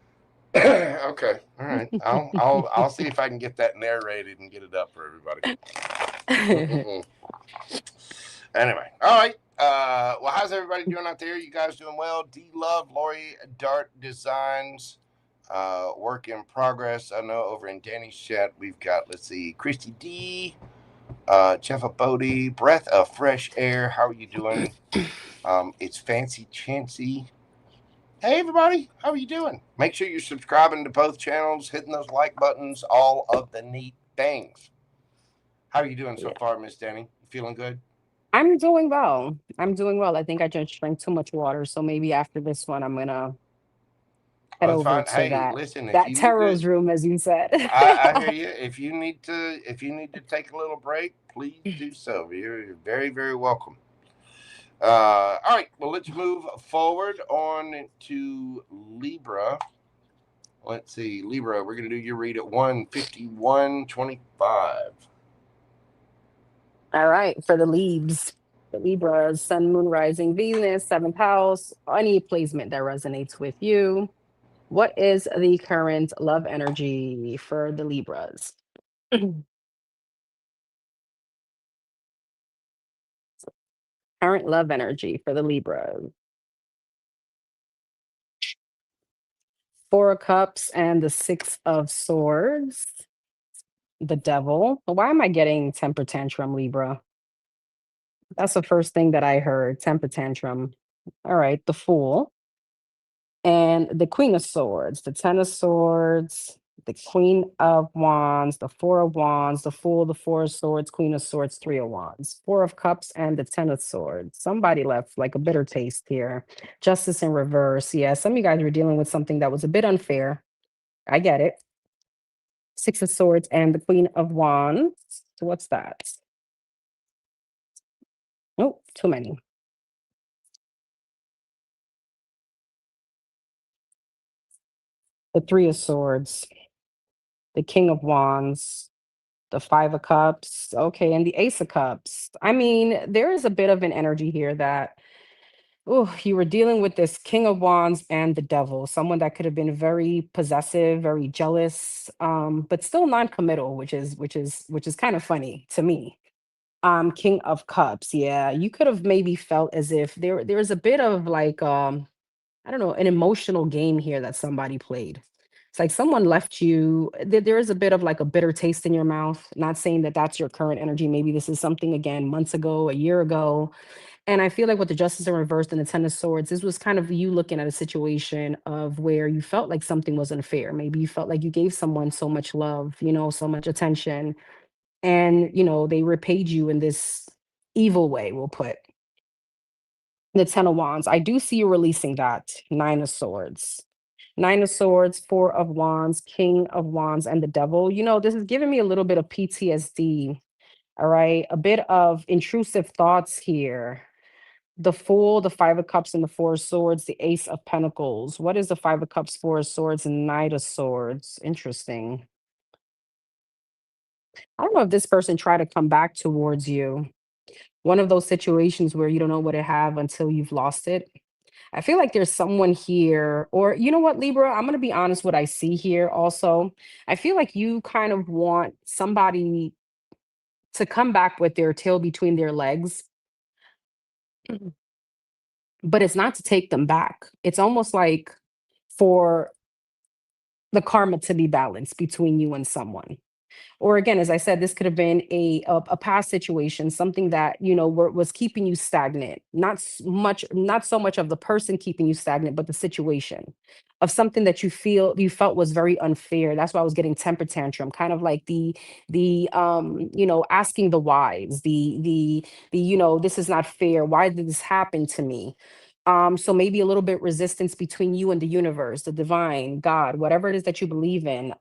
S1: Okay, all right. I'll see if I can get that narrated and get it up for everybody. Anyway, all right. Well, how's everybody doing out there? You guys doing well? D Love, Lori, Dart Designs, work in progress. I know over in Danny's chat we've got, let's see, Christy D, Jeff Bodie, Breath of Fresh Air. How are you doing? It's Fancy Chancy. Hey everybody, how are you doing? Make sure you're subscribing to both channels, hitting those like buttons, all of the neat things. How are you doing so
S2: Yeah.
S1: far, Miss Danny? You feeling good?
S2: I'm doing well. I'm doing well. I think I just drank too much water, so maybe after this one, I'm gonna head
S1: Oh, it's
S2: over
S1: fine.
S2: to
S1: Hey,
S2: that
S1: listen, if
S2: that
S1: you need to,
S2: tarot's room, as you said.
S1: I hear you. If you need to take a little break, please do so. You're very, very welcome. All right, well, let's move forward on to Libra. Let's see, Libra, we're going to do your read at 151.25.
S2: All right, for the Libs, the Libras, Sun, Moon, Rising, Venus, seventh house, any placement that resonates with you. What is the current love energy for the Libras? Current love energy for the Libras. Four of Cups and the Six of Swords. The Devil. Why am I getting temper tantrum, Libra? That's the first thing that I heard. Temper tantrum. All right, the Fool. And the Queen of Swords, the Ten of Swords, the Queen of Wands, the Four of Wands, the Fool, the Four of Swords, Queen of Swords, Three of Wands, Four of Cups, and the Ten of Swords. Somebody left like a bitter taste here. Justice in reverse. Yeah, some of you guys were dealing with something that was a bit unfair. I get it. Six of Swords and the Queen of Wands. So what's that? Oh, too many. The Three of Swords, the King of Wands, the Five of Cups, okay, and the Ace of Cups. I mean, there is a bit of an energy here that, oh, you were dealing with this King of Wands and the Devil, someone that could have been very possessive, very jealous, but still non-committal, which is kind of funny to me. King of Cups, yeah, you could have maybe felt as if there's a bit of like I don't know, an emotional game here that somebody played. It's like someone left you. There is a bit of like a bitter taste in your mouth. Not saying that that's your current energy. Maybe this is something again months ago, a year ago. And I feel like with the Justice in reverse and the Ten of Swords, this was kind of you looking at a situation of where you felt like something was unfair. Maybe you felt like you gave someone so much love, so much attention, and they repaid you in this evil way. We'll put the Ten of Wands. I do see you releasing that Nine of Swords. Nine of Swords, Four of Wands, King of Wands, and the Devil. This is giving me a little bit of PTSD. All right. A bit of intrusive thoughts here. The Fool, the Five of Cups, and the Four of Swords, the Ace of Pentacles. What is the Five of Cups, Four of Swords, and Knight of Swords? Interesting. I don't know if this person tried to come back towards you. One of those situations where you don't know what to have until you've lost it. I feel like there's someone here, or you know what, Libra? I'm going to be honest, what I see here also. I feel like you kind of want somebody to come back with their tail between their legs, but it's not to take them back. It's almost like for the karma to be balanced between you and someone. Or again, as I said, this could have been a past situation, something that was keeping you stagnant. Not so much of the person keeping you stagnant, but the situation of something that you felt was very unfair. That's why I was getting temper tantrum, kind of like the asking the whys, the this is not fair. Why did this happen to me? So maybe a little bit resistance between you and the universe, the divine, God, whatever it is that you believe in.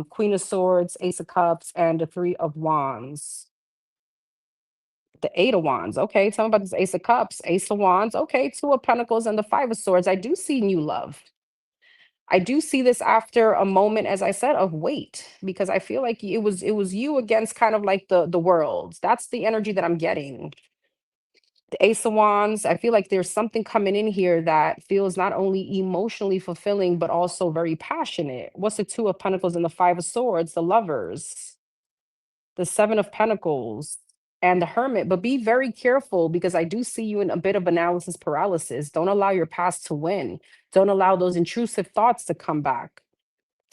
S2: Queen of Swords, Ace of Cups, and the Three of Wands. The Eight of Wands. Okay, tell me about this Ace of Cups, Ace of Wands. Okay, Two of Pentacles and the Five of Swords. I do see new love. I do see this after a moment, as I said, of wait, because I feel like it was you against kind of like the world. That's the energy that I'm getting. The Ace of Wands, I feel like there's something coming in here that feels not only emotionally fulfilling, but also very passionate. What's the Two of Pentacles and the Five of Swords? The Lovers, the Seven of Pentacles, and the Hermit. But be very careful, because I do see you in a bit of analysis paralysis. Don't allow your past to win. Don't allow those intrusive thoughts to come back.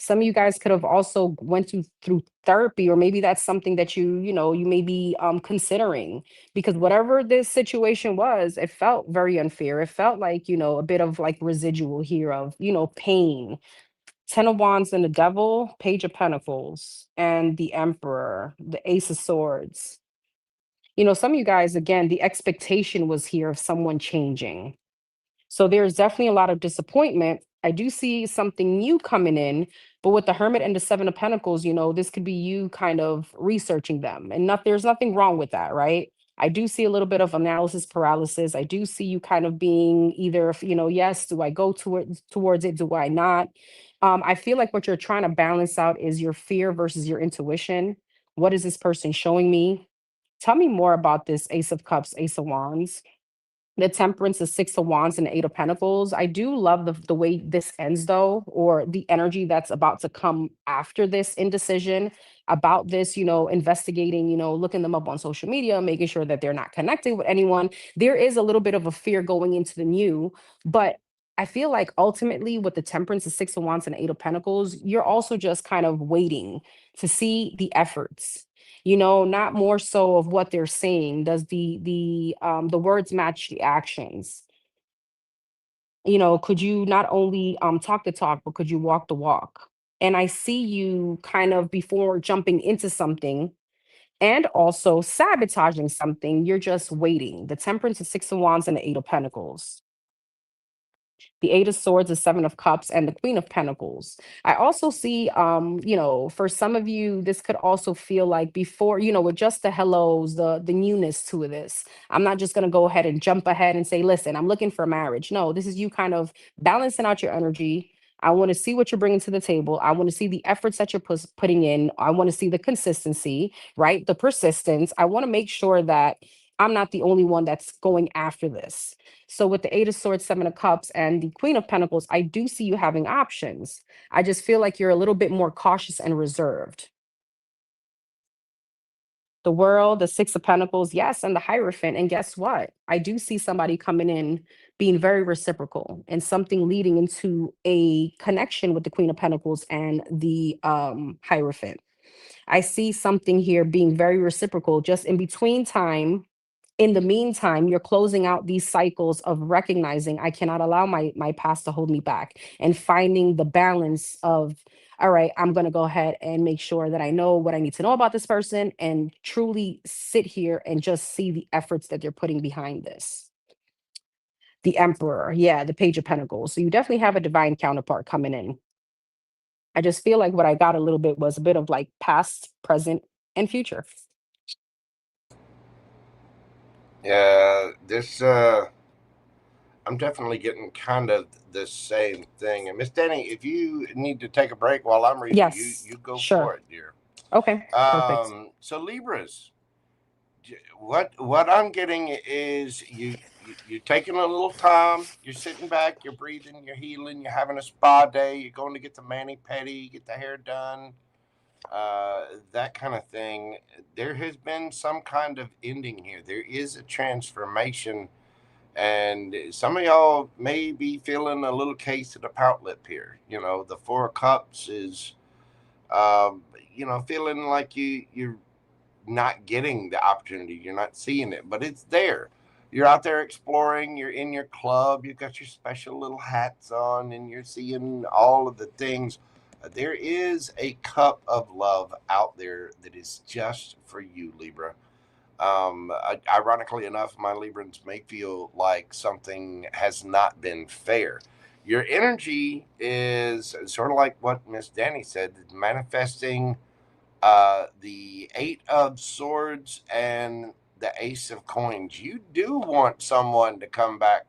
S2: Some of you guys could have also went through therapy, or maybe that's something that you may be considering, because whatever this situation was, it felt very unfair. It felt like, a bit of like residual here of, pain. Ten of Wands and the Devil, Page of Pentacles, and the Emperor, the Ace of Swords. Some of you guys, again, the expectation was here of someone changing. So there's definitely a lot of disappointment. I do see something new coming in, but with the Hermit and the Seven of Pentacles, this could be you kind of researching them. And there's nothing wrong with that, right? I do see a little bit of analysis paralysis. I do see you kind of being either, yes, do I go towards it? Do I not? I feel like what you're trying to balance out is your fear versus your intuition. What is this person showing me? Tell me more about this Ace of Cups, Ace of Wands, the Temperance, the Six of Wands, and the Eight of Pentacles. I do love the way this ends, though, or the energy that's about to come after this indecision about this, investigating, looking them up on social media, making sure that they're not connected with anyone. There is a little bit of a fear going into the new, but I feel like ultimately with the Temperance, the Six of Wands, and the Eight of Pentacles, you're also just kind of waiting to see the efforts, not more so of what they're saying. Does the words match the actions? Could you not only talk the talk, but could you walk the walk? And I see you kind of, before jumping into something and also sabotaging something, you're just waiting. The Temperance, the Six of Wands, and the Eight of Pentacles, the Eight of Swords, the Seven of Cups, and the Queen of Pentacles. I also see, for some of you, this could also feel like, before, with just the hellos, the newness to this. I'm not just gonna go ahead and jump ahead and say, listen, I'm looking for marriage. No, this is you kind of balancing out your energy. I want to see what you're bringing to the table. I want to see the efforts that you're putting in. I want to see the consistency, right? The persistence. I want to make sure that I'm not the only one that's going after this. So with the Eight of Swords, Seven of Cups, and the Queen of Pentacles, I do see you having options. I just feel like you're a little bit more cautious and reserved. The World, the Six of Pentacles, yes, and the Hierophant. And guess what? I do see somebody coming in being very reciprocal, and something leading into a connection with the Queen of Pentacles and the Hierophant. I see something here being very reciprocal, just in between time. In the meantime, you're closing out these cycles of recognizing, I cannot allow my past to hold me back, and finding the balance of, all right, I'm going to go ahead and make sure that I know what I need to know about this person, and truly sit here and just see the efforts that they're putting behind this. The Emperor, yeah, the Page of Pentacles. So you definitely have a divine counterpart coming in. I just feel like what I got a little bit was a bit of like past, present, and future.
S1: Yeah, I'm definitely getting kind of the same thing. And Miss Danny, if you need to take a break while I'm reading,
S2: Yes,
S1: you go
S2: sure.
S1: for it, dear.
S2: Okay, perfect.
S1: So Libras, what I'm getting is you're taking a little time. You're sitting back. You're breathing. You're healing. You're having a spa day. You're going to get the mani pedi, get the hair done, that kind of thing. There has been some kind of ending here. There is a transformation, and some of y'all may be feeling a little case of the pout lip here. The Four of Cups is, feeling like you're not getting the opportunity. You're not seeing it, but it's there. You're out there exploring. You're in your club. You've got your special little hats on, and you're seeing all of the things. There is a cup of love out there that is just for you, Libra. Ironically enough, my Librans may feel like something has not been fair. Your energy is sort of like what Miss Danny said, manifesting the Eight of Swords and the Ace of Coins. You do want someone to come back.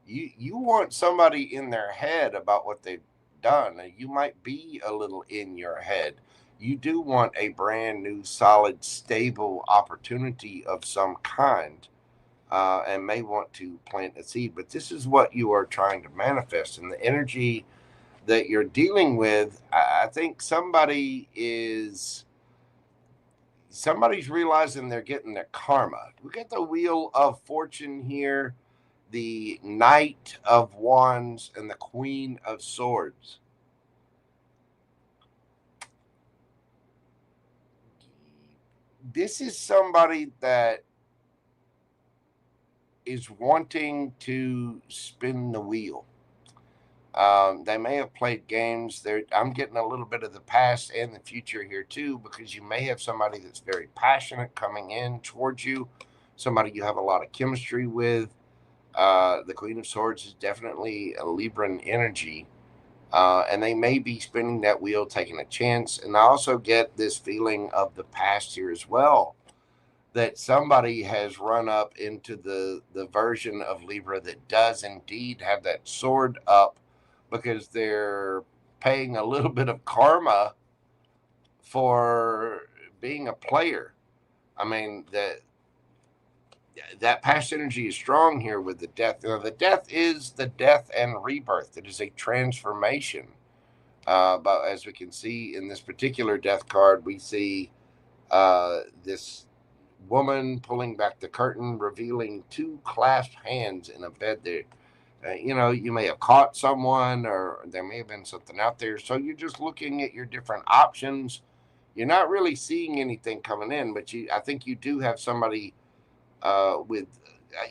S1: You want somebody in their head about what they've done. You might be a little in your head. You do want a brand new, solid, stable opportunity of some kind. and may want to plant a seed. But this is what you are trying to manifest. And the energy that you're dealing with, I think somebody's realizing they're getting their karma. We got the Wheel of Fortune here, the Knight of Wands, and the Queen of Swords. This is somebody that is wanting to spin the wheel. They may have played games. I'm getting a little bit of the past and the future here too, because you may have somebody that's very passionate coming in towards you, somebody you have a lot of chemistry with. The Queen of Swords is definitely a Libran energy, and they may be spinning that wheel, taking a chance. And I also get this feeling of the past here as well, that somebody has run up into the version of Libra that does indeed have that sword up, because they're paying a little bit of karma for being a player. I mean, that past energy is strong here with the death. You know, the death is the death and rebirth. It is a transformation. But as we can see in this particular death card, we see this woman pulling back the curtain, revealing two clasped hands in a bed there. You may have caught someone, or there may have been something out there. So you're just looking at your different options. You're not really seeing anything coming in, but I think you do have somebody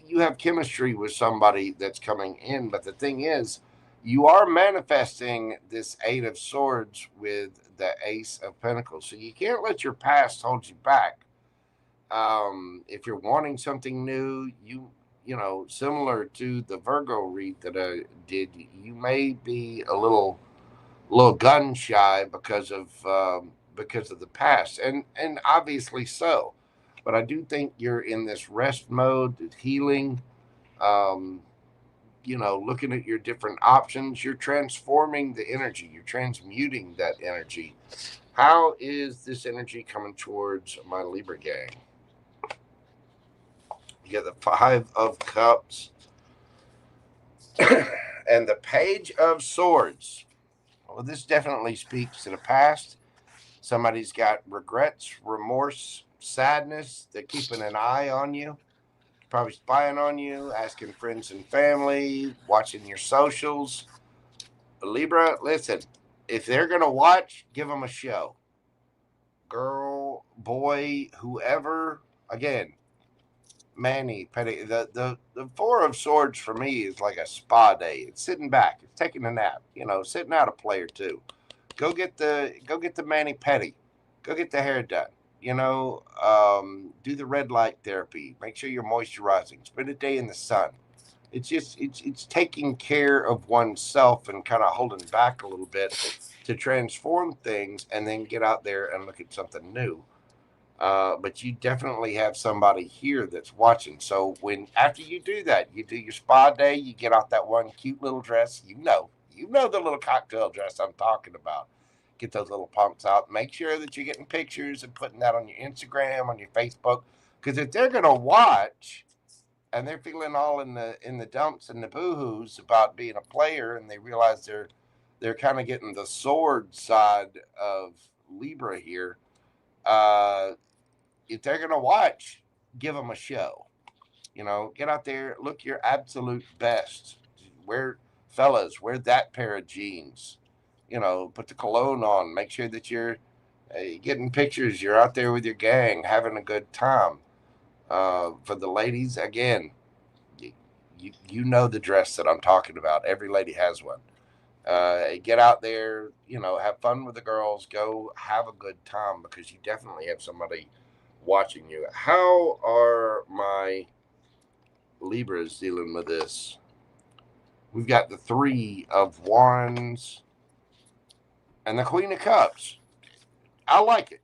S1: you have chemistry with somebody that's coming in. But the thing is, you are manifesting this Eight of Swords with the Ace of Pentacles. So you can't let your past hold you back. If you're wanting something new, similar to the Virgo read that I did, you may be a little gun shy because of the past, and obviously so. But I do think you're in this rest mode, healing. Um, looking at your different options, you're transforming the energy, you're transmuting that energy. How is this energy coming towards my Libra gang? You got the Five of Cups and the Page of Swords. Well, this definitely speaks to the past. Somebody's got regrets, remorse, sadness. They're keeping an eye on you, probably spying on you, asking friends and family, watching your socials. Libra, listen, if they're going to watch, give them a show. Girl, boy, whoever, again, Manny, Petty, the Four of Swords for me is like a spa day. It's sitting back, it's taking a nap, sitting out a play or two. Go get the Manny Petty, go get the hair done. Do the red light therapy. Make sure you're moisturizing. Spend a day in the sun. It's taking care of oneself and kind of holding back a little bit to transform things, and then get out there and look at something new. But you definitely have somebody here that's watching. So after you do that, you do your spa day, you get out that one cute little dress. You know the little cocktail dress I'm talking about. Get those little pumps out. Make sure that you're getting pictures and putting that on your Instagram, on your Facebook. Because if they're gonna watch and they're feeling all in the dumps and the boohoos about being a player, and they realize they're kind of getting the sword side of Libra here. If they're going to watch, give them a show. Get out there, look your absolute best. Fellas, wear that pair of jeans. Put the cologne on. Make sure that you're getting pictures. You're out there with your gang, having a good time. For the ladies, again, you know the dress that I'm talking about. Every lady has one. Get out there, have fun with the girls. Go have a good time, because you definitely have somebody watching you. How are my Libras dealing with this? We've got the Three of Wands and the Queen of Cups. I like it.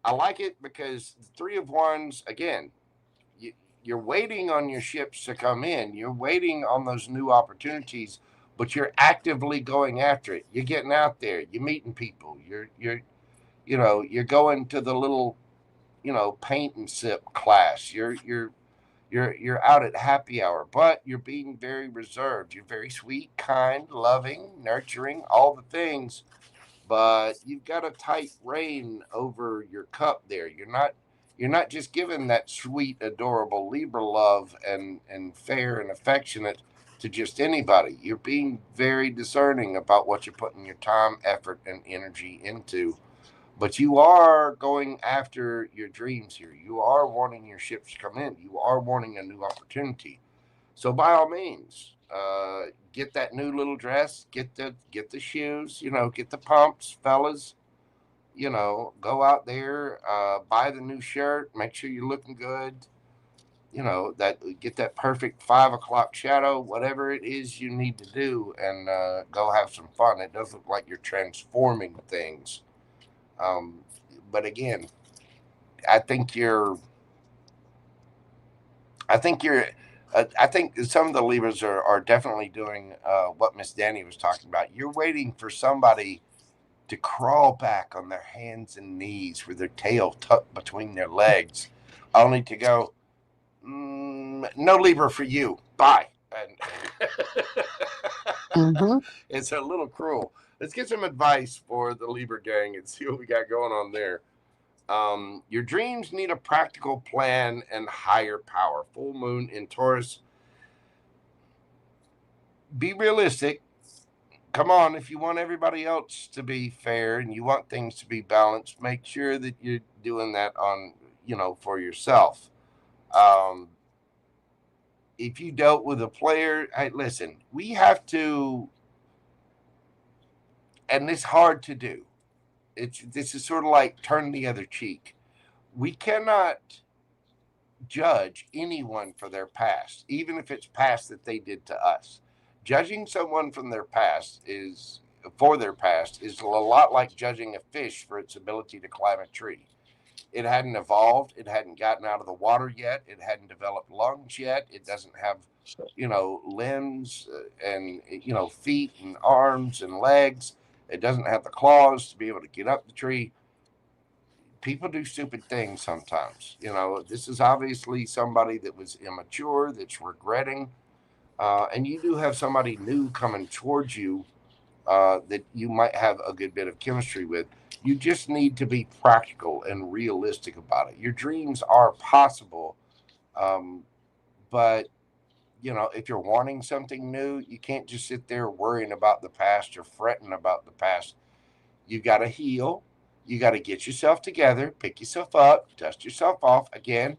S1: I like it because the Three of Wands, again, you're waiting on your ships to come in. You're waiting on those new opportunities, but you're actively going after it. You're getting out there. You're meeting people. You're going to the little, paint and sip class. You're You're out at happy hour, but you're being very reserved. You're very sweet, kind, loving, nurturing, all the things, but you've got a tight rein over your cup there. You're not just giving that sweet, adorable Libra love and fair and affectionate to just anybody. You're being very discerning about what you're putting your time, effort, and energy into. But you are going after your dreams here. You are wanting your ships to come in. You are wanting a new opportunity. So by all means, get that new little dress, get the shoes, get the pumps, fellas. Go out there, buy the new shirt, make sure you're looking good. That get that perfect 5 o'clock shadow, whatever it is you need to do, and go have some fun. It does look like you're transforming things. Um, but again, I think you're I think you're. I think some of the Libras are definitely doing what Miss Danny was talking about. You're waiting for somebody to crawl back on their hands and knees with their tail tucked between their legs, only to go, no Libra for you. Bye. And
S2: Mm-hmm.
S1: it's a little cruel. Let's get some advice for the Libra gang and see what we got going on there. Your dreams need a practical plan and higher power. Full moon in Taurus. Be realistic. Come on, if you want everybody else to be fair and you want things to be balanced, make sure that you're doing that on, for yourself. Um, if you dealt with a player, hey, listen, we have to, and it's hard to do. This is sort of like turn the other cheek. We cannot judge anyone for their past, even if it's past that they did to us. Judging someone from their past is for their past is a lot like judging a fish for its ability to climb a tree. It hadn't evolved, it hadn't gotten out of the water yet, it hadn't developed lungs yet, it doesn't have, limbs and feet and arms and legs. It doesn't have the claws to be able to get up the tree. People do stupid things sometimes. This is obviously somebody that was immature, that's regretting, and you do have somebody new coming towards you that you might have a good bit of chemistry with. You just need to be practical and realistic about it. Your dreams are possible, um, but if you're wanting something new, you can't just sit there worrying about the past or fretting about the past. You got to heal. You got to get yourself together, pick yourself up, dust yourself off. Again,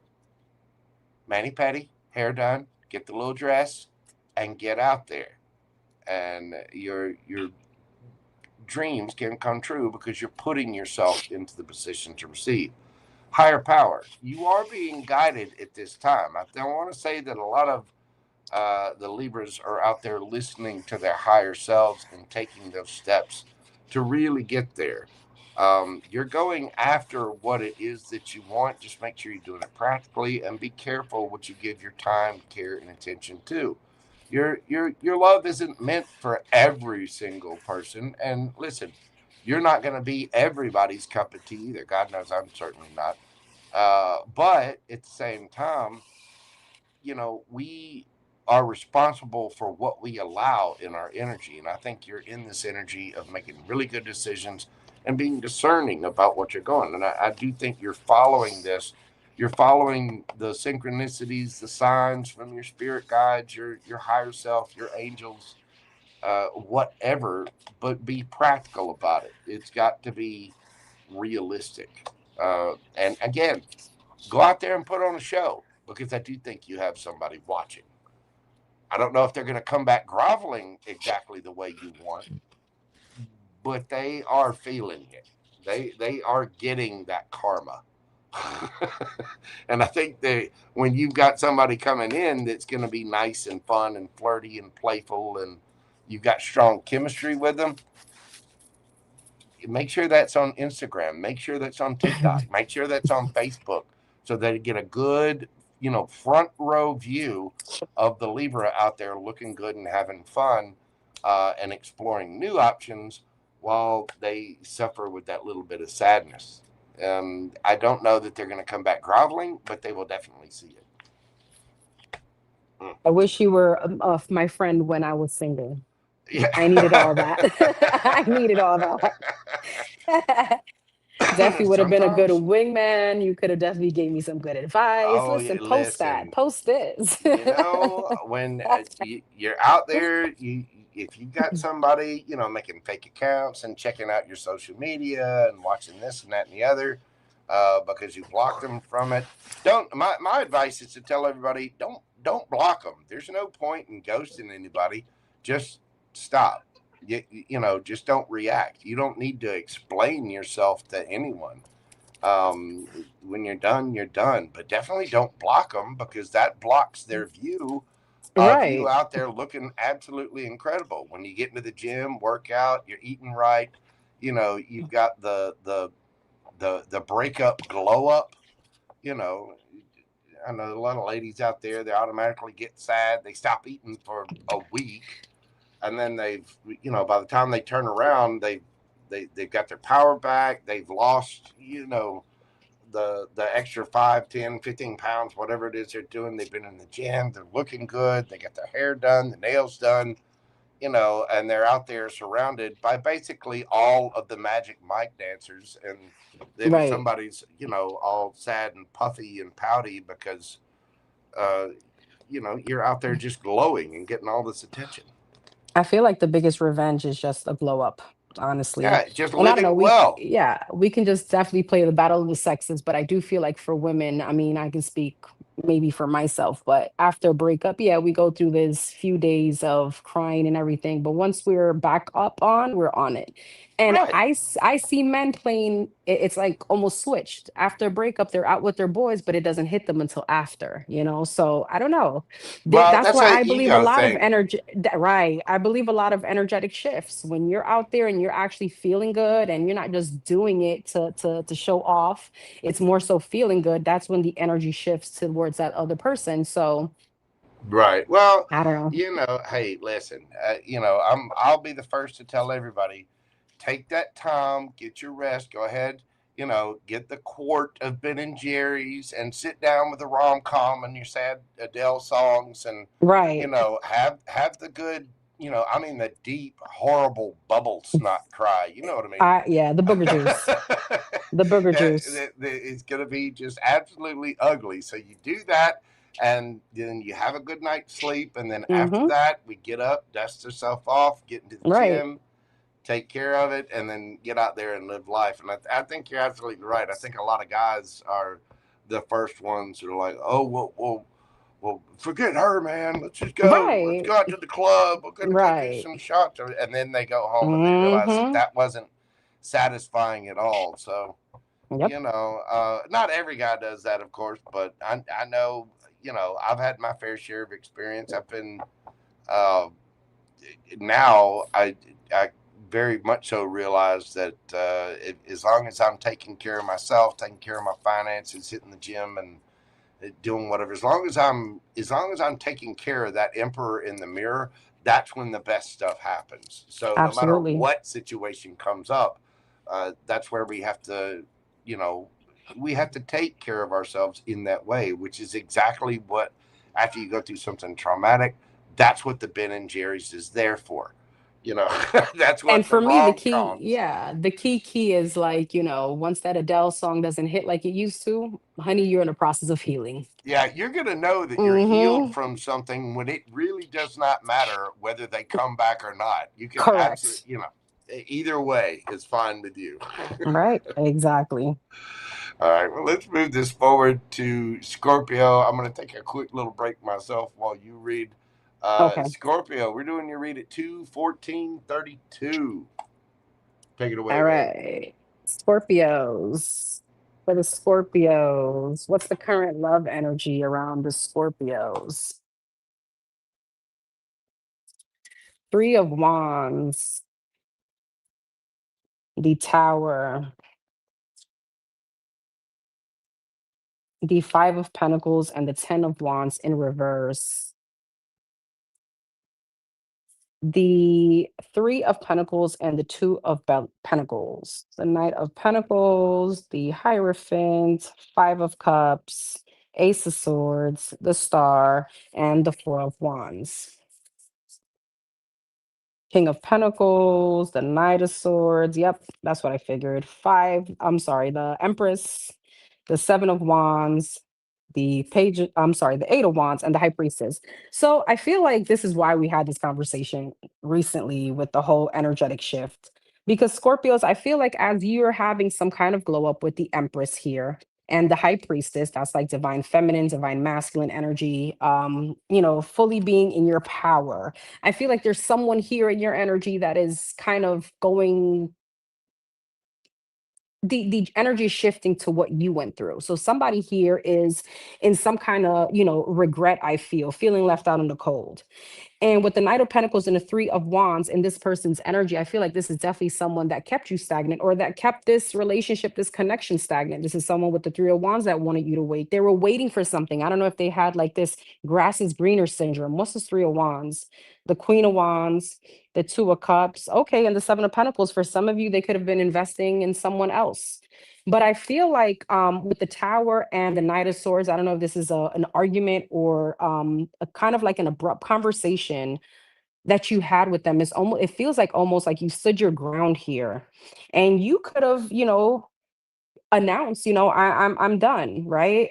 S1: mani pedi, hair done, get the little dress, and get out there. And your dreams can come true because you're putting yourself into the position to receive. Higher power. You are being guided at this time. I don't want to say that a lot of the Libras are out there listening to their higher selves and taking those steps to really get there. You're going after what it is that you want. Just make sure you're doing it practically and be careful what you give your time, care, and attention to. Your love isn't meant for every single person. And listen, you're not going to be everybody's cup of tea either. God knows I'm certainly not. But at the same time, we are responsible for what we allow in our energy. And I think you're in this energy of making really good decisions and being discerning about what you're going. And I do think you're following this. You're following the synchronicities, the signs from your spirit guides, your higher self, your angels, whatever, but be practical about it. It's got to be realistic. And again, go out there and put on a show because I do think you have somebody watching. I don't know if they're going to come back groveling exactly the way you want, but they are feeling it. They are getting that karma. And I think that when you've got somebody coming in that's going to be nice and fun and flirty and playful and you've got strong chemistry with them, make sure that's on Instagram, make sure that's on TikTok, make sure that's on Facebook so that you get a good, front row view of the Libra out there looking good and having fun and exploring new options while they suffer with that little bit of sadness. I don't know that they're going to come back groveling, but they will definitely see it. Mm.
S2: I wish you were my friend when I was single.
S1: Yeah.
S2: I needed all that. I needed all that. Definitely would have been a good
S1: Sometimes,
S2: wingman. You could have definitely gave me some good advice.
S1: oh,
S2: Listen,
S1: yeah,
S2: post that,
S1: listen,
S2: post this.
S1: when you're out there, if you got somebody, making fake accounts and checking out your social media and watching this and that and the other, because you blocked them from it, don't. My advice is to tell everybody, don't block them. There's no point in ghosting anybody. Just stop. Just don't react. You don't need to explain yourself to anyone. When you're done, you're done. But definitely don't block them, because that blocks their view of you
S2: Right,
S1: out there looking absolutely incredible. When you get into the gym, work out, you're eating right. You've got the breakup glow up. You know, I know a lot of ladies out there. They automatically get sad. They stop eating for a week, and then by the time they turn around, they've got their power back. They've lost, the extra 5, 10, 15 pounds, whatever it is they're doing. They've been in the gym, they're looking good, they got their hair done, the nails done, and they're out there surrounded by basically all of the magic Mike dancers. And then
S2: right.
S1: somebody's, all sad and puffy and pouty because, uh, you're out there just glowing and getting all this attention.
S2: I feel like the biggest revenge is just a glow up, honestly.
S1: Yeah, just
S2: And I don't know,
S1: living well.
S2: yeah, we can just definitely play the battle of the sexes, but I do feel like for women, I mean, I can speak maybe for myself, but after a breakup, yeah, we go through this few days of crying and everything, but once we're back up on, we're on it. And
S1: Right.
S2: I see men playing it's like almost switched. After a breakup, they're out with their boys, but it doesn't hit them until after, you know? So I don't know.
S1: Well,
S2: That's
S1: that's
S2: why
S1: an
S2: I believe a
S1: ego
S2: lot of
S1: thing.
S2: energy, right? I believe a lot of energetic shifts when you're out there and you're actually feeling good and you're not just doing it to show off. It's more so feeling good. That's when the energy shifts towards that other person. So
S1: Right. Well,
S2: I don't know.
S1: hey, listen, I'll be the first to tell everybody, take that time, get your rest, go ahead, get the quart of Ben and Jerry's and sit down with a rom com and your sad Adele songs, and
S2: Right.
S1: have the good, I mean the deep, horrible bubble snot cry. You know what I mean?
S2: Yeah, the booger juice. The booger
S1: Yeah,
S2: juice.
S1: it's going to be just absolutely ugly. So you do that, and then you have a good night's sleep, and then after
S2: Mm-hmm.
S1: that, we get up, dust ourselves off, get into the
S2: Right.
S1: gym, take care of it, and then get out there and live life. And I think you're absolutely right. I think a lot of guys are the first ones who are like, oh, well, forget her, man. Let's just go. Let's
S2: Right.
S1: go out to the club. We're gonna go do
S2: Right.
S1: some shots, and then they go home and they realize that
S2: Mm-hmm.
S1: that wasn't satisfying at all. So,
S2: Yep.
S1: not every guy does that, of course, but I know, I've had my fair share of experience. I've been, uh, now I very much so realize that, as long as I'm taking care of myself, taking care of my finances, hitting the gym, and doing whatever, as long as I'm taking care of that emperor in the mirror, that's when the best stuff happens. So no matter
S2: Absolutely.
S1: what situation comes up, that's where you know we have to take care of ourselves in that way, which is exactly what, after you go through something traumatic, that's what the Ben and Jerry's is there for. you know that's
S2: And
S1: what the
S2: for me, the
S1: rom
S2: key,
S1: coms.
S2: yeah, the key is like, once that Adele song doesn't hit like it used to, honey, you're in the process of healing.
S1: Yeah, you're going to know that you're healed
S2: Mm-hmm.
S1: from something when it really does not matter whether they come back or not. You can absolutely,
S2: Correct.
S1: either way is fine with you.
S2: Right. Exactly.
S1: All right, well, let's move this forward to Scorpio. I'm going to take a quick little break myself while you read.
S2: Okay.
S1: Scorpio, we're doing your read at 2:14:32. Take it away,
S2: All
S1: man.
S2: right. Scorpios. For the Scorpios, what's the current love energy around the Scorpios? Three of Wands, the Tower, the Five of Pentacles, and the Ten of Wands in reverse. The Three of Pentacles and the Two of Pentacles. The Knight of Pentacles, the Hierophant, Five of Cups, Ace of Swords, the Star, and the Four of Wands. King of Pentacles, the Knight of Swords. Yep, that's what I figured. The Empress, the Seven of Wands, the the Eight of Wands, and the High Priestess. So I feel like this is why we had this conversation recently with the whole energetic shift. Because Scorpios, I feel like as you're having some kind of glow up with the Empress here and the High Priestess, that's like divine feminine, divine masculine energy, fully being in your power. I feel like there's someone here in your energy that is kind of going the energy is shifting to what you went through. So somebody here is in some kind of, regret, I feel, feeling left out in the cold. And with the Knight of Pentacles and the Three of Wands in this person's energy, I feel like this is definitely someone that kept you stagnant or that kept this relationship, this connection stagnant. This is someone with the Three of Wands that wanted you to wait. They were waiting for something. I don't know if they had like this grass is greener syndrome. What's this Three of Wands? The Queen of Wands, the Two of Cups. Okay, and the Seven of Pentacles. For some of you, they could have been investing in someone else. But I feel like with the Tower and the Knight of Swords, I don't know if this is an argument or a kind of like an abrupt conversation that you had with them. It feels like almost like you stood your ground here, and you could have, announced, I'm done, right?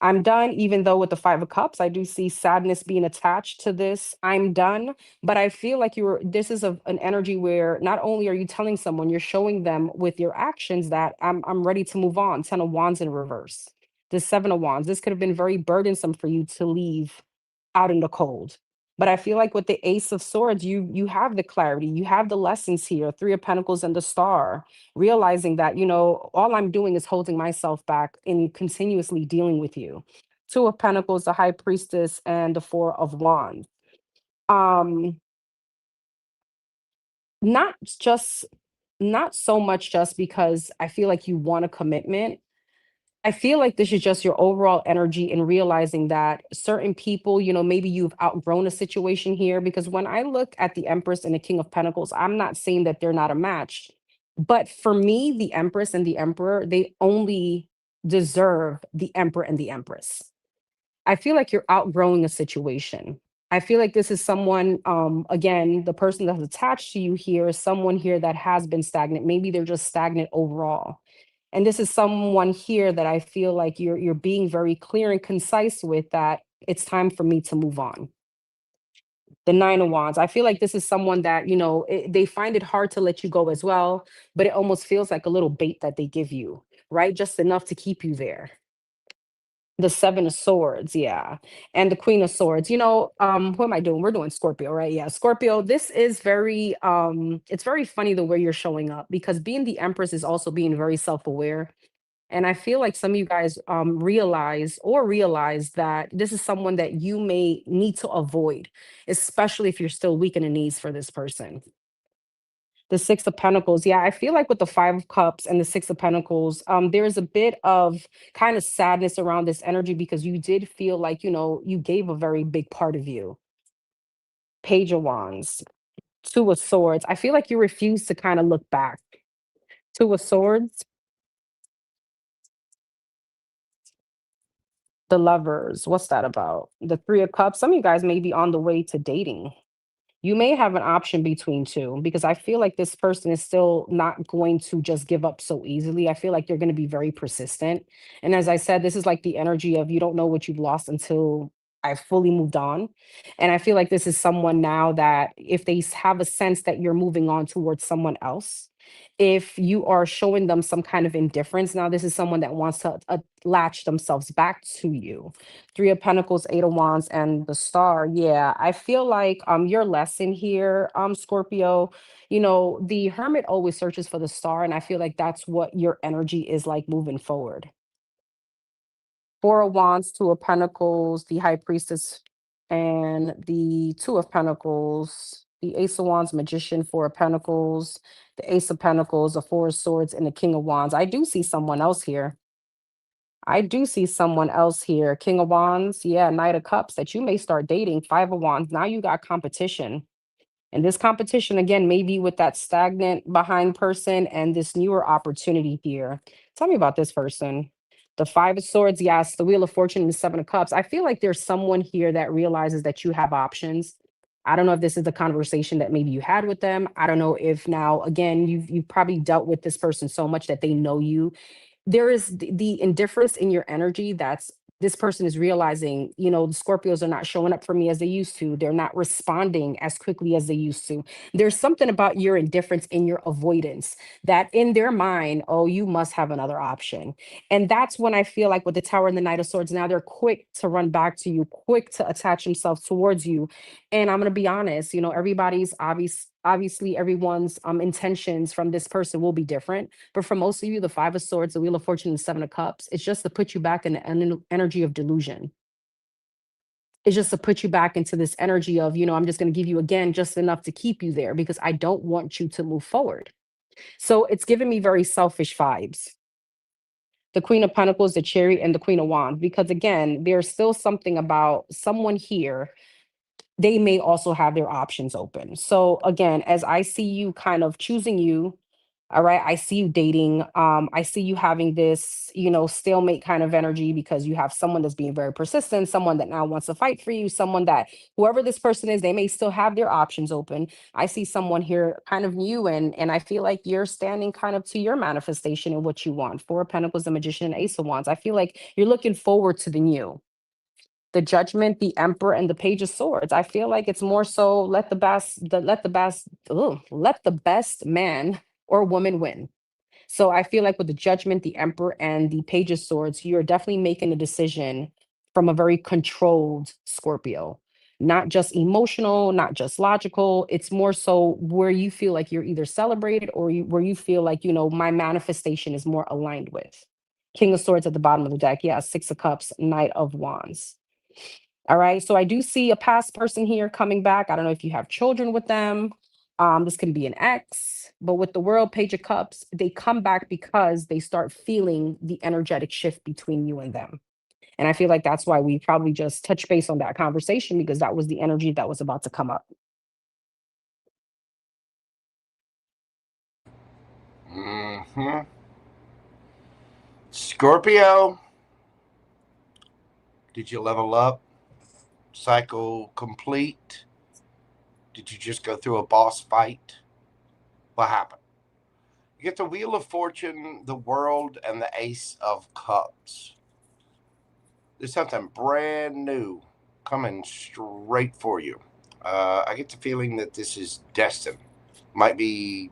S2: I'm done, even though with the Five of Cups, I do see sadness being attached to this. I'm done. But I feel like this is an energy where not only are you telling someone, you're showing them with your actions that I'm ready to move on. 10 of Wands in reverse. The Seven of Wands. This could have been very burdensome for you to leave out in the cold. But I feel like with the Ace of Swords, you have the clarity, you have the lessons here, Three of Pentacles and the Star, realizing that, all I'm doing is holding myself back in continuously dealing with you. Two of Pentacles, the High Priestess, and the Four of Wands. Um, not just not so much just because I feel like you want a commitment. I feel like this is just your overall energy in realizing that certain people, maybe you've outgrown a situation here. Because when I look at the Empress and the King of Pentacles, I'm not saying that they're not a match. But for me, the Empress and the Emperor, they only deserve the Emperor and the Empress. I feel like you're outgrowing a situation. I feel like this is someone, again, the person that's attached to you here is someone here that has been stagnant. Maybe they're just stagnant overall. And this is someone here that I feel like you're being very clear and concise with, that it's time for me to move on. The Nine of Wands. I feel like this is someone that, they find it hard to let you go as well, but it almost feels like a little bait that they give you, right? Just enough to keep you there. The Seven of Swords, yeah. And the Queen of Swords. Who am I doing? We're doing Scorpio, right? Yeah, Scorpio. This is very it's very funny the way you're showing up, because being the Empress is also being very self-aware. And I feel like some of you guys realize that this is someone that you may need to avoid, especially if you're still weak in the knees for this person. The Six of Pentacles. Yeah, I feel like with the Five of Cups and the Six of Pentacles, there's a bit of kind of sadness around this energy, because you did feel like, you gave a very big part of you. Page of Wands, Two of Swords. I feel like you refuse to kind of look back. Two of Swords, the Lovers. What's that about? The Three of Cups. Some of you guys may be on the way to dating. You may have an option between two, because I feel like this person is still not going to just give up so easily. I feel like they're going to be very persistent. And as I said, this is like the energy of, you don't know what you've lost until I've fully moved on. And I feel like this is someone now that if they have a sense that you're moving on towards someone else, if you are showing them some kind of indifference, now this is someone that wants to latch themselves back to you. Three of Pentacles, Eight of Wands, and the Star. Yeah, I feel like your lesson here, Scorpio, the Hermit always searches for the star, and I feel like that's what your energy is like moving forward. Four of Wands, Two of Pentacles, the High Priestess, and the Two of Pentacles, the Ace of Wands, Magician, Four of Pentacles, the Ace of Pentacles, the Four of Swords, and the King of Wands. I do see someone else here. King of Wands, yeah, Knight of Cups, that you may start dating. Five of Wands. Now you got competition. And this competition, again, may be with that stagnant behind person and this newer opportunity here. Tell me about this person. The Five of Swords, yes. The Wheel of Fortune and the Seven of Cups. I feel like there's someone here that realizes that you have options. I don't know if this is the conversation that maybe you had with them. I don't know if now, again, you've probably dealt with this person so much that they know you. There is the indifference in your energy that's this person is realizing, the Scorpios are not showing up for me as they used to. They're not responding as quickly as they used to. There's something about your indifference in your avoidance that in their mind, oh, you must have another option. And that's when I feel like with the Tower and the Knight of Swords, now they're quick to run back to you, quick to attach themselves towards you. And I'm going to be honest, everybody's obviously everyone's intentions from this person will be different. But for most of you, the Five of Swords, the Wheel of Fortune, and the Seven of Cups, it's just to put you back in the energy of delusion. It's just to put you back into this energy of, I'm just going to give you again just enough to keep you there because I don't want you to move forward. So it's giving me very selfish vibes. The Queen of Pentacles, the Chariot, and the Queen of Wands, because again, there's still something about someone here. They may also have their options open. So again, as I see you kind of choosing you, all right, I see you dating. I see you having this, stalemate kind of energy because you have someone that's being very persistent, someone that now wants to fight for you, someone that whoever this person is, they may still have their options open. I see someone here kind of new, and I feel like you're standing kind of to your manifestation and what you want. Four of Pentacles, the Magician, and Ace of Wands. I feel like you're looking forward to the new. The Judgment, the Emperor, and the Page of Swords. I feel like it's more so let the best man or woman win. So I feel like with the Judgment, the Emperor, and the Page of Swords, you're definitely making a decision from a very controlled Scorpio. Not just emotional, not just logical. It's more so where you feel like you're either celebrated or where you feel like, my manifestation is more aligned with. King of Swords at the bottom of the deck. Yeah, Six of Cups, Knight of Wands. All right. So I do see a past person here coming back. I don't know if you have children with them. This can be an ex, but with the World, Page of Cups, they come back because they start feeling the energetic shift between you and them. And I feel like that's why we probably just touch base on that conversation because that was the energy that was about to come up.
S1: Scorpio, did you level up? Cycle complete? Did you just go through a boss fight? What happened? You get the Wheel of Fortune, the World, and the Ace of Cups. There's something brand new coming straight for you. I get the feeling that this is destined. Might be,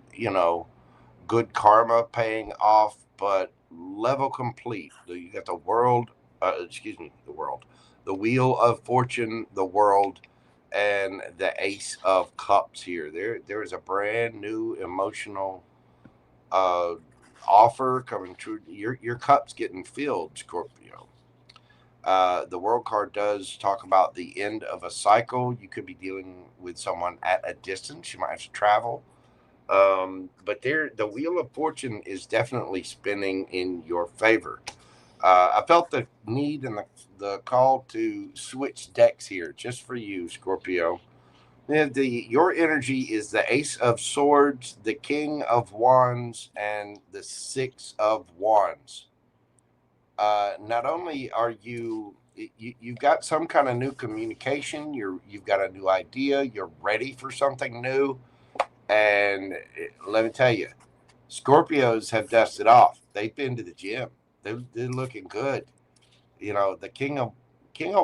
S1: good karma paying off, but level complete. You got the world, the world, the Wheel of Fortune, the World, and the Ace of Cups here. There is a brand new emotional uh, offer coming true. Your cup's getting filled, Scorpio. The World card does talk about the end of a cycle. You could be dealing with someone at a distance. You might have to travel. But the Wheel of Fortune is definitely spinning in your favor. I felt the need and the call to switch decks here just for you, Scorpio. Your energy is the Ace of Swords, the King of Wands, and the Six of Wands. Not only are you've got some kind of new communication, you've got a new idea, you're ready for something new, and let me tell you, Scorpios have dusted off. They've been to the gym. They're looking good. The King of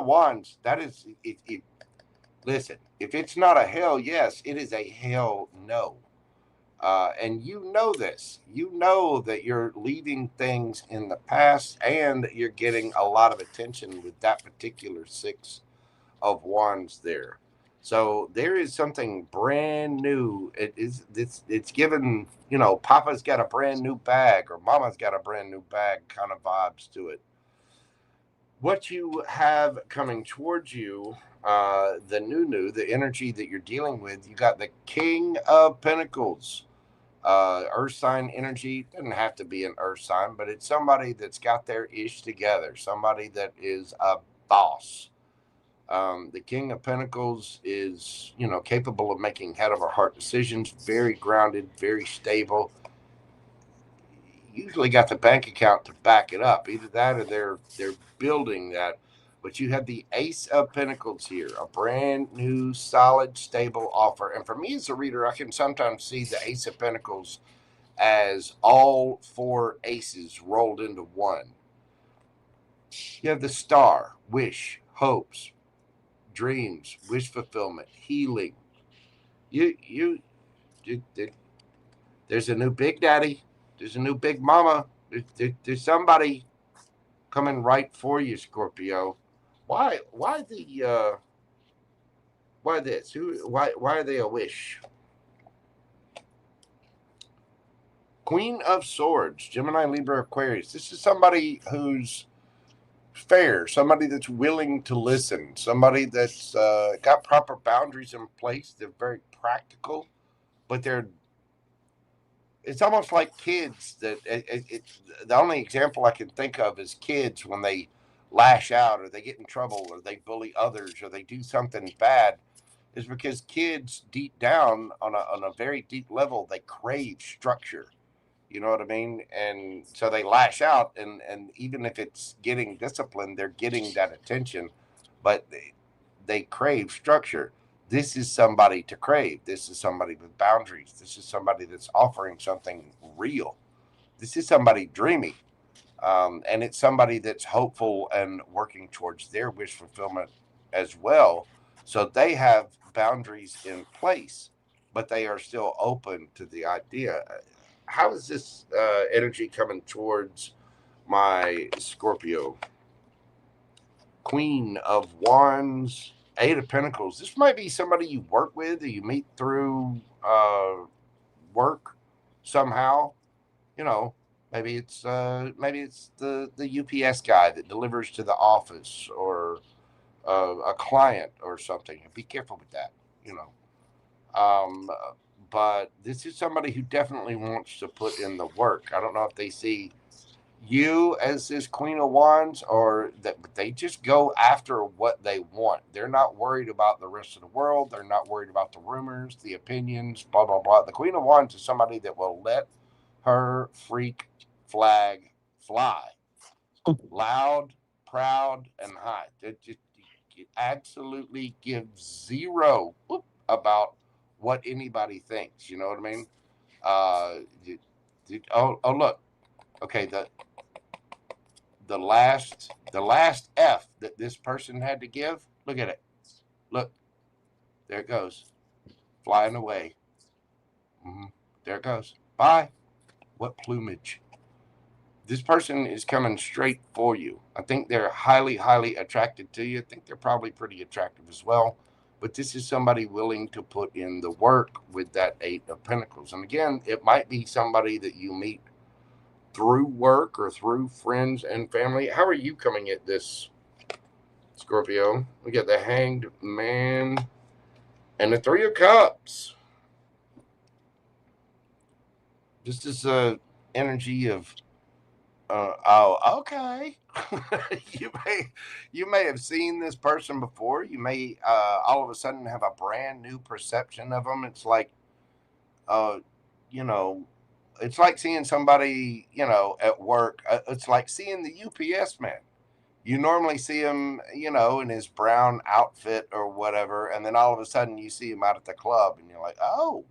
S1: Wands. That is, listen. If it's not a hell yes, it is a hell no. And you know this. You know that you're leaving things in the past, and you're getting a lot of attention with that particular Six of Wands there. So there is something brand new. It's given, Papa's got a brand new bag or Mama's got a brand new bag kind of vibes to it. What you have coming towards you, the energy that you're dealing with, you got the King of Pentacles. Earth sign energy doesn't have to be an earth sign, but it's somebody that's got their ish together, somebody that is a boss. The King of Pentacles is, capable of making head over heart decisions, very grounded, very stable. usually got the bank account to back it up. Either that or they're building that. But you have the Ace of Pentacles here, a brand new, solid, stable offer. And for me as a reader, I can sometimes see the Ace of Pentacles as all four aces rolled into one. You have the Star, wish, hopes, dreams, wish fulfillment, healing. You there's a new big daddy, there's a new big mama, there's somebody coming right for you, Scorpio. Why this? Why are they a wish? Queen of Swords, Gemini, Libra, Aquarius. This is somebody who's fair, somebody that's willing to listen, somebody that's got proper boundaries in place. They're very practical, but it's almost like kids that the only example I can think of is kids when they lash out or they get in trouble or they bully others or they do something bad, is because kids deep down on a very deep level, they crave structure. You know what I mean? And so they lash out, and even if it's getting disciplined, they're getting that attention, but they crave structure. This is somebody to crave. This is somebody with boundaries. This is somebody that's offering something real. This is somebody dreaming. And it's somebody that's hopeful and working towards their wish fulfillment as well. So they have boundaries in place, but they are still open to the idea. How is this energy coming towards my Scorpio? Queen of Wands, Eight of Pentacles. This might be somebody you work with or you meet through work somehow. You know, maybe it's the UPS guy that delivers to the office, or a client or something. Be careful with that. You know. But this is somebody who definitely wants to put in the work. I don't know if they see you as this Queen of Wands, or that they just go after what they want. They're not worried about the rest of the world. They're not worried about the rumors, the opinions, blah blah blah. The Queen of Wands is somebody that will let her freak flag fly, loud, proud, and high. It absolutely gives zero about what anybody thinks. You know what I mean? Oh look, okay, the last F that this person had to give. Look at it. Look, there it goes, flying away. There it goes. Bye. What plumage? This person is coming straight for you. I think they're highly, highly attracted to you. I think they're probably pretty attractive as well. But this is somebody willing to put in the work with that Eight of Pentacles. And again, it might be somebody that you meet through work or through friends and family. How are you coming at this, Scorpio? We got the Hanged Man and the Three of Cups. This is a energy of oh, okay. you may have seen this person before. You may all of a sudden have a brand new perception of them. It's like, uh, you know, it's like seeing somebody, at work. It's like seeing the UPS man. You normally see him, in his brown outfit or whatever, and then all of a sudden you see him out at the club, and you're like, oh,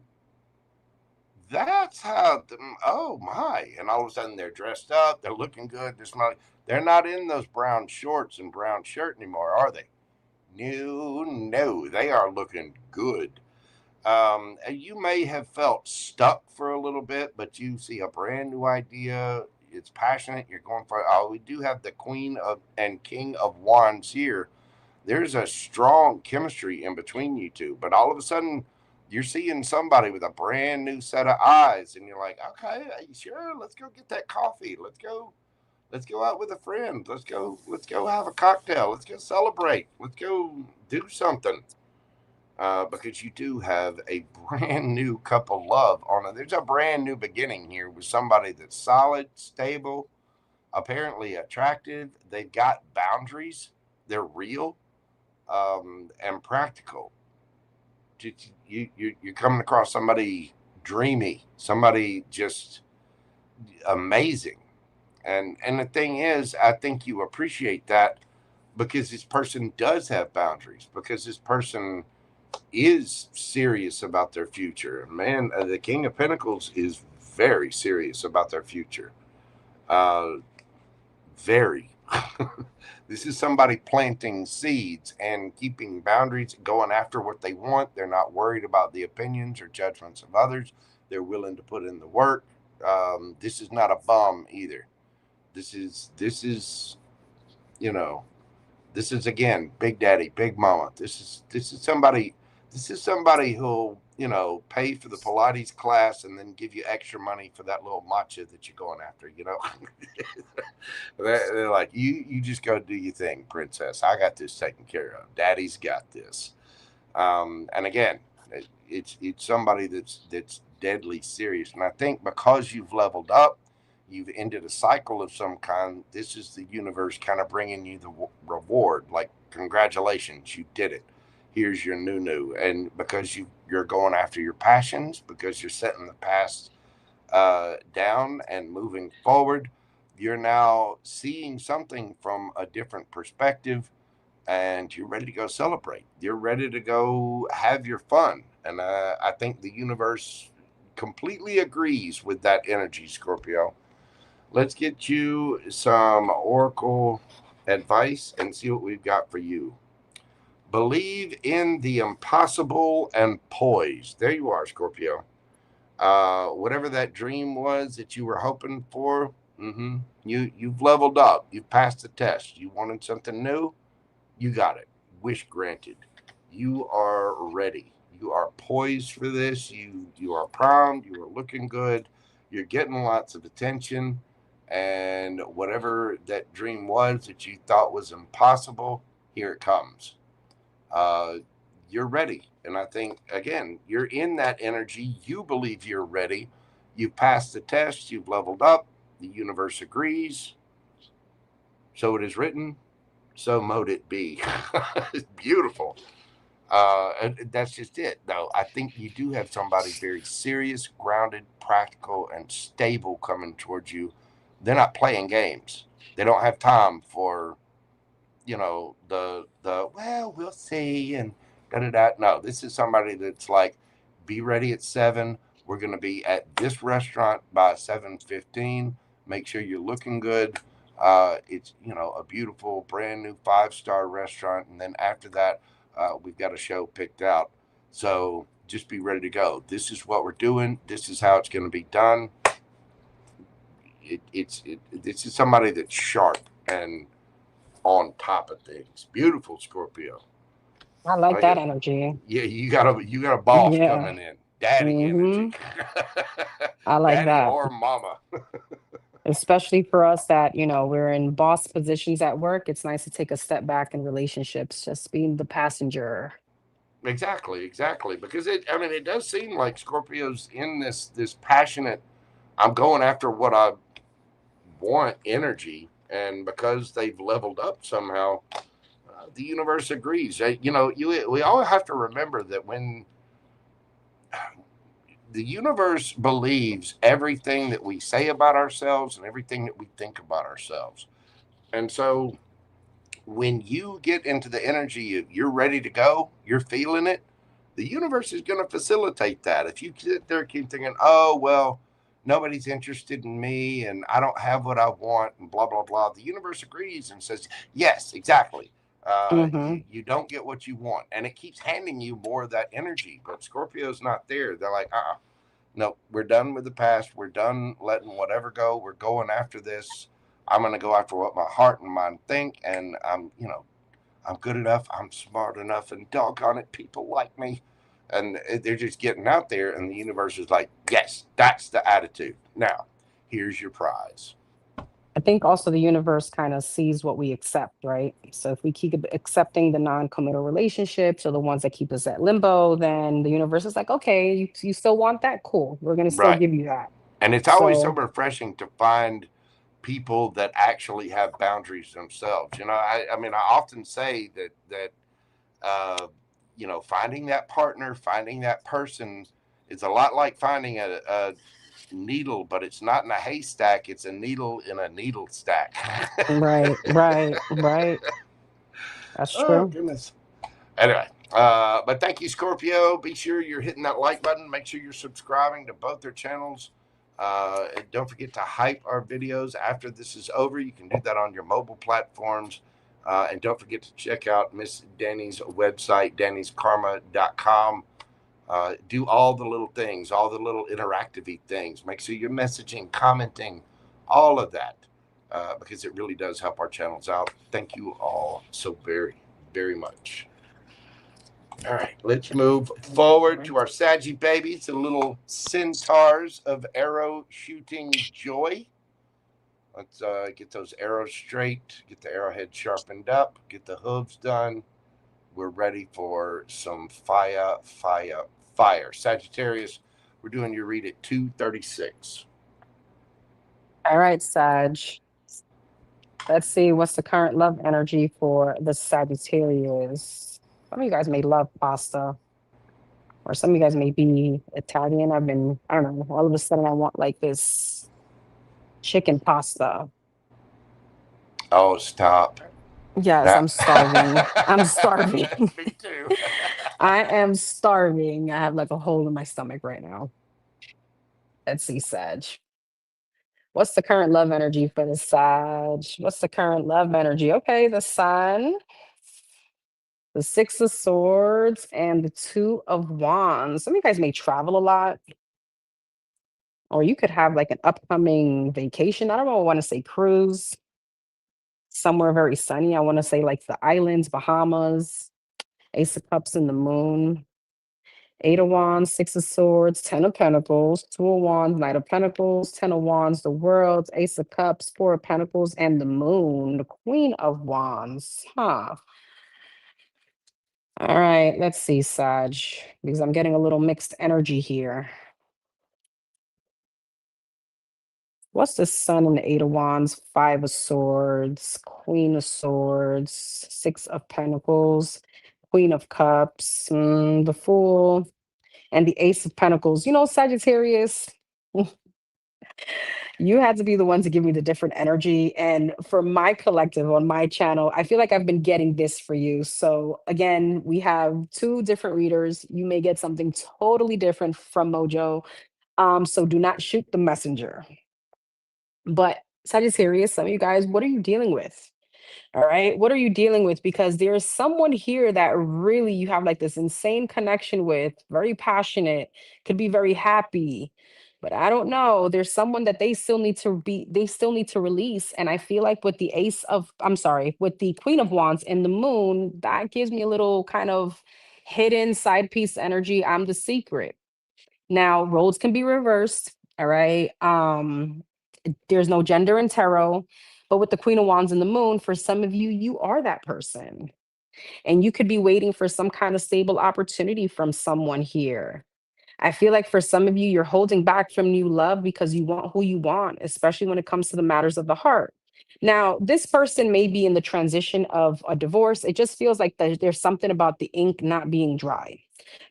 S1: that's how. Oh my! And all of a sudden they're dressed up, they're looking good. They're not in those brown shorts and brown shirt anymore, are they? No, no, they are looking good. You may have felt stuck for a little bit, but you see a brand new idea. It's passionate. You're going for. Oh, we do have the Queen of and King of Wands here. There's a strong chemistry in between you two, but all of a sudden you're seeing somebody with a brand new set of eyes, and you're like, okay, are you sure? Let's go get that coffee. Let's go out with a friend. Let's go have a cocktail. Let's go celebrate. Let's go do something. Because you do have a brand new cup of love on it. There's a brand new beginning here with somebody that's solid, stable, apparently attractive. They've got boundaries. They're real, and practical. You're coming across somebody dreamy, somebody just amazing. And the thing is, I think you appreciate that because this person does have boundaries, because this person is serious about their future. And man, the King of Pentacles is very serious about their future. Uh, very. This is somebody planting seeds and keeping boundaries, going after what they want. They're not worried about the opinions or judgments of others. They're willing to put in the work. This is not a bum either. This is you know this is again Big Daddy, Big Mama. This is somebody who'll pay for the Pilates class and then give you extra money for that little matcha that you're going after. They're like, you just go do your thing, princess. I got this taken care of. Daddy's got this. And again, it's somebody that's deadly serious. And I think because you've leveled up, you've ended a cycle of some kind. This is the universe kind of bringing you the reward. Like, congratulations, you did it. Here's your new, and because you're going after your passions, because you're setting the past down and moving forward, you're now seeing something from a different perspective, and you're ready to go celebrate. You're ready to go have your fun. And I think the universe completely agrees with that energy, Scorpio. Let's get you some oracle advice and see what we've got for you. Believe in the impossible and poise. There you are, Scorpio. Whatever that dream was that you were hoping for, you've leveled up. You've passed the test. You wanted something new, you got it. Wish granted. You are ready. You are poised for this. You are primed. You are looking good. You're getting lots of attention. And whatever that dream was that you thought was impossible, here it comes. Uh, you're ready. And I think, again, you're in that energy. You believe you're ready. You've passed the test. You've leveled up. The universe agrees. So it is written. So mote it be. It's beautiful. And that's just it, though. I think you do have somebody very serious, grounded, practical, and stable coming towards you. They're not playing games. They don't have time for the well, we'll see and da da da. No, this is somebody that's like, be ready at 7. We're going to be at this restaurant by 7:15. Make sure you're looking good. It's a beautiful brand new 5-star restaurant, and then after that, we've got a show picked out. So just be ready to go. This is what we're doing. This is how it's going to be done. This is somebody that's sharp and on top of things. Beautiful, Scorpio.
S2: I like
S1: Like
S2: that
S1: it.
S2: energy.
S1: Yeah, you got a boss
S2: Yeah.
S1: coming in. Daddy
S2: hmm
S1: energy.
S2: I like
S1: Daddy
S2: that.
S1: or mama.
S2: Especially for us that, we're in boss positions at work. It's nice to take a step back in relationships, just being the passenger.
S1: Exactly. Because it does seem like Scorpio's in this passionate, I'm going after what I want energy, and because they've leveled up somehow, the universe agrees. We all have to remember that when the universe believes everything that we say about ourselves and everything that we think about ourselves. And so when you get into the energy of you're ready to go, you're feeling it, the universe is going to facilitate that. If you sit there keep thinking, oh, well, nobody's interested in me and I don't have what I want and blah, blah, blah, the universe agrees and says, yes, exactly.
S2: hmm
S1: You don't get what you want. And it keeps handing you more of that energy. But Scorpio's not there. They're like, no, we're done with the past. We're done letting whatever go. We're going after this. I'm going to go after what my heart and mind think. And I'm good enough. I'm smart enough. And doggone it, people like me. And they're just getting out there. And the universe is like, yes, that's the attitude. Now, here's your prize.
S2: I think also the universe kind of sees what we accept, right? So if we keep accepting the non-committal relationships or the ones that keep us at limbo, then the universe is like, okay, you still want that? Cool. We're going to still
S1: Right.
S2: give you that.
S1: And it's always so
S2: So,
S1: refreshing to find people that actually have boundaries themselves. I often say that uh, finding that partner, finding that person, is a lot like finding a needle, but it's not in a haystack. It's a needle in a needle stack.
S2: Right, right, right. That's
S1: Oh
S2: true.
S1: goodness. Anyway, but thank you, Scorpio. Be sure you're hitting that like button. Make sure you're subscribing to both their channels. And don't forget to hype our videos after this is over. You can do that on your mobile platforms. And don't forget to check out Miss Danny's website, dannyskarma.com. Do all the little things, all the little interactive things. Make sure you're messaging, commenting, all of that, because it really does help our channels out. Thank you all so very, very much. All right, let's move forward to our Saggy babies, the little centaurs of arrow shooting joy. Let's get those arrows straight, get the arrowhead sharpened up, get the hooves done. We're ready for some fire, fire, fire. Sagittarius, we're doing your read at 2:36.
S2: All right, Sag. Let's see what's the current love energy for the Sagittarius. Some of you guys may love pasta, or some of you guys may be Italian. I don't know, all of a sudden I want like this chicken pasta.
S1: Oh, stop.
S2: Yes,
S1: Now,
S2: I'm starving. I'm starving.
S1: me too.
S2: I am starving. I have like a hole in my stomach right now. Let's see, Sag. What's the current love energy for the Sag? What's the current love energy? Okay, the Sun, the Six of Swords, and the Two of Wands. Some of you guys may travel a lot, or you could have like an upcoming vacation. I don't know, I want to say cruise, somewhere very sunny. I want to say like the islands, Bahamas, Ace of Cups and the Moon. Eight of Wands, Six of Swords, Ten of Pentacles, Two of Wands, Knight of Pentacles, Ten of Wands, the World, Ace of Cups, Four of Pentacles, and the Moon, the Queen of Wands. Huh. All right, let's see, Sag, because I'm getting a little mixed energy here. What's the Sun and the Eight of Wands, Five of Swords, Queen of Swords, Six of Pentacles, Queen of Cups, the Fool, and the Ace of Pentacles. You know, Sagittarius, you had to be the one to give me the different energy. And for my collective on my channel, I feel like I've been getting this for you. So again, we have two different readers. You may get something totally different from Mojo. So do not shoot the messenger. But Sagittarius, some of you guys, what are you dealing with? All right. What are you dealing with? Because there's someone here that really you have like this insane connection with, very passionate, could be very happy. But I don't know. There's someone that they still need to release. And I feel like with the I'm sorry, with the Queen of Wands and the Moon, that gives me a little kind of hidden side piece energy. I'm the secret. Now, roles can be reversed. All right. There's no gender in tarot. But with the Queen of Wands and the Moon, for some of you, you are that person. And you could be waiting for some kind of stable opportunity from someone here. I feel like for some of you, you're holding back from new love because you want who you want, especially when it comes to the matters of the heart. Now, this person may be in the transition of a divorce. It just feels like there's something about the ink not being dry.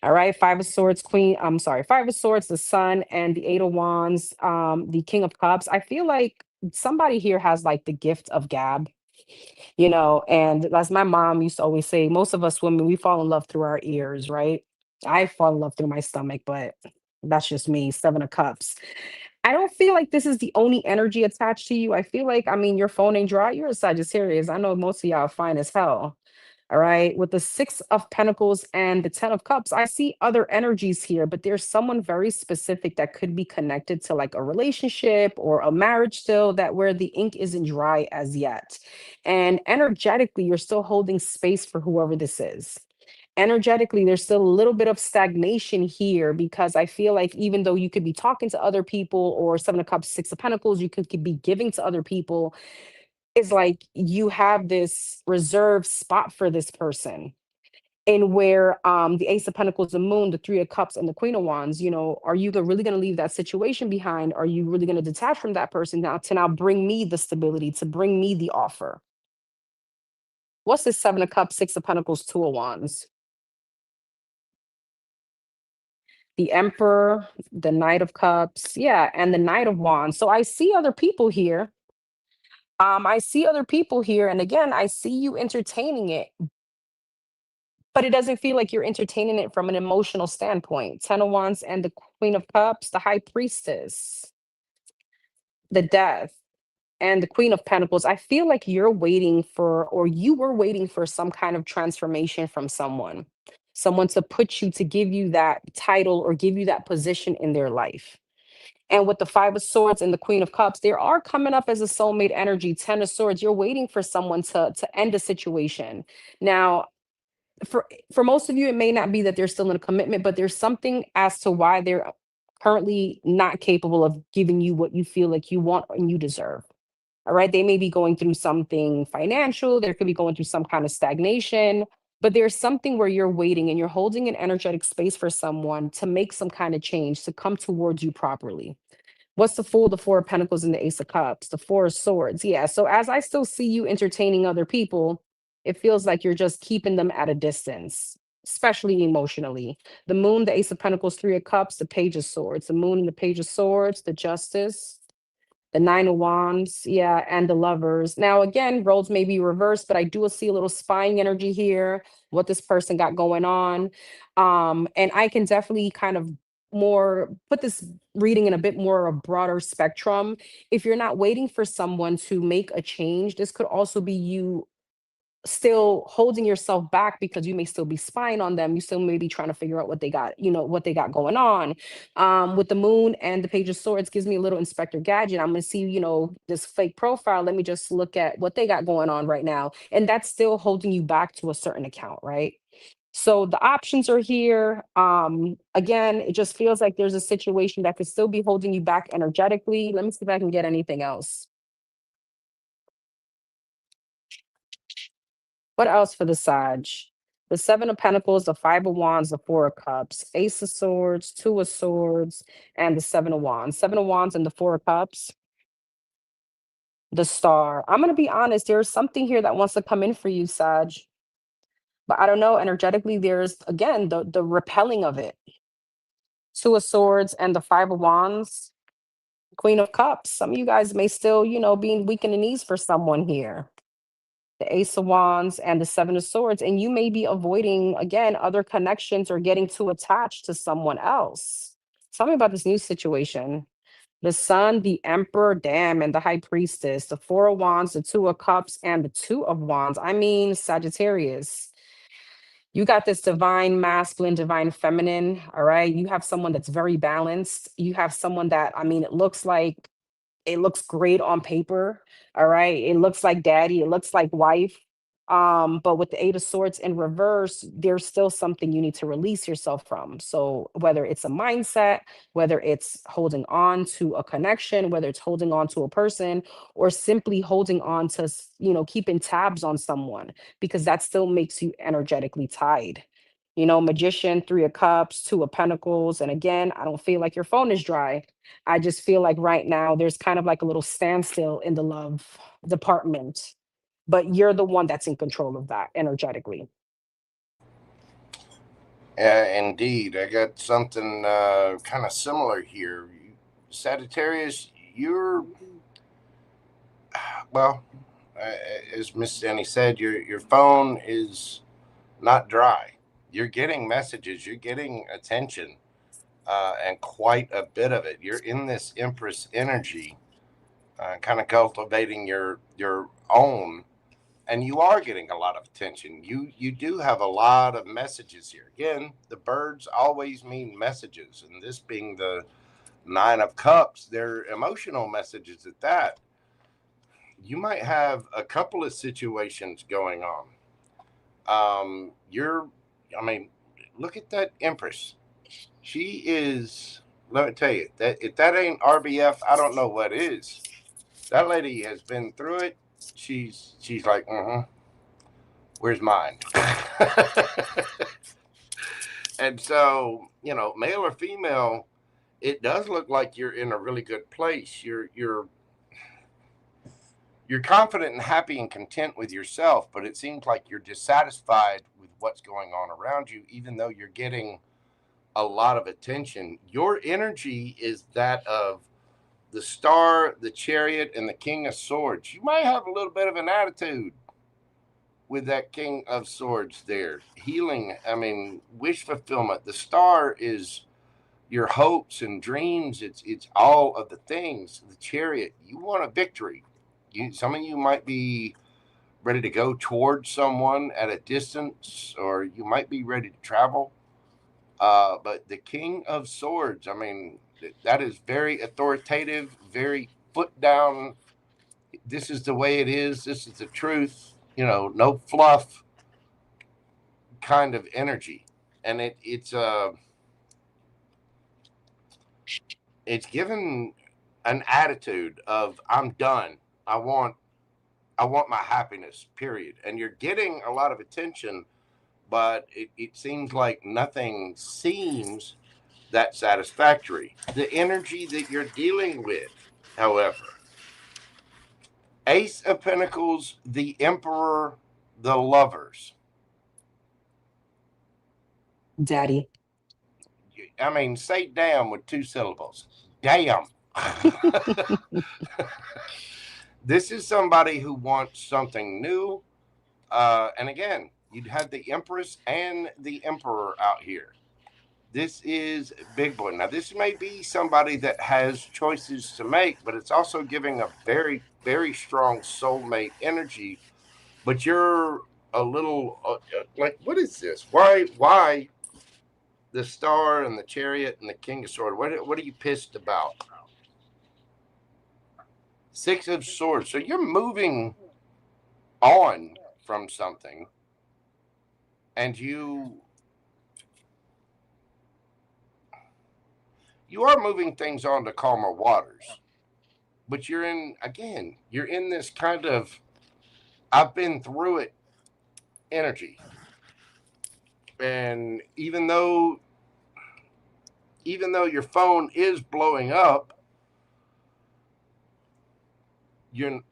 S2: All right, Five of Swords, Queen. I'm sorry, Five of Swords, the Sun, and the Eight of Wands, the King of Cups. I feel like somebody here has like the gift of gab, and as my mom used to always say, most of us women, we fall in love through our ears, right? I fall in love through my stomach, but that's just me. Seven of Cups. I don't feel like this is the only energy attached to you. I feel like, I mean, your phone ain't dry. You're a Sagittarius. I know most of y'all are fine as hell. All right. With the Six of Pentacles and the Ten of Cups, I see other energies here, but there's someone very specific that could be connected to like a relationship or a marriage still that where the ink isn't dry as yet. And energetically, you're still holding space for whoever this is. Energetically, there's still a little bit of stagnation here because I feel like even though you could be talking to other people or Seven of Cups, Six of Pentacles, you could be giving to other people, is like you have this reserved spot for this person. And where the Ace of Pentacles, the Moon, the Three of Cups, and the Queen of Wands, are you really going to leave that situation behind? Are you really going to detach from that person now to now bring me the stability, to bring me the offer? What's this Seven of Cups, Six of Pentacles, Two of Wands? the Emperor, the Knight of Cups, yeah, and the Knight of Wands. So I see other people here. I see other people here, and again, I see you entertaining it, but it doesn't feel like you're entertaining it from an emotional standpoint. Ten of Wands and the Queen of Cups, the High Priestess, the Death, and the Queen of Pentacles. I feel like you're waiting for, or you were waiting for some kind of transformation from someone to put you, to give you that title or give you that position in their life. And with the Five of Swords and the Queen of Cups, they are coming up as a soulmate energy. Ten of Swords, you're waiting for someone to end a situation. Now, for most of you, it may not be that they're still in a commitment, but there's something as to why they're currently not capable of giving you what you feel like you want and you deserve. All right. They may be going through something financial, there could be going through some kind of stagnation, but there's something where you're waiting and you're holding an energetic space for someone to make some kind of change, to come towards you properly. What's the Fool, the Four of Pentacles, and the Ace of Cups, the Four of Swords? Yeah. So as I still see you entertaining other people, it feels like you're just keeping them at a distance, especially emotionally. The Moon, the Ace of Pentacles, Three of Cups, the Page of Swords, the Moon and the Page of Swords, the Justice, the Nine of Wands, yeah, and the Lovers. Now, again, roles may be reversed, but I do see a little spying energy here, what this person got going on. And I can definitely kind of more put this reading in a bit more of a broader spectrum. If you're not waiting for someone to make a change, this could also be you still holding yourself back because you may still be spying on them. You still may be trying to figure out what they got, what they got going on. With the Moon and the Page of Swords gives me a little Inspector Gadget. I'm going to see, this fake profile. Let me just look at what they got going on right now. And that's still holding you back to a certain account, right? So the options are here. Again, it just feels like there's a situation that could still be holding you back energetically. Let me see if I can get anything else. What else for the Sag? The Seven of Pentacles, the Five of Wands, the Four of Cups, Ace of Swords, Two of Swords, and the Seven of Wands. Seven of Wands and the Four of Cups, the Star. I'm going to be honest, there's something here that wants to come in for you, Sag. But I don't know, energetically, there's, again, the repelling of it. Two of Swords and the Five of Wands, Queen of Cups. Some of you guys may still, be weak in the knees for someone here. The Ace of Wands and the Seven of Swords, and you may be avoiding, again, other connections or getting too attached to someone else. Tell me about this new situation. The Sun, the Emperor, damn, and the High Priestess, the Four of Wands, the Two of Cups, and the Two of Wands. I mean, Sagittarius. You got this divine masculine, divine feminine, all right? You have someone that's very balanced. You have someone that, it looks great on paper. All right. It looks like daddy. It looks like wife. But with the Eight of Swords in reverse, there's still something you need to release yourself from. So whether it's a mindset, whether it's holding on to a connection, whether it's holding on to a person, or simply holding on to, keeping tabs on someone, because that still makes you energetically tied. Magician, Three of Cups, Two of Pentacles. And again, I don't feel like your phone is dry. I just feel like right now there's kind of like a little standstill in the love department, but you're the one that's in control of that energetically.
S1: Indeed. I got something kind of similar here. Sagittarius, well, as Miss Danny said, your phone is not dry. You're getting messages, you're getting attention, and quite a bit of it. You're in this Empress energy, kind of cultivating your own, and you are getting a lot of attention. You do have a lot of messages here. Again, the birds always mean messages, and this being the Nine of Cups, they're emotional messages at that. You might have a couple of situations going on. Look at that Empress. She is, let me tell you, that if that ain't RBF, I don't know what is. That lady has been through it. She's like, where's mine? And so, male or female, it does look like you're in a really good place. You're confident and happy and content with yourself, but it seems like you're dissatisfied with what's going on around you, even though you're getting a lot of attention. Your energy is that of the Star, the Chariot, and the King of Swords. You might have a little bit of an attitude with that King of Swords there. Healing, I mean, wish fulfillment. The Star is your hopes and dreams. It's all of the things. The Chariot, you want a victory. Some of you might be ready to go towards someone at a distance, or you might be ready to travel. But the King of Swords, I mean, that is very authoritative, very foot down. This is the way it is. This is the truth. You know, no fluff kind of energy, and it's given an attitude of I'm done. I want my happiness. Period. And you're getting a lot of attention, but it seems like nothing seems that satisfactory. The energy that you're dealing with, however, Ace of Pentacles, the Emperor, the Lovers.
S2: Daddy.
S1: I mean, say damn with 2 syllables. Damn. This is somebody who wants something new. And again, you'd have the Empress and the Emperor out here. This is big boy. Now, this may be somebody that has choices to make, but it's also giving a very, very strong soulmate energy. But you're a little like, what is this? Why the Star and the Chariot and the King of Swords? What are you pissed about? 6 of Swords. So you're moving on from something, and you are moving things on to calmer waters. But you're in this kind of I've been through it energy. And even though your phone is blowing up,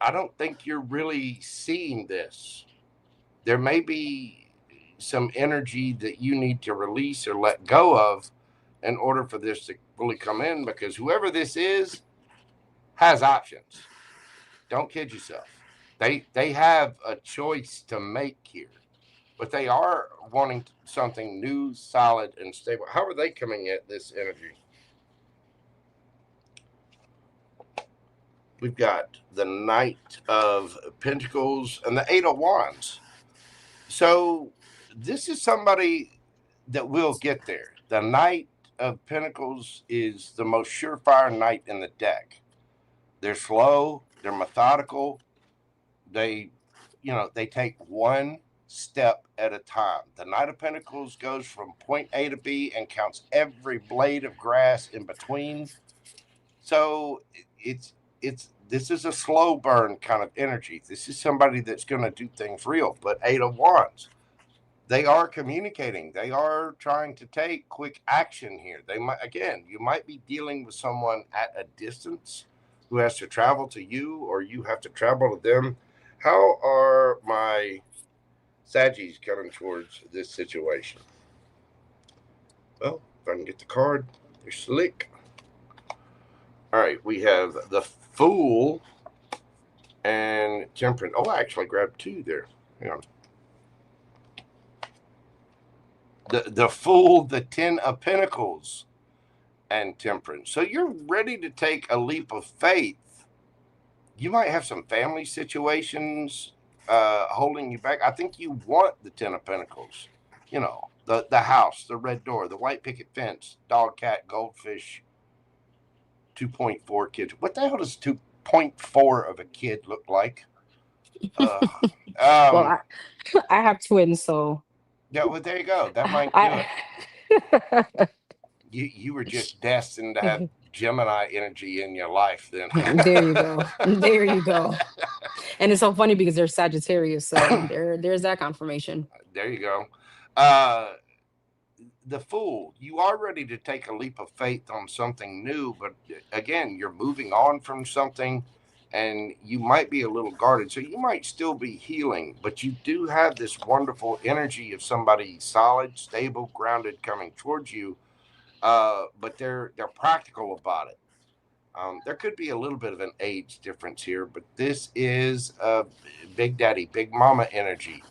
S1: I don't think you're really seeing this. There may be some energy that you need to release or let go of in order for this to fully come in, because whoever this is has options. Don't kid yourself. They have a choice to make here, but they are wanting something new, solid, and stable. How are they coming at this energy? We've got the Knight of Pentacles and the Eight of Wands. So this is somebody that will get there. The Knight of Pentacles is the most surefire knight in the deck. They're slow, they're methodical. They take one step at a time. The Knight of Pentacles goes from point A to B and counts every blade of grass in between. So this is a slow burn kind of energy. This is somebody that's going to do things real. But Eight of Wands, they are communicating. They are trying to take quick action here. You might be dealing with someone at a distance who has to travel to you, or you have to travel to them. How are my Saggies coming towards this situation? Well, if I can get the card, they're slick. All right, we have the Fool and Temperance. Oh, I actually grabbed 2 there. Hang on. The Fool, the 10 of Pentacles, and Temperance. So you're ready to take a leap of faith. You might have some family situations holding you back. I think you want the 10 of Pentacles. You know, the house, the red door, the white picket fence, dog, cat, goldfish, 2.4 kids. What the hell does 2.4 of a kid look like?
S2: Well, I have twins, so
S1: yeah. Well, there you go. That might do it. You were just destined to have Gemini energy in your life then.
S2: There you go. There you go. And it's so funny because they're Sagittarius, so there's that confirmation.
S1: There you go. The Fool, you are ready to take a leap of faith on something new, but again, you're moving on from something, and you might be a little guarded. So you might still be healing, but you do have this wonderful energy of somebody solid, stable, grounded coming towards you. but they're practical about it. There could be a little bit of an age difference here, but this is Big Daddy, Big Mama energy.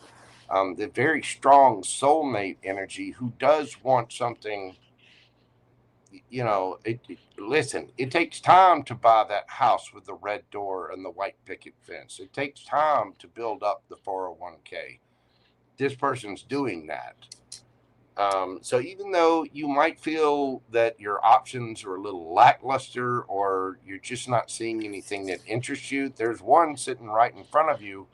S1: The very strong soulmate energy who does want something. Listen, it takes time to buy that house with the red door and the white picket fence. It takes time to build up the 401k. This person's doing that. So even though you might feel that your options are a little lackluster or you're just not seeing anything that interests you, there's one sitting right in front of you,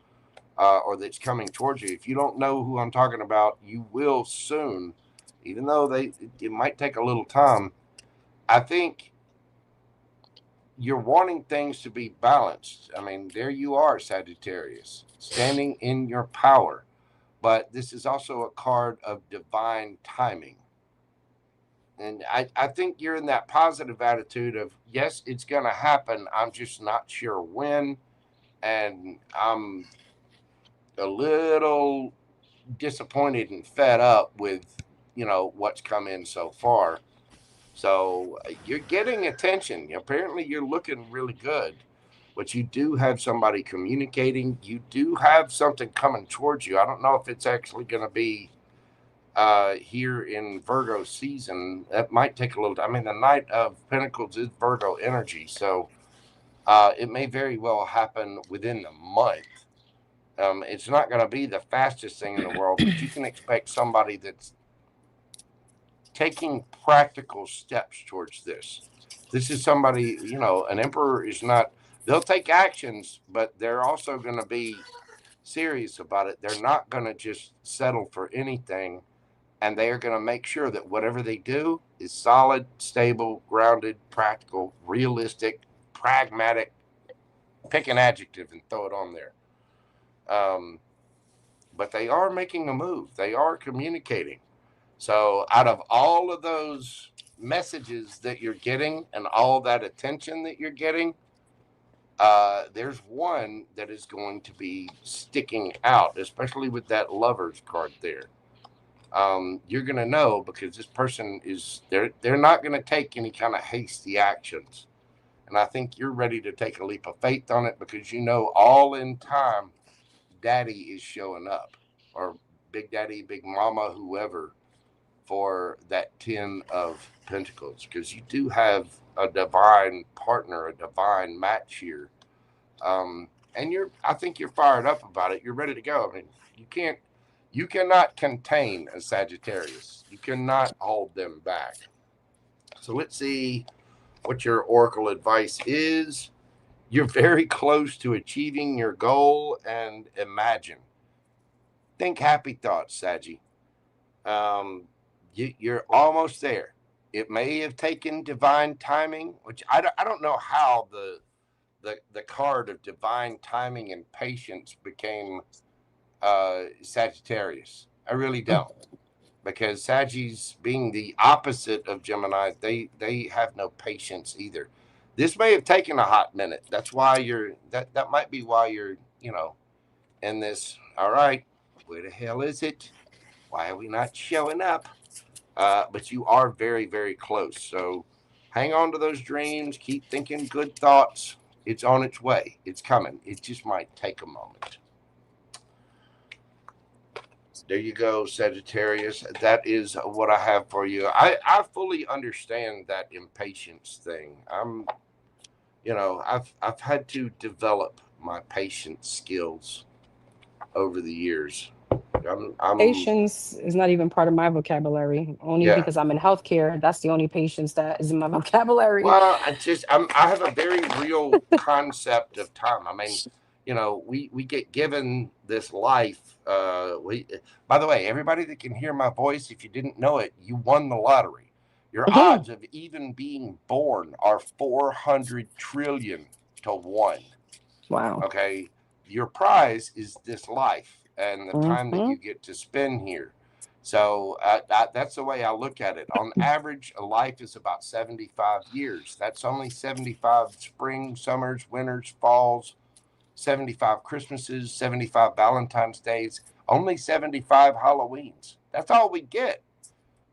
S1: or that's coming towards you. If you don't know who I'm talking about, you will soon, even though it might take a little time. I think you're wanting things to be balanced. I mean, there you are, Sagittarius, standing in your power. But this is also a card of divine timing. And I think you're in that positive attitude of, yes, it's going to happen. I'm just not sure when. And I'm a little disappointed and fed up with, what's come in so far. So you're getting attention. Apparently, you're looking really good. But you do have somebody communicating. You do have something coming towards you. I don't know if it's actually going to be here in Virgo season. That might take a little time. I mean, the Knight of Pentacles is Virgo energy. So it may very well happen within the month. It's not going to be the fastest thing in the world, but you can expect somebody that's taking practical steps towards this. This is somebody, an emperor is not, they'll take actions, but they're also going to be serious about it. They're not going to just settle for anything. And they are going to make sure that whatever they do is solid, stable, grounded, practical, realistic, pragmatic. Pick an adjective and throw it on there. Um, but they are making a move. They are communicating. So out of all of those messages that you're getting and all that attention that you're getting, there's one that is going to be sticking out, especially with that Lovers card there. You're going to know because this person is they're not going to take any kind of hasty actions. And I think you're ready to take a leap of faith on it because all in time, daddy is showing up, or big daddy, big mama, whoever, for that 10 of Pentacles, because you do have a divine partner, a divine match here. And I think you're fired up about it. You're ready to go. I mean, you cannot contain a Sagittarius. You cannot hold them back. So let's see what your oracle advice is. You're very close to achieving your goal, and imagine. Think happy thoughts, Saggy. You're almost there. It may have taken divine timing, which I don't know how the card of divine timing and patience became Sagittarius. I really don't, because Sagittarius, being the opposite of Gemini, they have no patience either. This may have taken a hot minute. That's why that might be why you're in this. All right, where the hell is it? Why are we not showing up? But you are very, very close. So hang on to those dreams. Keep thinking good thoughts. It's on its way. It's coming. It just might take a moment. There you go, Sagittarius. That is what I have for you. I fully understand that impatience thing. I've had to develop my patience skills over the years. I'm
S2: Patience is not even part of my vocabulary, only
S1: yeah.
S2: because I'm in healthcare. That's the only patience that is in my vocabulary.
S1: Well, I have a very real concept of time. I mean, we get given this life. By the way, everybody that can hear my voice, if you didn't know it, you won the lottery. Your odds of even being born are 400 trillion to 1.
S2: Wow.
S1: Okay, your prize is this life and the time that
S2: Hmm.
S1: you get to spend here. So that's the way I look at it. On average, a life is about 75 years. That's only 75 spring, summers, winters, falls, 75 Christmases, 75 Valentine's Days, only 75 Halloweens. That's all we get.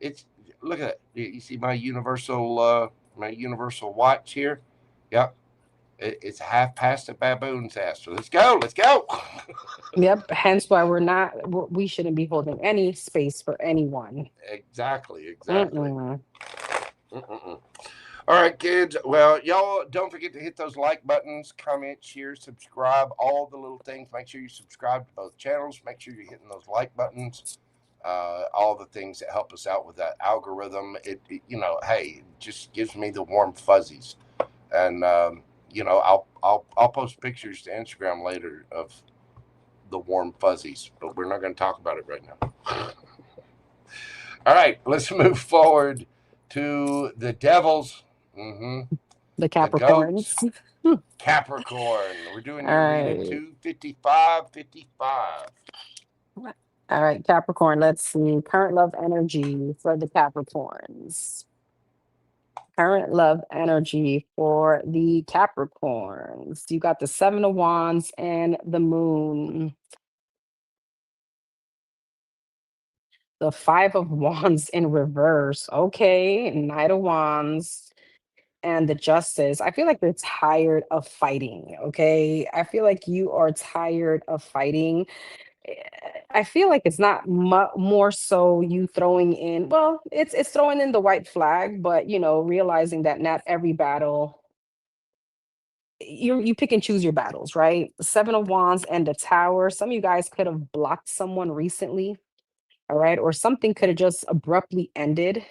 S1: It's Look at that. You see my universal watch here? Yep. It's half past the baboon's ass. So let's go. Let's go.
S2: Yep. Hence why we shouldn't be holding any space for anyone.
S1: Exactly. Exactly.
S2: Mm-mm.
S1: Mm-mm. All right, kids. Well, y'all don't forget to hit those like buttons, comment, share, subscribe, all the little things. Make sure you subscribe to both channels. Make sure you're hitting those like buttons. All the things that help us out with that algorithm. Hey, it just gives me the warm fuzzies. And I'll post pictures to Instagram later of the warm fuzzies, but we're not going to talk about it right now. All right, let's move forward to the devils. Mm-hmm.
S2: The
S1: The goats.
S2: Capricorns.
S1: Capricorn. We're doing
S2: All
S1: your reading
S2: right.
S1: 25555.
S2: All right, Capricorn. Let's see. Current love energy for the Capricorns. Current love energy for the Capricorns. You got the Seven of Wands and the Moon. The Five of Wands in reverse. Okay. Knight of Wands and the Justice. I feel like they're tired of fighting. Okay. I feel like you are tired of fighting. eh, I feel like it's not more so you throwing in, well, it's throwing in the white flag, but realizing that not every battle you pick and choose your battles, right? The Seven of Wands and the Tower. Some of you guys could have blocked someone recently, all right, or something could have just abruptly ended.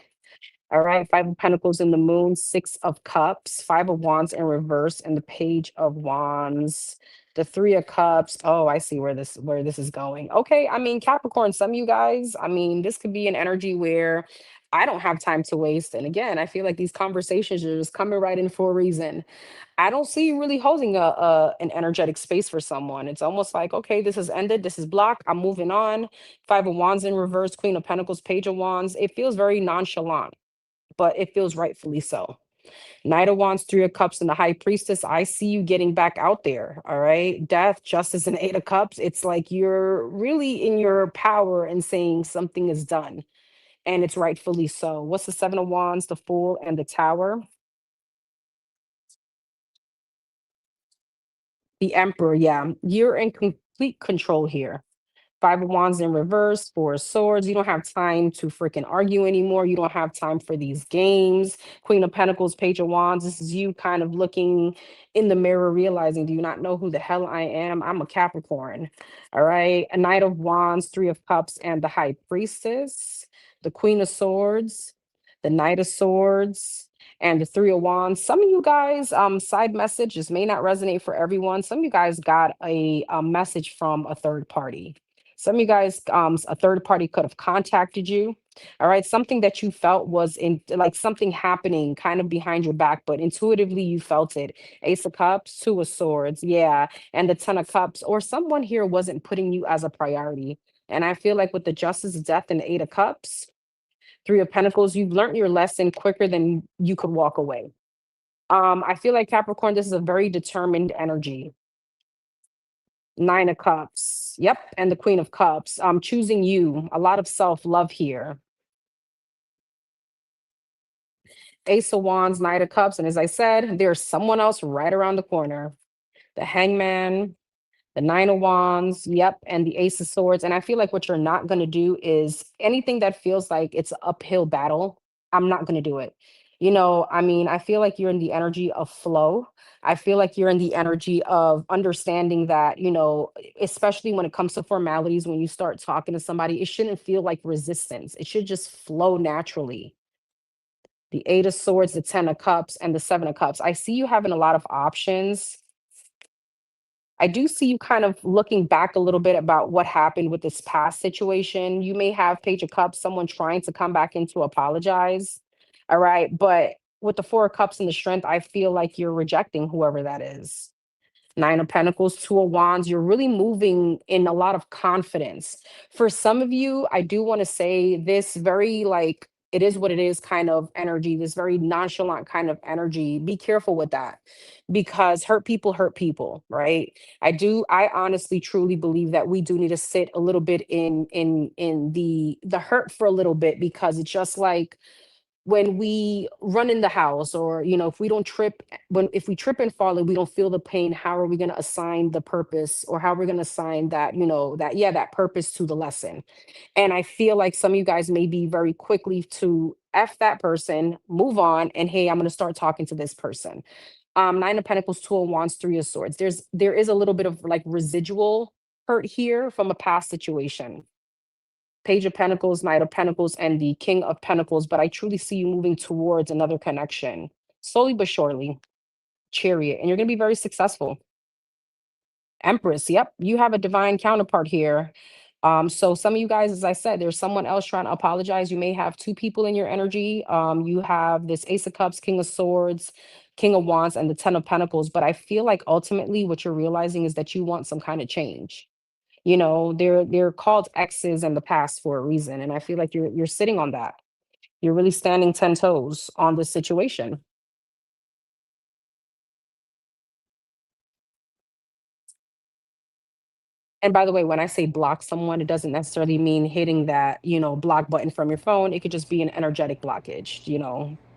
S2: All right, Five of Pentacles in the Moon, Six of Cups, Five of Wands in reverse, and the Page of Wands. The Three of Cups. Oh, I see where this is going. Okay, I mean Capricorn. Some of you guys, I mean, this could be an energy where I don't have time to waste. And again, I feel like these conversations are just coming right in for a reason. I don't see you really holding an energetic space for someone. It's almost like, okay, this has ended. This is blocked. I'm moving on. Five of Wands in reverse, Queen of Pentacles, Page of Wands. It feels very nonchalant, but it feels rightfully so. Knight of Wands, Three of Cups, and the High Priestess. I see you getting back out there. All right. Death, Justice, and Eight of Cups. It's like you're really in your power and saying something is done. And it's rightfully so. What's the Seven of Wands, the Fool, and the Tower? The Emperor. Yeah. You're in complete control here. Five of Wands in reverse, Four of Swords. You don't have time to freaking argue anymore. You don't have time for these games. Queen of Pentacles, Page of Wands. This is you kind of looking in the mirror, realizing, do you not know who the hell I am? I'm a Capricorn. All right. A Knight of Wands, Three of Cups, and the High Priestess. The Queen of Swords, the Knight of Swords, and the Three of Wands. Some of you guys, side message, this may not resonate for everyone. Some of you guys got a message from a third party. Some of you guys, a third party could have contacted you. All right. Something that you felt was in like something happening kind of behind your back, but intuitively you felt it. Ace of Cups, Two of Swords. Yeah. And the Ten of Cups, or someone here wasn't putting you as a priority. And I feel like with the Justice, Death, and the Eight of Cups, Three of Pentacles, you've learned your lesson quicker than you could walk away. I feel like Capricorn, this is a very determined energy. Nine of Cups. Yep. And the Queen of Cups. Choosing you. A lot of self-love here. Ace of Wands, Knight of Cups. And as I said, there's someone else right around the corner. The Hangman, the Nine of Wands. Yep. And the Ace of Swords. And I feel like what you're not going to do is anything that feels like it's an uphill battle. I'm not going to do it. I mean, I feel like you're in the energy of flow. I feel like you're in the energy of understanding that, especially when it comes to formalities, when you start talking to somebody, it shouldn't feel like resistance. It should just flow naturally. The Eight of Swords, the Ten of Cups, and the Seven of Cups. I see you having a lot of options. I do see you kind of looking back a little bit about what happened with this past situation. You may have Page of Cups, someone trying to come back in to apologize. All right. But with the Four of Cups and the Strength, I feel like you're rejecting whoever that is. Nine of Pentacles, Two of Wands. You're really moving in a lot of confidence. For some of you, I do want to say this very like it is what it is kind of energy, this very nonchalant kind of energy. Be careful with that, because hurt people, right? I honestly truly believe that we do need to sit a little bit in the hurt for a little bit, because it's just like when we run in the house, or if we don't trip, when if we trip and fall and we don't feel the pain, how are we going to assign the purpose, or how are we going to assign that, that purpose to the lesson? And I feel like some of you guys may be very quickly to F that person, move on, and hey, I'm going to start talking to this person. Nine of Pentacles, Two of Wands, Three of Swords. There is a little bit of like residual hurt here from a past situation. Page of Pentacles, Knight of Pentacles, and the King of Pentacles. But I truly see you moving towards another connection, slowly but surely. Chariot, and you're going to be very successful. Empress, yep, you have a divine counterpart here. So some of you guys, as I said, there's someone else trying to apologize. You may have two people in your energy. You have this Ace of Cups, King of Swords, King of Wands, and the Ten of Pentacles. But I feel like ultimately what you're realizing is that you want some kind of change. They're called exes in the past for a reason. And I feel like you're sitting on that. You're really standing 10 toes on this situation. And by the way, when I say block someone, it doesn't necessarily mean hitting that, block button from your phone. It could just be an energetic blockage,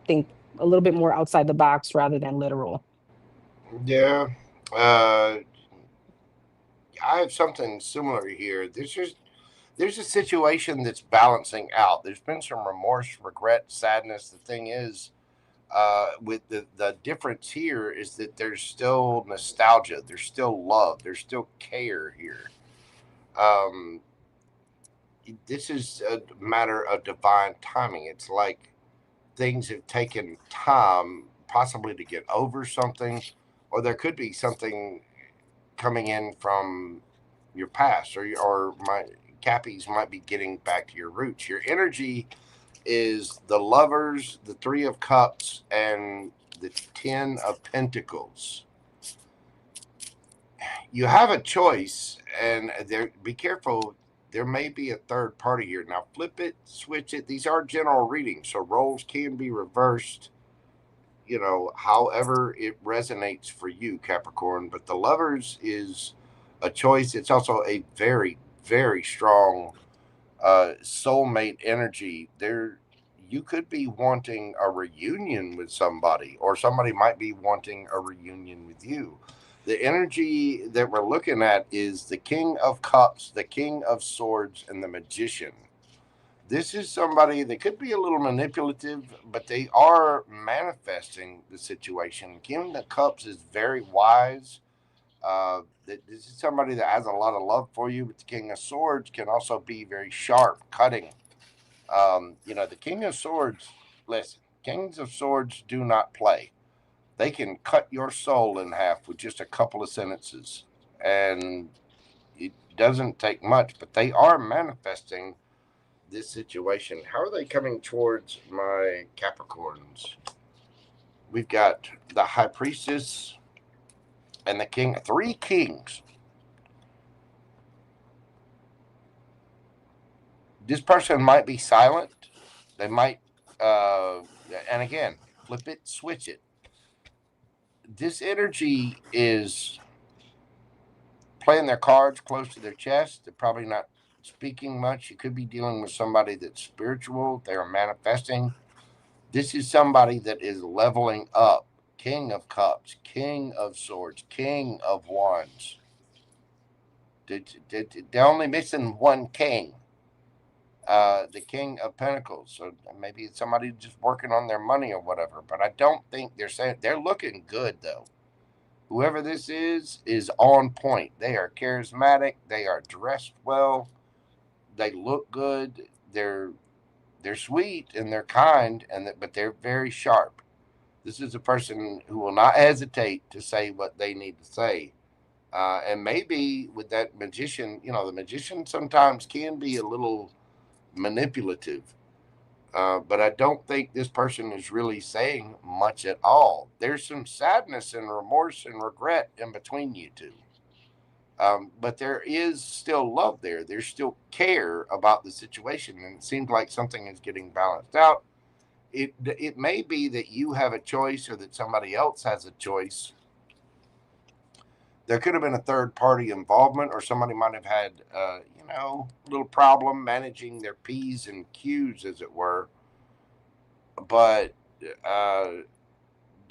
S2: think a little bit more outside the box rather than literal.
S1: Yeah. I have something similar here. There's a situation that's balancing out. There's been some remorse, regret, sadness. The thing is, with the difference here is that there's still nostalgia, there's still love, there's still care here. Um, this is a matter of divine timing. It's like things have taken time, possibly to get over something, or there could be something coming in from your past, or my Cappies might be getting back to your roots. Your energy is the Lovers, the Three of Cups, and the Ten of Pentacles. You have a choice, and there, be careful. There may be a third party here. Now, flip it, switch it. These are general readings, so roles can be reversed. However it resonates for you, Capricorn. But the Lovers is a choice. It's also a very, very strong soulmate energy. You could be wanting a reunion with somebody, or somebody might be wanting a reunion with you. The energy that we're looking at is the King of Cups, the King of Swords, and the Magician. This is somebody that could be a little manipulative, but they are manifesting the situation. King of Cups is very wise. This is somebody that has a lot of love for you, but the King of Swords can also be very sharp, cutting. The King of Swords, listen, Kings of Swords do not play. They can cut your soul in half with just a couple of sentences. And it doesn't take much, but they are manifesting this situation. How are they coming towards my Capricorns? We've got the High Priestess and the King, three kings. This person might be silent. They might, and again, flip it, switch it. This energy is playing their cards close to their chest. They're probably not speaking much. You could be dealing with somebody that's spiritual. They are manifesting. This is somebody that is leveling up. King of Cups, King of Swords, King of Wands. They're only missing one king. The King of Pentacles. So maybe it's somebody just working on their money or whatever. But I don't think they're saying they're looking good though. Whoever this is on point. They are charismatic. They are dressed well. They look good. They're sweet and they're kind, but they're very sharp. This is a person who will not hesitate to say what they need to say. And maybe with that magician, the magician sometimes can be a little manipulative. But I don't think this person is really saying much at all. There's some sadness and remorse and regret in between you two. But there is still love there. There's still care about the situation, and it seems like something is getting balanced out. It may be that you have a choice or that somebody else has a choice. There could have been a third party involvement, or somebody might have had, a little problem managing their P's and Q's, as it were. But uh,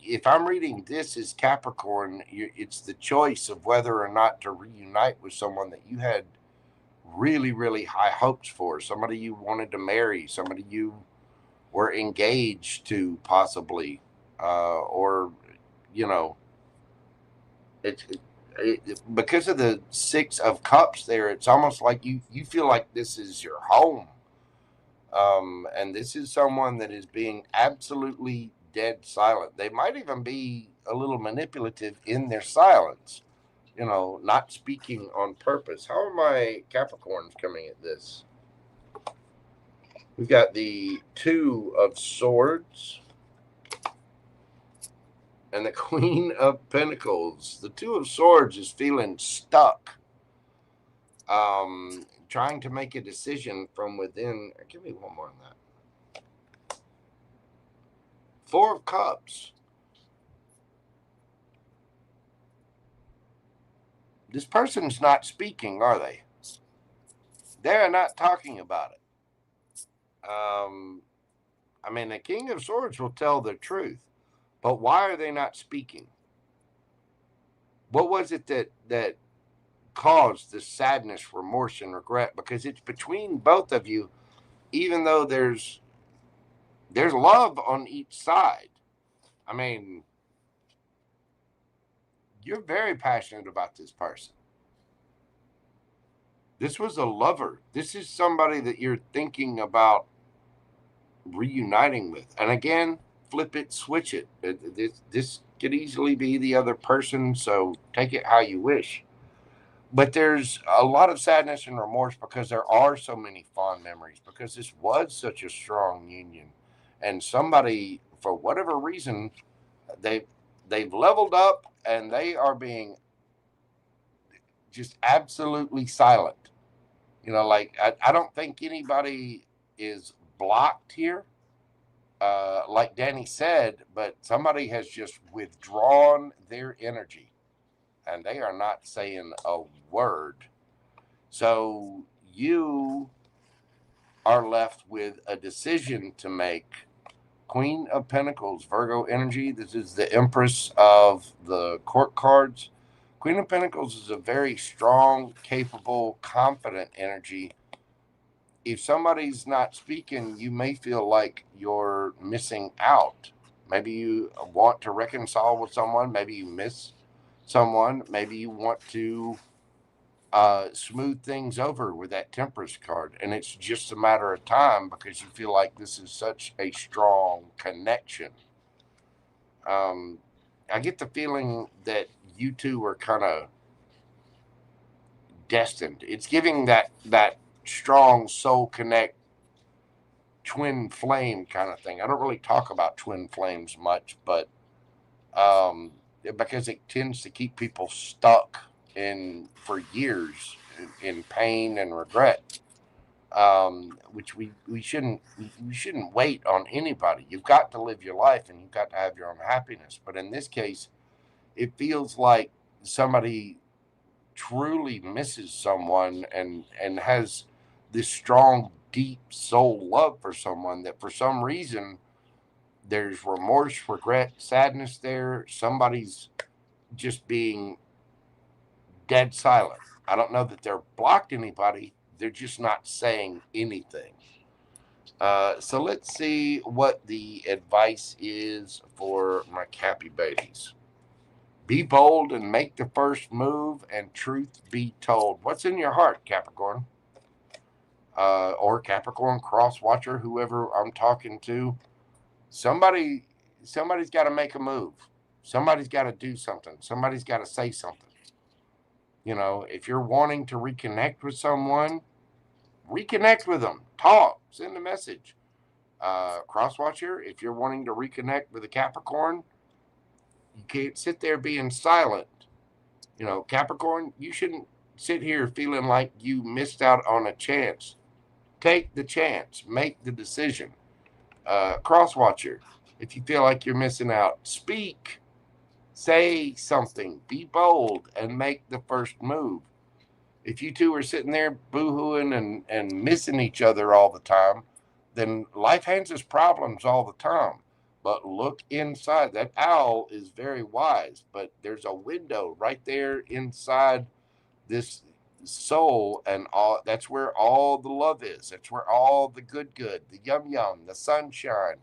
S1: if I'm reading this as Capricorn, it's the choice of whether or not to reunite with someone that you had really, really high hopes for, somebody you wanted to marry, somebody you were engaged to, possibly, or, you know, because of the Six of Cups there, it's almost like you feel like this is your home. And this is someone that is being absolutely dead silent. They might even be a little manipulative in their silence, not speaking on purpose. How are my Capricorns coming at this? We've got the Two of Swords and the Queen of Pentacles. The Two of Swords is feeling stuck, trying to make a decision from within. Give me one more on that. Four of Cups. This person's not speaking, are they? They're not talking about it. The King of Swords will tell the truth, but why are they not speaking? What was it that caused the sadness, remorse, and regret? Because it's between both of you, even though there's love on each side. You're very passionate about this person. This was a lover. This is somebody that you're thinking about reuniting with. And again, flip it, switch it. This could easily be the other person, so take it how you wish. But there's a lot of sadness and remorse because there are so many fond memories, because this was such a strong union. And somebody, for whatever reason, they've leveled up and they are being just absolutely silent. I don't think anybody is blocked here, like Danny said, but somebody has just withdrawn their energy and they are not saying a word. So you are left with a decision to make. Queen of Pentacles, Virgo energy. This is the Empress of the court cards. Queen of Pentacles is a very strong, capable, confident energy. If somebody's not speaking, you may feel like you're missing out. Maybe you want to reconcile with someone. Maybe you miss someone. Maybe you want to smooth things over with that Temperance card. And it's just a matter of time because you feel like this is such a strong connection. I get the feeling that you two are kind of destined. It's giving that strong soul connect, twin flame kind of thing. I don't really talk about twin flames much, but because it tends to keep people stuck for years in pain and regret, which we shouldn't wait on anybody. You've got to live your life and you've got to have your own happiness. But in this case, it feels like somebody truly misses someone and has this strong, deep soul love for someone that for some reason there's remorse, regret, sadness there. Somebody's just being dead silent. I don't know that they're blocked anybody. They're just not saying anything. So let's see what the advice is for my Cappy babies. Be bold and make the first move, and truth be told. What's in your heart, Capricorn? Or Capricorn cross watcher, whoever I'm talking to. Somebody's got to make a move. Somebody's got to do something. Somebody's got to say something. If you're wanting to reconnect with someone, reconnect with them. Talk. Send a message. Crosswatcher, if you're wanting to reconnect with a Capricorn, you can't sit there being silent. Capricorn, you shouldn't sit here feeling like you missed out on a chance. Take the chance, make the decision. Cross watcher, if you feel like you're missing out, speak, say something, be bold, and make the first move. If you two are sitting there boohooing and missing each other all the time, then life hands us problems all the time. But look inside. That owl is very wise, but there's a window right there inside this soul, and all that's where all the love is. That's where all the good, the yum, the sunshine.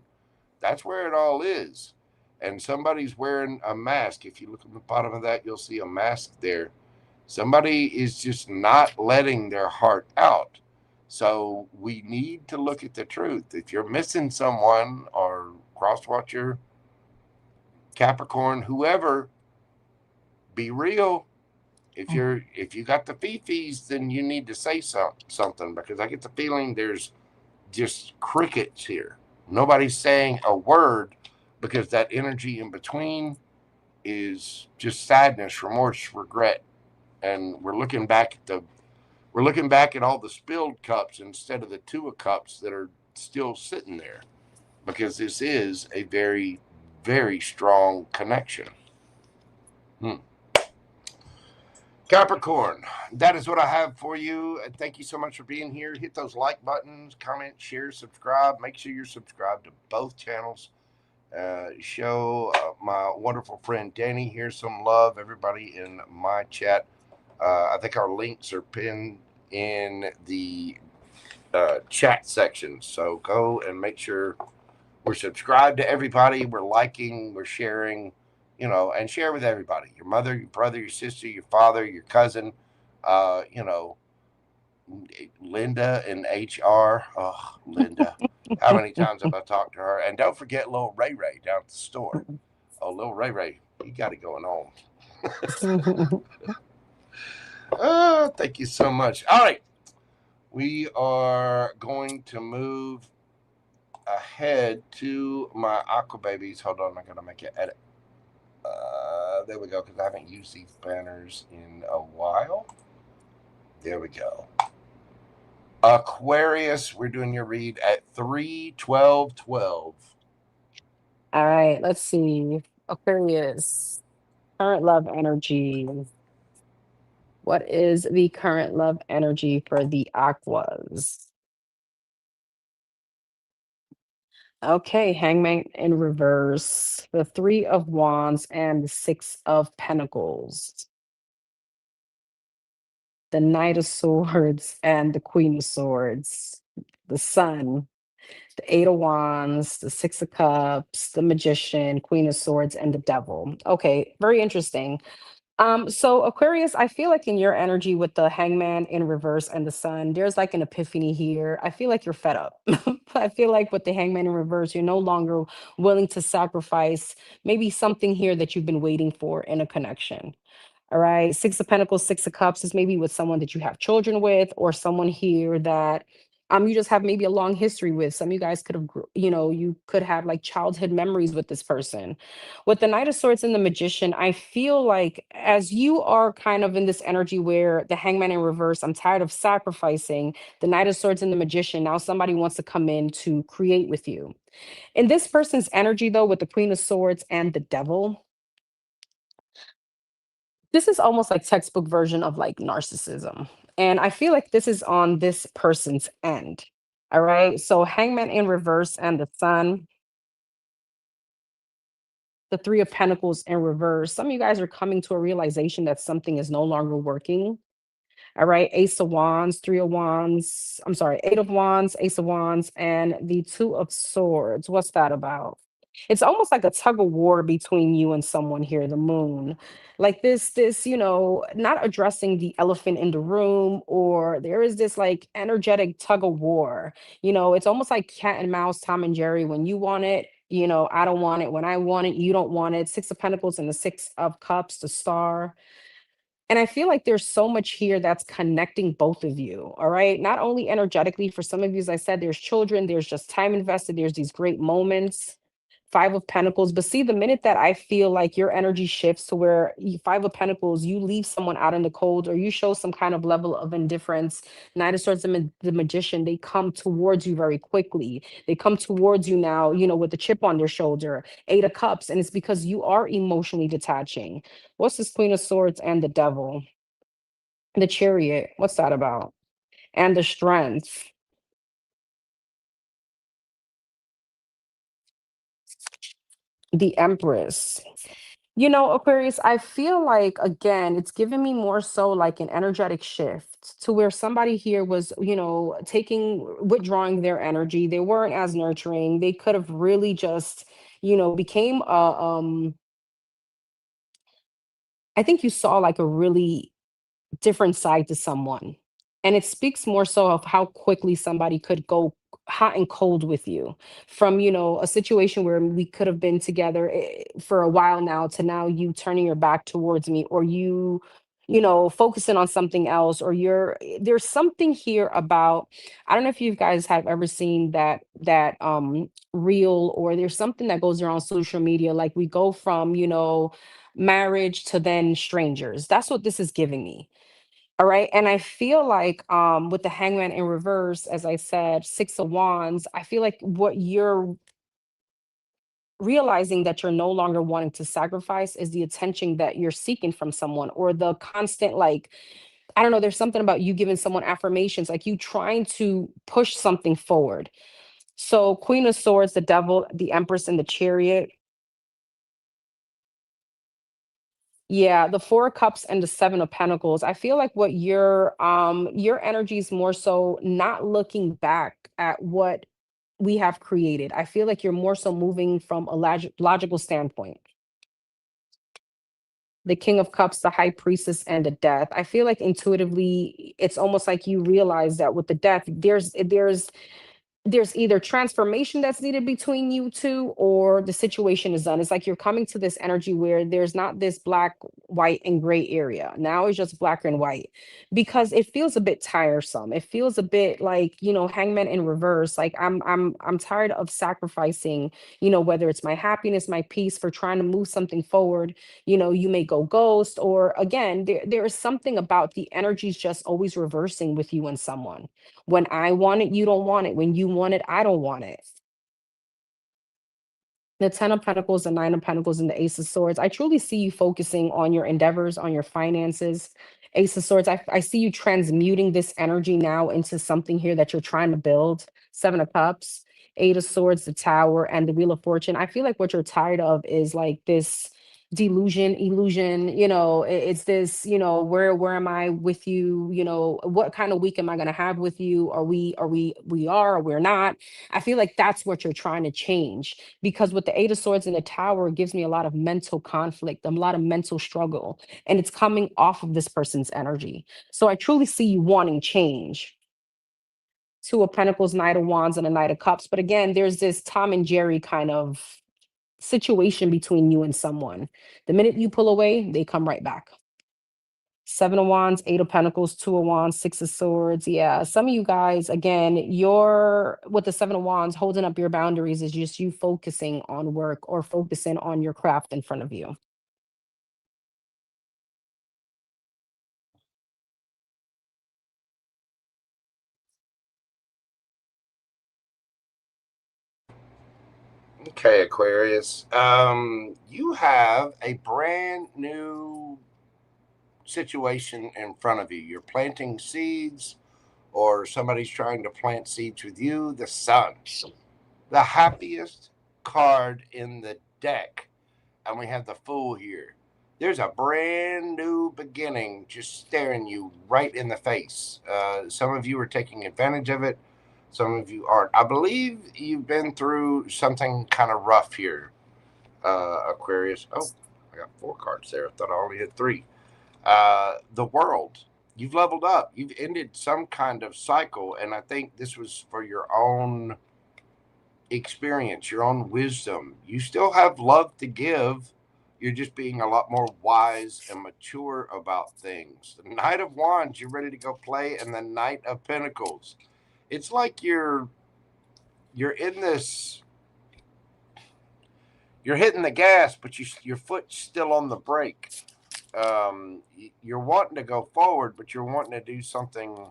S1: That's where it all is. And somebody's wearing a mask. If you look at the bottom of that, you'll see a mask there. Somebody is just not letting their heart out. So we need to look at the truth. If you're missing someone, or crosswatcher, Capricorn, whoever, be real. If you got the fifis, then you need to say something, because I get the feeling there's just crickets here. Nobody's saying a word, because that energy in between is just sadness, remorse, regret. And we're looking back at all the spilled cups instead of the two of cups that are still sitting there, because this is a very, very strong connection. Capricorn, that is what I have for you. Thank you so much for being here. Hit those like buttons, comment, share, subscribe. Make sure you're subscribed to both channels. Show my wonderful friend Danny here some love. Everybody in my chat. I think our links are pinned in the chat section. So go and make sure we're subscribed to everybody. We're liking, we're sharing, and share with everybody. Your mother, your brother, your sister, your father, your cousin, Linda in HR. Oh, Linda. How many times have I talked to her? And don't forget little Ray Ray down at the store. Oh, little Ray Ray, you got it going on. Oh, thank you so much. All right. We are going to move ahead to my aqua babies. Hold on, I'm going to make it edit. There we go, because I haven't used these banners in a while. There we go. Aquarius, we're doing your read at 3/12/12.
S2: All right, let's see. Aquarius, current love energy. What is the current love energy for the aquas? Okay, Hangman in reverse, the Three of Wands, and the Six of Pentacles, the Knight of Swords, and the Queen of Swords, the Sun, the Eight of Wands, the Six of Cups, the Magician, Queen of Swords, and the Devil. Okay, very interesting. So Aquarius, I feel like in your energy with the Hangman in reverse and the Sun, there's like an epiphany here. I feel like you're fed up. I feel like with the Hangman in reverse, you're no longer willing to sacrifice maybe something here that you've been waiting for in a connection. All right. Six of Pentacles, Six of Cups is maybe with someone that you have children with, or someone here that you just have maybe a long history with. Some of you guys could have, you could have like childhood memories with this person. With the Knight of Swords and the Magician, I feel like as you are kind of in this energy where the Hangman in reverse, I'm tired of sacrificing, the Knight of Swords and the Magician, now somebody wants to come in to create with you. In this person's energy, though, with the Queen of Swords and the Devil, this is almost like textbook version of like narcissism. And I feel like this is on this person's end. All right. So Hangman in reverse and the Sun, the Three of Pentacles in reverse. Some of you guys are coming to a realization that something is no longer working. All right, Ace of Wands, Three of Wands, I'm sorry, Eight of Wands, Ace of Wands, and the Two of Swords. What's that about? It's almost like a tug of war between you and someone here, the moon. Like this, not addressing the elephant in the room, or there is this like energetic tug of war. It's almost like cat and mouse, Tom and Jerry. When you want it, I don't want it. When I want it, you don't want it. Six of Pentacles and the Six of Cups, the Star. And I feel like there's so much here that's connecting both of you. All right. Not only energetically, for some of you, as I said, there's children, there's just time invested, there's these great moments. Five of Pentacles. But see, the minute that I feel like your energy shifts to where Five of Pentacles, you leave someone out in the cold or you show some kind of level of indifference. Knight of Swords and the Magician, they come towards you very quickly. They come towards you now, with a chip on their shoulder. Eight of Cups, and it's because you are emotionally detaching. What's this Queen of Swords and the Devil? The Chariot, what's that about? And the Strength. The Empress. Aquarius, I feel like, again, it's giving me more so like an energetic shift to where somebody here was, withdrawing their energy. They weren't as nurturing. They could have really just, became I think you saw like a really different side to someone. And it speaks more so of how quickly somebody could go hot and cold with you from, a situation where we could have been together for a while now to now you turning your back towards me, or focusing on something else, or there's something here about, I don't know if you guys have ever seen that reel, or there's something that goes around social media, like we go from, marriage to then strangers. That's what this is giving me. All right. And I feel like with the Hangman in reverse, as I said, Six of Wands, I feel like what you're realizing that you're no longer wanting to sacrifice is the attention that you're seeking from someone, or the constant, like, I don't know, there's something about you giving someone affirmations, like you trying to push something forward. So Queen of Swords, the Devil, the Empress, and the Chariot. Yeah, the Four of Cups and the Seven of Pentacles. I feel like what your energy is more so not looking back at what we have created. I feel like you're more so moving from a logical standpoint. The King of Cups, the High Priestess, and the Death. I feel like intuitively, it's almost like you realize that with the Death, there's either transformation that's needed between you two, or the situation is done. It's like you're coming to this energy where there's not this black, white, and gray area. Now it's just black and white, because it feels a bit tiresome. It feels a bit like, Hangman in reverse. Like I'm tired of sacrificing, whether it's my happiness, my peace, for trying to move something forward. You may go ghost, or again, there is something about the energies just always reversing with you and someone. When I want it, you don't want it. When you want it, I don't want it. The Ten of Pentacles, the Nine of Pentacles, and the Ace of Swords. I truly see you focusing on your endeavors, on your finances. Ace of Swords, I see you transmuting this energy now into something here that you're trying to build. Seven of Cups, Eight of Swords, the Tower, and the Wheel of Fortune. I feel like what you're tired of is like this delusion, illusion. It's this, where am I with you? What kind of week am I going to have with you? Are, or we're not. I feel like that's what you're trying to change, because with the Eight of Swords and the Tower, it gives me a lot of mental conflict, a lot of mental struggle, and it's coming off of this person's energy. So I truly see you wanting change. Two of Pentacles, Knight of Wands, and a Knight of Cups. But again, there's this Tom and Jerry kind of situation between you and someone. The minute you pull away, they come right back. Seven of Wands, Eight of Pentacles, Two of Wands, Six of Swords. Yeah, some of you guys, again, you're with the Seven of Wands, holding up your boundaries is just you focusing on work or focusing on your craft in front of you.
S1: Okay, Aquarius. You have a brand new situation in front of you. You're planting seeds, or somebody's trying to plant seeds with you. The Sun, the happiest card in the deck. And we have the Fool here. There's a brand new beginning just staring you right in the face. Some of you are taking advantage of it. Some of you aren't. I believe you've been through something kind of rough here, Aquarius. Oh, I got 4 cards there. I thought I only had 3. The World. You've leveled up. You've ended some kind of cycle, and I think this was for your own experience, your own wisdom. You still have love to give. You're just being a lot more wise and mature about things. The Knight of Wands, you're ready to go play, and the Knight of Pentacles. It's like you're in this you're hitting the gas, but your foot's still on the brake. You're wanting to go forward, but you're wanting to do something.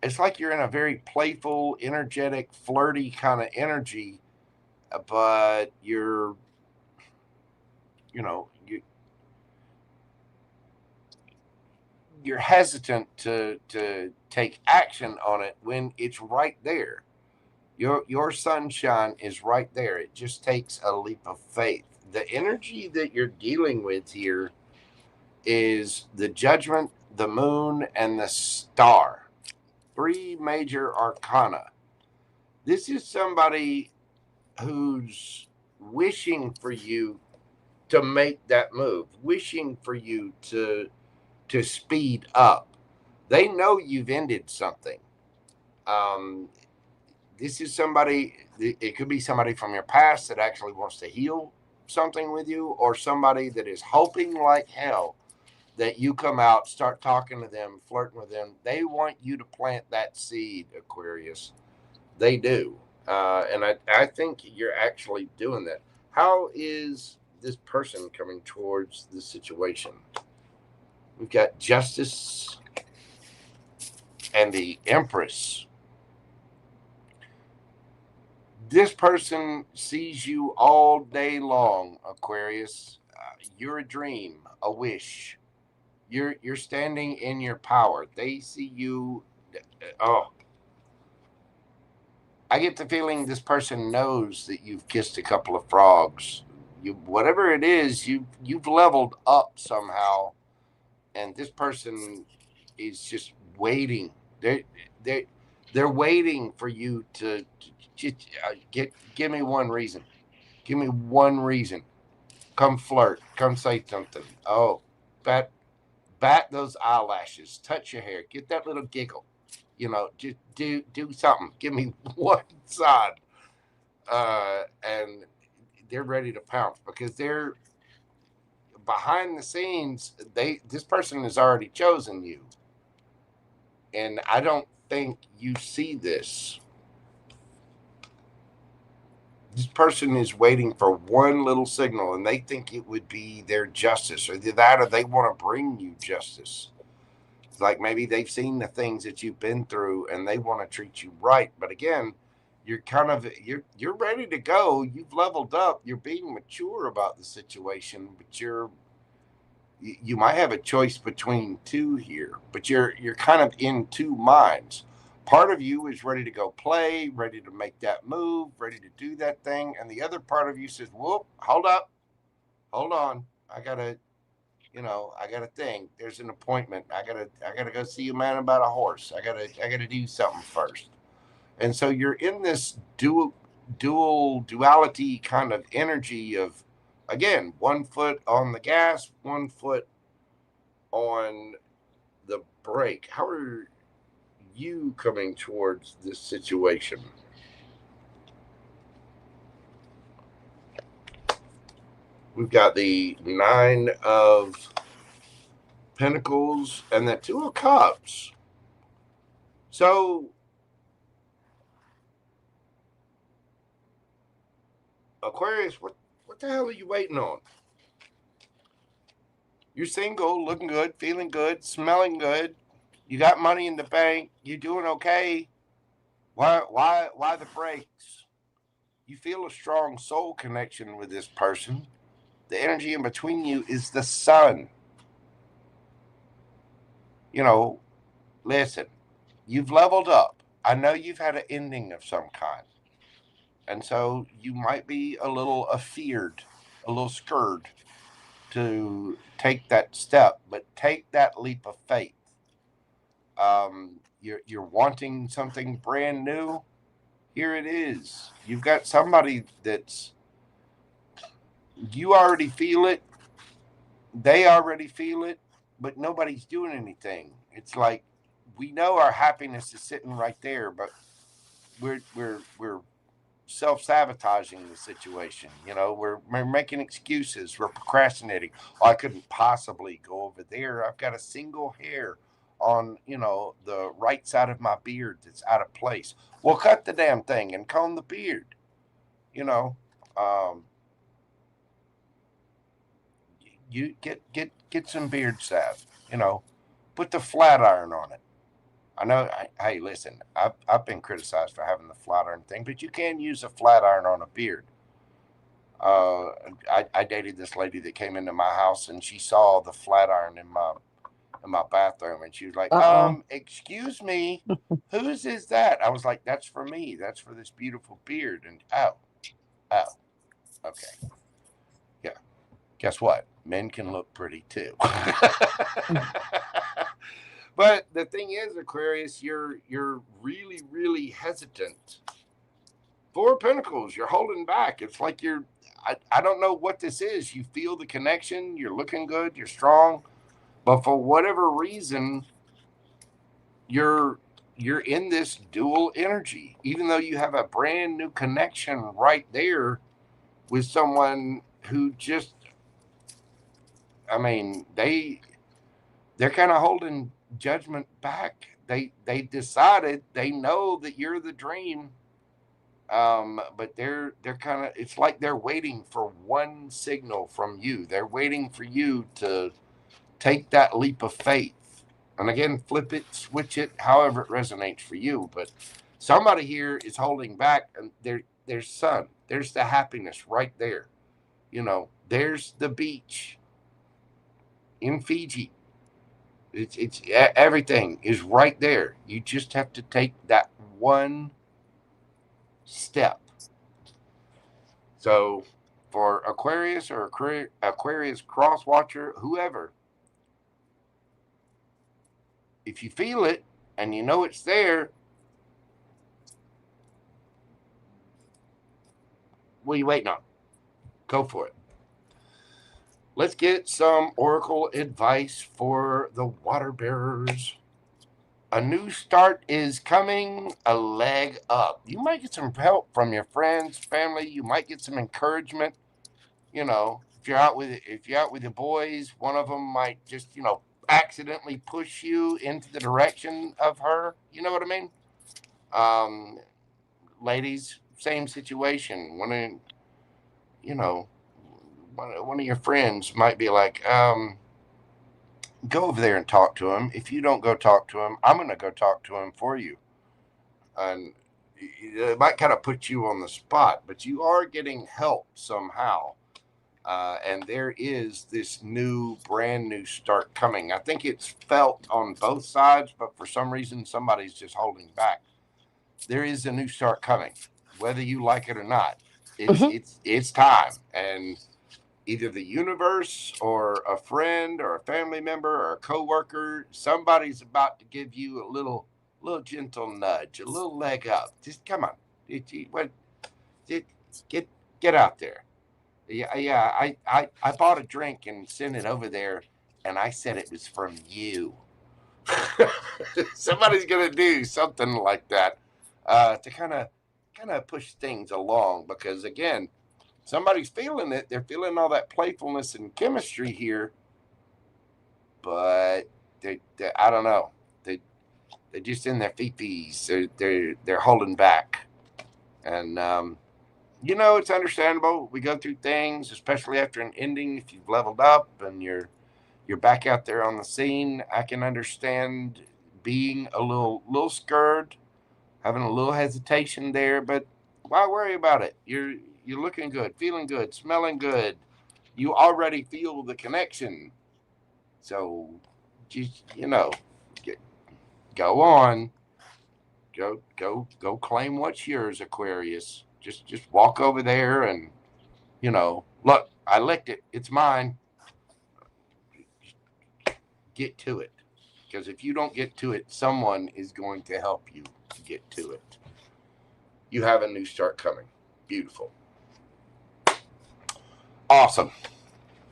S1: It's like you're in a very playful, energetic, flirty kind of energy, but you know, you're hesitant to take action on it when it's right there. Your sunshine is right there. It just takes a leap of faith. The energy that you're dealing with here is the judgment, the moon, and the star. Three major arcana. This is somebody who's wishing for you to make that move, wishing for you to speed up. They know you've ended something. Um, this is somebody. It could be somebody from your past that actually wants to heal something with you, or somebody that is hoping like hell that you come out, start talking to them, flirting with them. They want you to plant that seed, Aquarius. They do. And I think you're actually doing that. How is this person coming towards the situation? We've got Justice and the Empress. This person sees you all day long, Aquarius. You're a dream, a wish. You're standing in your power. They see you. Oh, I get the feeling this person knows that you've kissed a couple of frogs. You, whatever it is, you've leveled up somehow, and this person is just waiting. They they're waiting for you to give me one reason. Give me one reason. Come flirt. Come say something. Oh, bat those eyelashes. Touch your hair. Get that little giggle. Just do something. Give me one sign. And they're ready to pounce because they're behind the scenes. This person has already chosen you, and I don't think you see this. This person is waiting for one little signal, and they think it would be their justice, or that, or they want to bring you justice. It's like maybe they've seen the things that you've been through, and they want to treat you right. But again, you're ready to go. You've leveled up. You're being mature about the situation, but you might have a choice between two here, but you're kind of in two minds. Part of you is ready to go play, ready to make that move, ready to do that thing, and the other part of you says, "Whoop, hold up, hold on, I got a thing. There's an appointment. I gotta go see a man about a horse. I gotta do something first." And so you're in this duality kind of energy of, again, one foot on the gas, one foot on the brake. How are you coming towards this situation? We've got the Nine of Pentacles and the Two of Cups. So, Aquarius, what the hell are you waiting on? You're single, looking good, feeling good, smelling good. You got money in the bank. You're doing okay. Why the brakes? You feel a strong soul connection with this person. The energy in between you is the sun. You know, listen, you've leveled up. I know you've had an ending of some kind. And so you might be a little afeared, a little scared to take that step, but take that leap of faith. You're wanting something brand new. Here it is. You've got somebody that's, you already feel it, they already feel it, but nobody's doing anything. It's like we know our happiness is sitting right there, but we're self-sabotaging the situation. We're making excuses, we're procrastinating. Oh, I couldn't possibly go over there. I've got a single hair on the right side of my beard that's out of place. Well, cut the damn thing and comb the beard. you know um you get some beard salve. Put the flat iron on it. I know. Hey, listen, I've been criticized for having the flat iron thing, but you can use a flat iron on a beard. Uh, I dated this lady that came into my house and she saw the flat iron in my bathroom and she was like,
S2: Uh-oh.
S1: excuse me, whose is that? I was like, that's for me. That's for this beautiful beard. And oh, okay, yeah. Guess what? Men can look pretty too. But the thing is, Aquarius, you're really, really hesitant. Four of Pentacles, you're holding back. It's like I don't know what this is. You feel the connection, you're looking good, you're strong, but for whatever reason, you're you're in this dual energy, even though you have a brand new connection right there with someone who just, I mean, they're kind of holding judgment back. They decided they know that you're the dream, but they're kind of, it's like they're waiting for one signal from you. They're waiting for you to take that leap of faith. And again, flip it, switch it, however it resonates for you. But somebody here is holding back, and there's sun, there's the happiness right there. There's the beach in Fiji. It's everything is right there. You just have to take that one step. So for Aquarius or Aquarius cross watcher, whoever, if you feel it and you know it's there, what are you waiting on? Go for it. Let's get some oracle advice for the water bearers. A new start is coming, a leg up. You might get some help from your friends, family. You might get some encouragement. If you're out with the boys, one of them might just accidentally push you into the direction of her. You know what I mean? Ladies, same situation. One of your friends might be like, go over there and talk to him. If you don't go talk to him, I'm going to go talk to him for you. And it might kind of put you on the spot, but you are getting help somehow. And there is this brand new start coming. I think it's felt on both sides, but for some reason, somebody's just holding back. There is a new start coming, whether you like it or not. It's time, and either the universe or a friend or a family member or a coworker, somebody's about to give you a little gentle nudge, a little leg up. Just come on, get out there. Yeah. I bought a drink and sent it over there, and I said it was from you. Somebody's gonna do something like that to kind of push things along, because again, somebody's feeling it. They're feeling all that playfulness and chemistry here, but I don't know. They're just in their fifties. They're holding back, and it's understandable. We go through things, especially after an ending. If you've leveled up and you're back out there on the scene, I can understand being a little scared, having a little hesitation there. But why worry about it? You're looking good, feeling good, smelling good. You already feel the connection. So just go on. Go claim what's yours, Aquarius. Just walk over there and look, I licked it. It's mine. Get to it. Because if you don't get to it, someone is going to help you get to it. You have a new start coming. Beautiful. Awesome.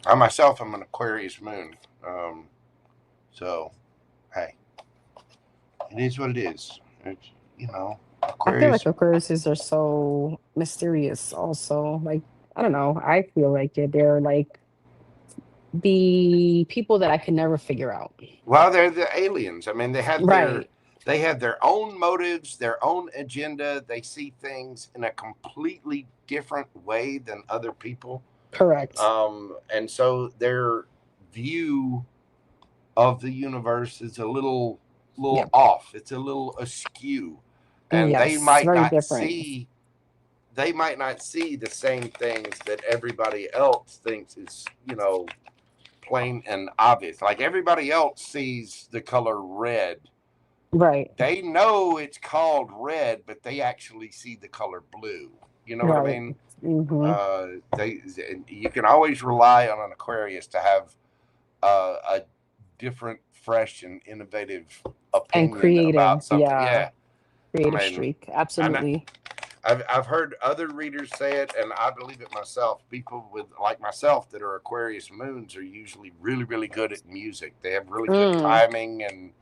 S1: I myself am an Aquarius moon. So, hey, it is what it is. It's,
S2: I feel like
S1: Aquarius.
S2: Aquariuses are so mysterious also. Like, I don't know. I feel like it. They're like the people that I can never figure out.
S1: Well, they're the aliens. I mean, they have
S2: Right.
S1: their own motives, their own agenda. They see things in a completely different way than other people.
S2: Correct.
S1: And so their view of the universe is a little
S2: Yep.
S1: off. It's a little askew, and
S2: Yes. Very different.
S1: they might not see the same things that everybody else thinks is, plain and obvious. Like everybody else sees the color red.
S2: Right.
S1: They know it's called red, but they actually see the color blue. You know what I
S2: Right.
S1: mean?
S2: Mm-hmm.
S1: They You can always rely on an Aquarius to have a different, fresh, and innovative
S2: And
S1: opinion about
S2: creative.
S1: something.
S2: Yeah.
S1: Yeah, I
S2: Creative
S1: mean,
S2: streak.
S1: and
S2: Absolutely.
S1: I've heard other readers say it, and I believe it myself. People with like myself that are Aquarius moons are usually really, really good at music. They have really good
S2: Mm.
S1: timing, and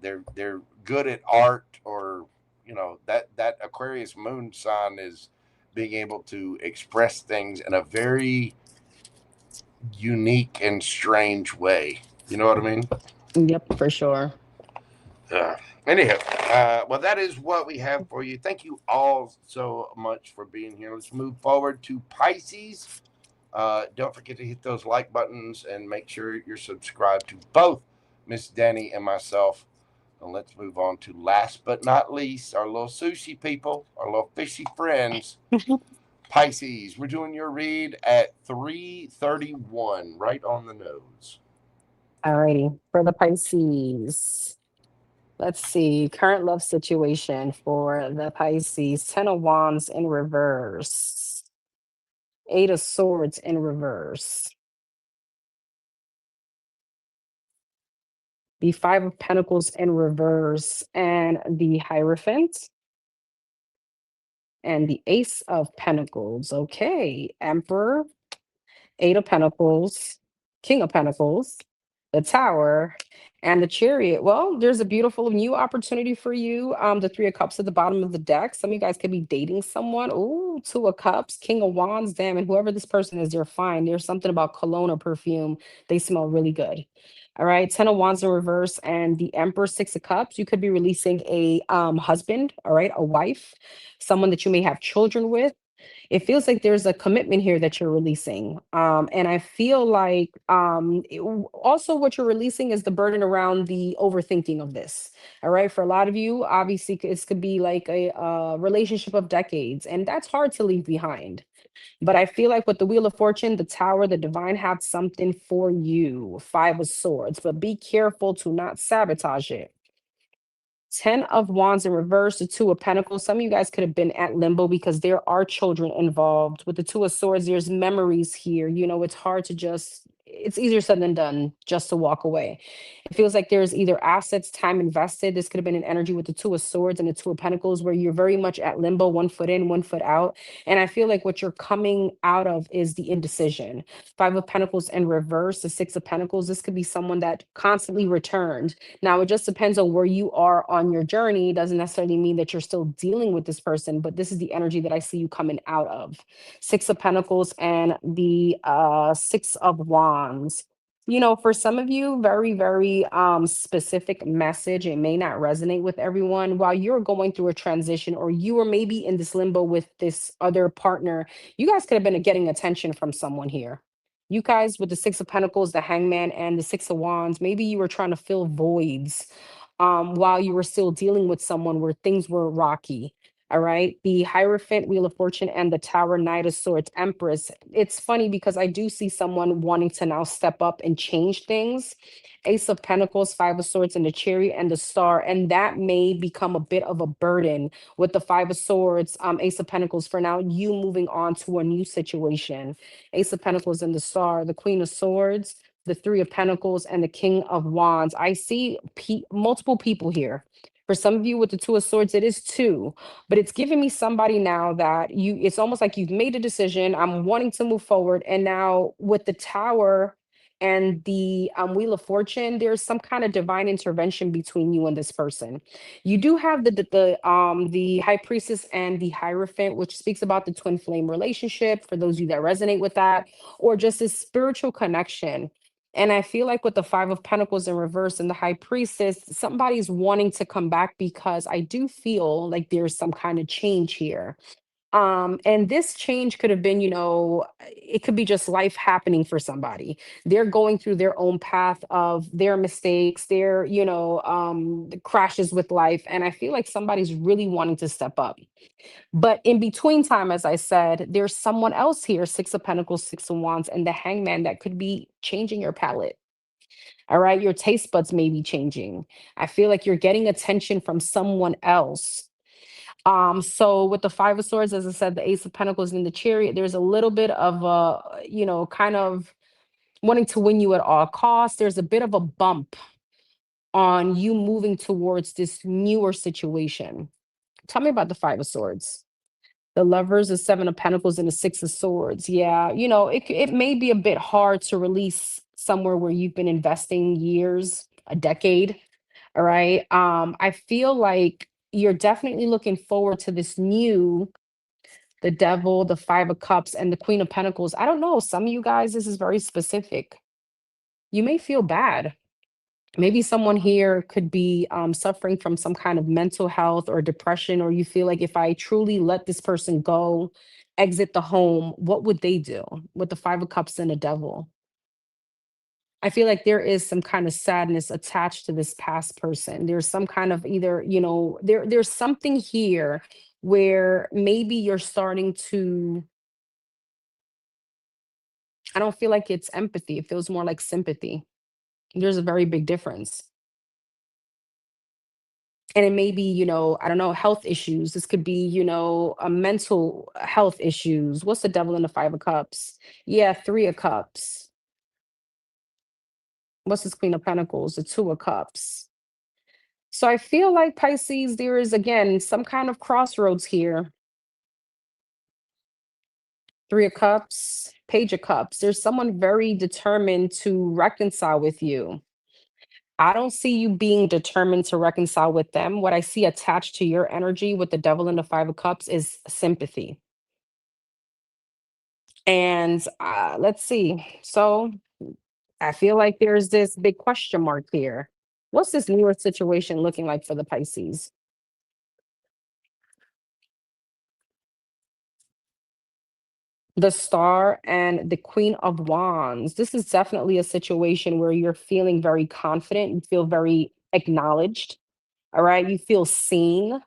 S1: they're good at art, or that Aquarius moon sign is being able to express things in a very unique and strange way. You know what I mean?
S2: Yep, for sure.
S1: Uh, Anyhow, well, that is what we have for you. Thank you all so much for being here. Let's move forward to Pisces. Don't forget to hit those like buttons and make sure you're subscribed to both Miss Danny and myself. And let's move on to last but not least, our little sushi people, our little fishy friends, Pisces. We're doing your read at 3:31, right on the nose.
S2: Alrighty. For the Pisces. Let's see. Current love situation for the Pisces. Ten of Wands in reverse. Eight of Swords in reverse. The Five of Pentacles in reverse. And the Hierophant. And the Ace of Pentacles. Okay. Emperor. Eight of Pentacles. King of Pentacles. The Tower, and the Chariot. Well, there's a beautiful new opportunity for you. The Three of Cups at the bottom of the deck. Some of you guys could be dating someone. Oh, Two of Cups, King of Wands. Damn, and whoever this person is, they're fine. There's something about cologne or perfume. They smell really good. All right, Ten of Wands in reverse, and the Emperor, Six of Cups. You could be releasing a husband, all right, a wife, someone that you may have children with. It feels like there's a commitment here that you're releasing. And I feel like also what you're releasing is the burden around the overthinking of this. All right. For a lot of you, obviously, this could be like a relationship of decades, and that's hard to leave behind. But I feel like with the Wheel of Fortune, the Tower, the Divine have something for you. Five of Swords, but be careful to not sabotage it. Ten of Wands in reverse, the Two of Pentacles. Some of you guys could have been at limbo because there are children involved. With the Two of Swords, there's memories here. It's hard to it's easier said than done just to walk away. It feels like there's either assets, time invested. This could have been an energy with the Two of Swords and the Two of Pentacles where you're very much at limbo, one foot in, one foot out. And I feel like what you're coming out of is the indecision. Five of Pentacles in reverse, the Six of Pentacles. This could be someone that constantly returned. Now, it just depends on where you are on your journey. It doesn't necessarily mean that you're still dealing with this person, but this is the energy that I see you coming out of. Six of Pentacles and the Six of Wands. For some of you, very, very specific message. It may not resonate with everyone. While you're going through a transition, or you are maybe in this limbo with this other partner, you guys could have been getting attention from someone here. You guys with the Six of Pentacles, the Hangman, and the Six of Wands, maybe you were trying to fill voids while you were still dealing with someone where things were rocky. All right. The Hierophant, Wheel of Fortune, and the Tower, Knight of Swords, Empress. It's funny because I do see someone wanting to now step up and change things. Ace of Pentacles, Five of Swords, and the Chariot and the Star. And that may become a bit of a burden with the Five of Swords, Ace of Pentacles, for now, you moving on to a new situation. Ace of Pentacles and the Star, the Queen of Swords, the Three of Pentacles, and the King of Wands. I see multiple people here. For some of you with the Two of Swords, it is two, but it's giving me somebody now that it's almost like you've made a decision. I'm wanting to move forward. And now with the Tower and the Wheel of Fortune, there's some kind of divine intervention between you and this person. You do have the High Priestess and the Hierophant, which speaks about the twin flame relationship, for those of you that resonate with that, or just this spiritual connection. And I feel like with the Five of Pentacles in reverse and the High Priestess, somebody's wanting to come back because I do feel like there's some kind of change here. And this change could have been, it could be just life happening for somebody. They're going through their own path of their mistakes, their, the crashes with life. And I feel like somebody's really wanting to step up. But in between time, as I said, there's someone else here, Six of Pentacles, Six of Wands, and the Hangman that could be changing your palette. All right. Your taste buds may be changing. I feel like you're getting attention from someone else. So with the Five of Swords, as I said, the Ace of Pentacles and the Chariot, there's a little bit of a, kind of wanting to win you at all costs. There's a bit of a bump on you moving towards this newer situation. Tell me about the Five of Swords. The Lovers, the Seven of Pentacles, and the Six of Swords. Yeah, it may be a bit hard to release somewhere where you've been investing years, a decade. All right. I feel like you're definitely looking forward to this new, the Devil, the Five of Cups, and the Queen of Pentacles. I don't know. Some of you guys, this is very specific. You may feel bad. Maybe someone here could be suffering from some kind of mental health or depression, or you feel like if I truly let this person go, exit the home, what would they do with the Five of Cups and the Devil? I feel like there is some kind of sadness attached to this past person. There's some kind of either, there's something here where maybe you're starting to, I don't feel like it's empathy. It feels more like sympathy. There's a very big difference. And it may be, I don't know, health issues. This could be, a mental health issues. What's the Devil in the Five of Cups? Yeah, Three of Cups. What's this Queen of Pentacles? The Two of Cups. So I feel like Pisces, there is again some kind of crossroads here. Three of Cups, Page of Cups. There's someone very determined to reconcile with you. I don't see you being determined to reconcile with them. What I see attached to your energy with the Devil and the Five of Cups is sympathy. And let's see. So I feel like there's this big question mark here. What's this newer situation looking like for the Pisces? The Star and the Queen of Wands. This is definitely a situation where you're feeling very confident. You feel very acknowledged. All right. You feel seen.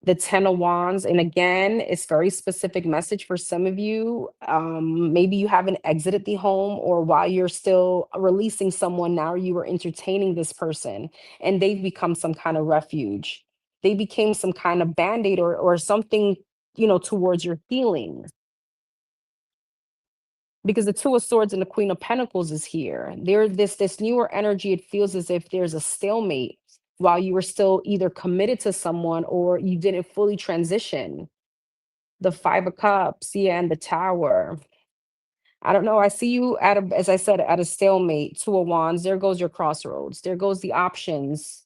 S2: The Ten of Wands. And again, it's very specific message for some of you. Maybe you haven't exited the home, or while you're still releasing someone, now you are entertaining this person and they've become some kind of refuge. They became some kind of band-aid or something, towards your healing. Because the Two of Swords and the Queen of Pentacles is here. There, this newer energy, it feels as if there's a stalemate while you were still either committed to someone or you didn't fully transition. The Five of Cups, yeah, and the Tower. I don't know. I see you as I said, at a stalemate. Two of Wands. There goes your crossroads. There goes the options.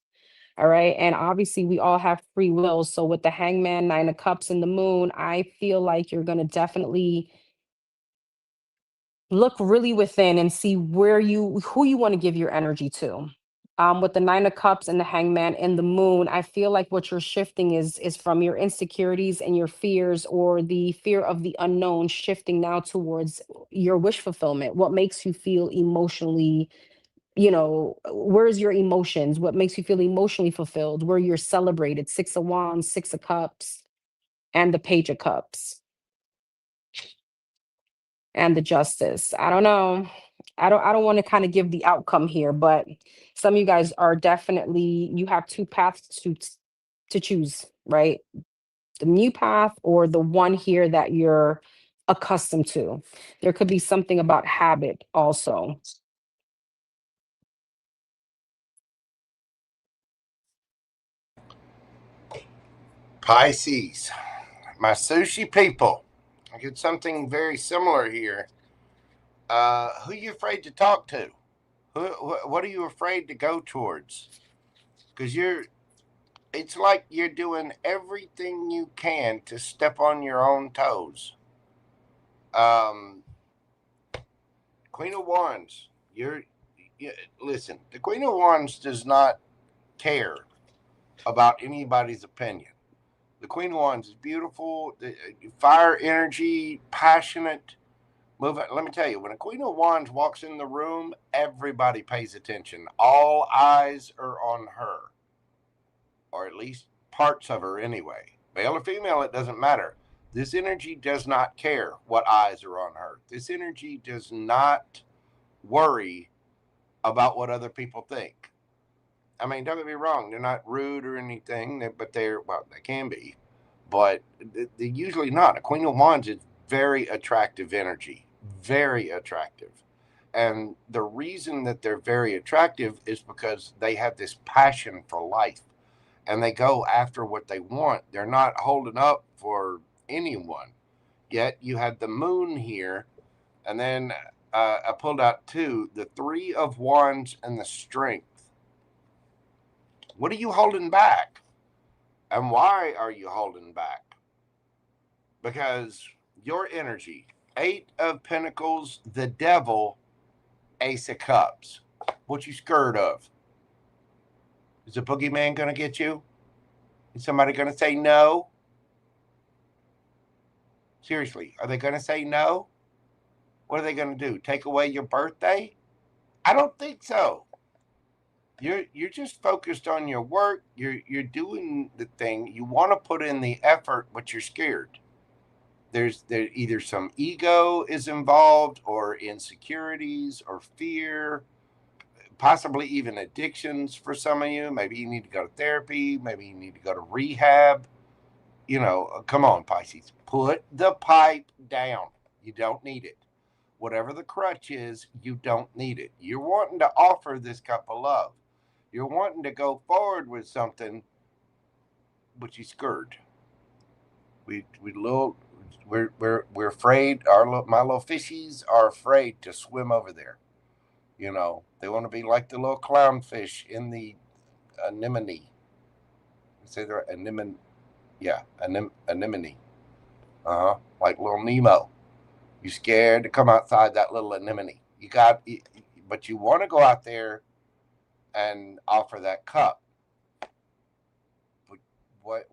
S2: All right. And obviously, we all have free will. So with the Hangman, Nine of Cups, and the Moon, I feel like you're going to definitely look really within and see who you want to give your energy to. With the Nine of Cups and the Hangman and the Moon, I feel like what you're shifting is from your insecurities and your fears, or the fear of the unknown, shifting now towards your wish fulfillment. What makes you feel emotionally, where's your emotions? What makes you feel emotionally fulfilled? Where you're celebrated? Six of Wands, Six of Cups, and the Page of Cups. And the Justice. I don't know. I don't want to kind of give the outcome here, but some of you guys are definitely, you have two paths to choose, right? The new path or the one here that you're accustomed to. There could be something about habit also.
S1: Pisces, my sushi people. I get something very similar here. Who are you afraid to talk to? What are you afraid to go towards? Because it's like you're doing everything you can to step on your own toes. Um, Queen of Wands, listen. The Queen of Wands does not care about anybody's opinion. The Queen of Wands is beautiful. Fire energy, passionate. Let me tell you, when a Queen of Wands walks in the room, everybody pays attention. All eyes are on her, or at least parts of her anyway. Male or female, it doesn't matter. This energy does not care what eyes are on her. This energy does not worry about what other people think. I mean, don't get me wrong, they're not rude or anything, but well, they can be, but they're usually not. A Queen of Wands is very attractive energy, very attractive. And the reason that they're very attractive is because they have this passion for life and they go after what they want. They're not holding up for anyone. Yet you had the moon here, and then I pulled out two, the Three of Wands and the Strength. What are you holding back? And why are you holding back? Because your energy, Eight of Pentacles, the Devil, Ace of Cups. What you scared of? Is the boogeyman going to get you? Is somebody going to say no? Seriously, are they going to say no? What are they going to do? Take away your birthday? I don't think so. You're just focused on your work. You're doing the thing. You want to put in the effort, but you're scared. There either some ego is involved, or insecurities, or fear, possibly even addictions for some of you. Maybe you need to go to therapy. Maybe you need to go to rehab. You know, come on, Pisces. Put the pipe down. You don't need it. Whatever the crutch is, you don't need it. You're wanting to offer this cup of love. You're wanting to go forward with something, but you're scared. We're afraid. My little fishies are afraid to swim over there. You know, they want to be like the little clownfish in the anemone. Say they're anemone. Yeah, anemone. Like little Nemo. You're scared to come outside that little anemone. But you want to go out there and offer that cup. But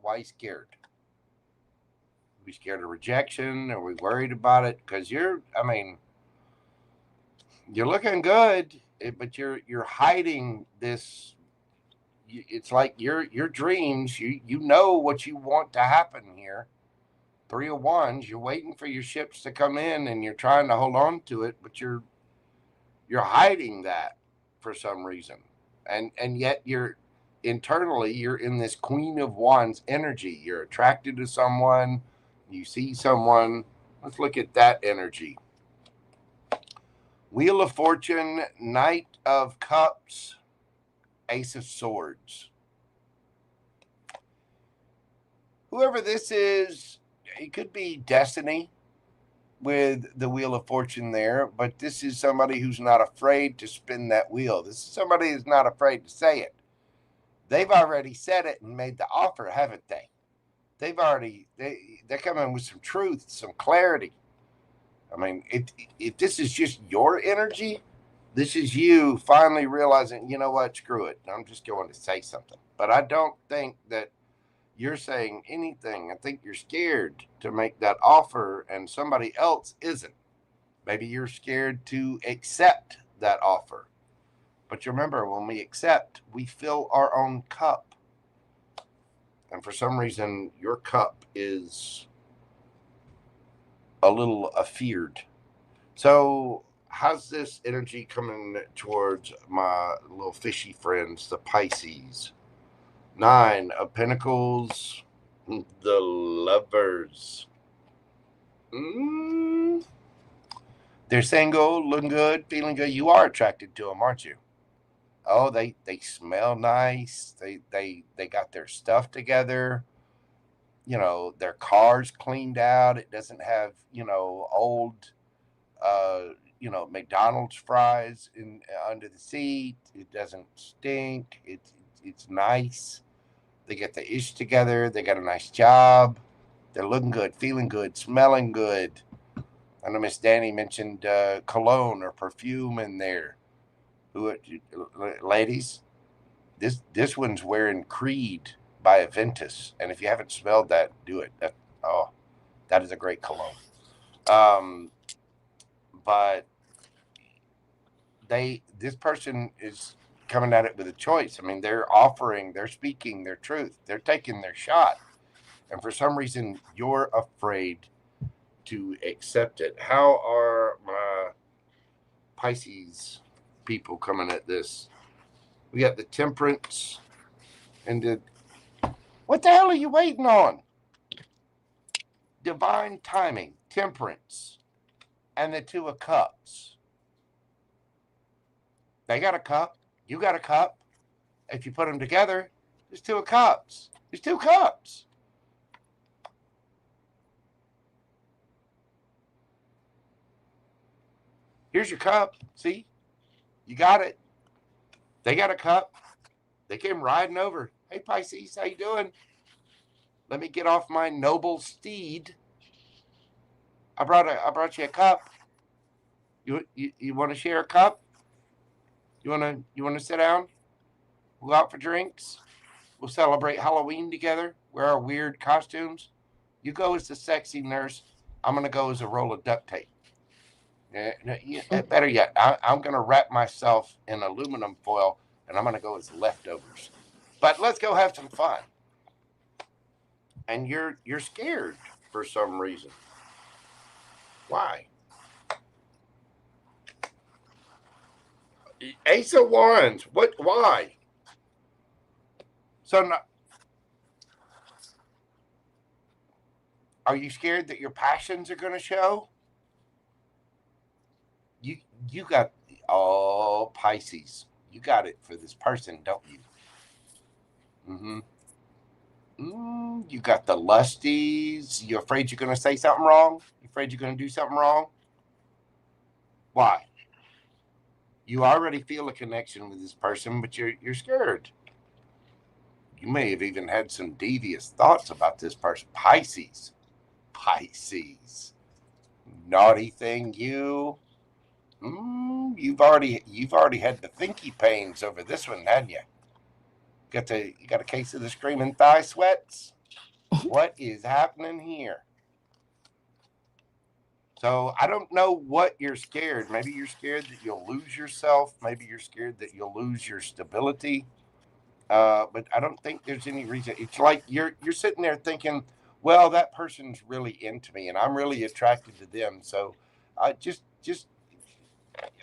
S1: why are you scared? Are we scared of rejection? Are we worried about it? Because you're looking good, but you're hiding this. It's like your dreams. You know what you want to happen here. Three of Wands. You're waiting for your ships to come in, and you're trying to hold on to it, but you're hiding that for some reason, and yet you're in this Queen of Wands energy. You're attracted to someone. You see someone. Let's look at that energy. Wheel of Fortune, Knight of Cups, Ace of Swords. Whoever this is, it could be destiny with the Wheel of Fortune there, but this is somebody who's not afraid to spin that wheel. This is somebody who's not afraid to say it. They've already said it and made the offer, haven't they? They're coming with some truth, some clarity. I mean, if this is just your energy, this is you finally realizing, you know what, screw it. I'm just going to say something. But I don't think that you're saying anything. I think you're scared to make that offer and somebody else isn't. Maybe you're scared to accept that offer. But you remember, when we accept, we fill our own cup. And for some reason, your cup is a little afeared. So how's this energy coming towards my little fishy friends, the Pisces? Nine of Pentacles, the Lovers. They're single, looking good, feeling good. You are attracted to them, aren't you? Oh, they smell nice. They got their stuff together. You know, their car's cleaned out. It doesn't have, old McDonald's fries under the seat. It doesn't stink. It's nice. They get the ish together. They got a nice job. They're looking good, feeling good, smelling good. I know Miss Danny mentioned cologne or perfume in there. Ladies, this one's wearing Creed. by Aventus. And if you haven't smelled that, do it. That is a great cologne. But this person is coming at it with a choice. I mean, they're speaking their truth. They're taking their shot. And for some reason, you're afraid to accept it. How are my Pisces people coming at this? We got the Temperance and what the hell are you waiting on? Divine timing, Temperance, and the Two of Cups. They got a cup. You got a cup. If you put them together, there's Two of Cups. There's two cups. Here's your cup. See? You got it. They got a cup. They came riding over. Hey, Pisces, how you doing? Let me get off my noble steed. I brought you a cup. You want to share a cup? You want to sit down? We'll go out for drinks. We'll celebrate Halloween together. Wear our weird costumes. You go as the sexy nurse. I'm going to go as a roll of duct tape. Better yet, I'm going to wrap myself in aluminum foil, and I'm going to go as leftovers. But let's go have some fun. And you're scared for some reason. Why? Ace of Wands. What? Why? So, are you scared that your passions are going to show? You got Pisces. You got it for this person, don't you? You got the lusties. You afraid you're going to say something wrong? You afraid you're going to do something wrong? Why? You already feel a connection with this person, but you're scared. You may have even had some devious thoughts about this person. Pisces. Naughty thing, you. You've already had the thinky pains over this one, hadn't you? You got a case of the screaming thigh sweats? What is happening here? So I don't know what you're scared. Maybe you're scared that you'll lose yourself. Maybe you're scared that you'll lose your stability. But I don't think there's any reason. It's like you're sitting there thinking, well, that person's really into me and I'm really attracted to them. So I just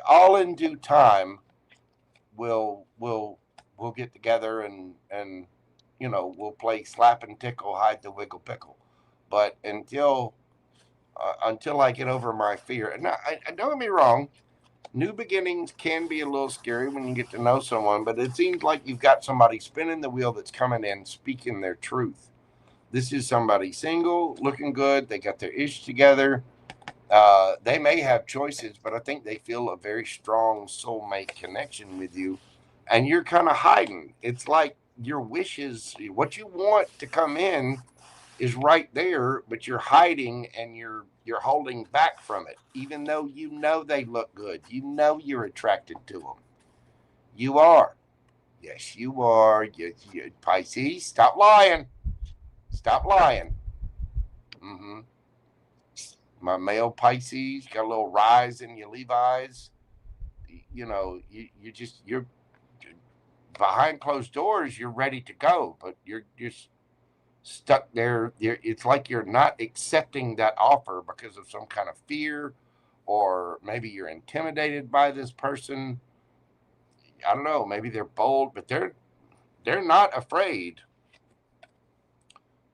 S1: all in due time, we'll get together and we'll play slap and tickle, hide the wiggle pickle. But until I get over my fear, and don't get me wrong, new beginnings can be a little scary when you get to know someone, but it seems like you've got somebody spinning the wheel that's coming in, speaking their truth. This is somebody single, looking good. They got their ish together. They may have choices, but I think they feel a very strong soulmate connection with you, and you're kind of hiding. It's like your wishes, what you want to come in, is right there, but you're hiding and you're holding back from it, even though you know they look good. You know you're attracted to them. You are. Yes, you are. You, Pisces, stop lying. Stop lying. My male Pisces, got a little rise in your Levi's. You're behind closed doors. You're ready to go, but you're just stuck there. It's like you're not accepting that offer because of some kind of fear, or maybe you're intimidated by this person. I don't know. Maybe they're bold, but they're not afraid.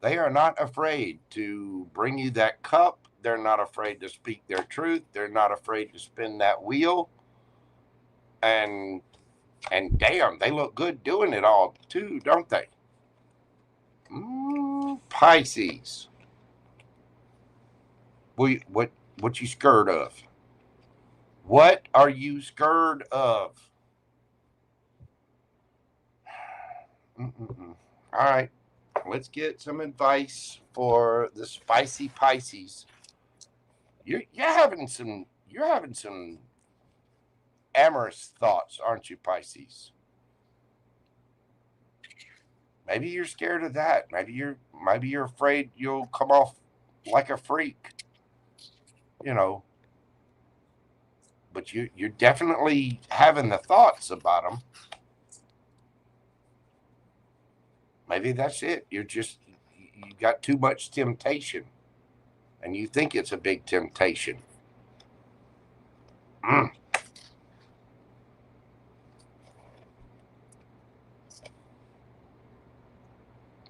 S1: They are not afraid to bring you that cup. They're not afraid to speak their truth. They're not afraid to spin that wheel. And damn, they look good doing it all too, don't they? Pisces. What you scared of? What are you scared of? All right, let's get some advice for the spicy Pisces. You're having some amorous thoughts, aren't you, Pisces? Maybe you're scared of that. Maybe you're afraid you'll come off like a freak, you know. But you're definitely having the thoughts about them. Maybe that's it. You got too much temptation, and you think it's a big temptation. Mm.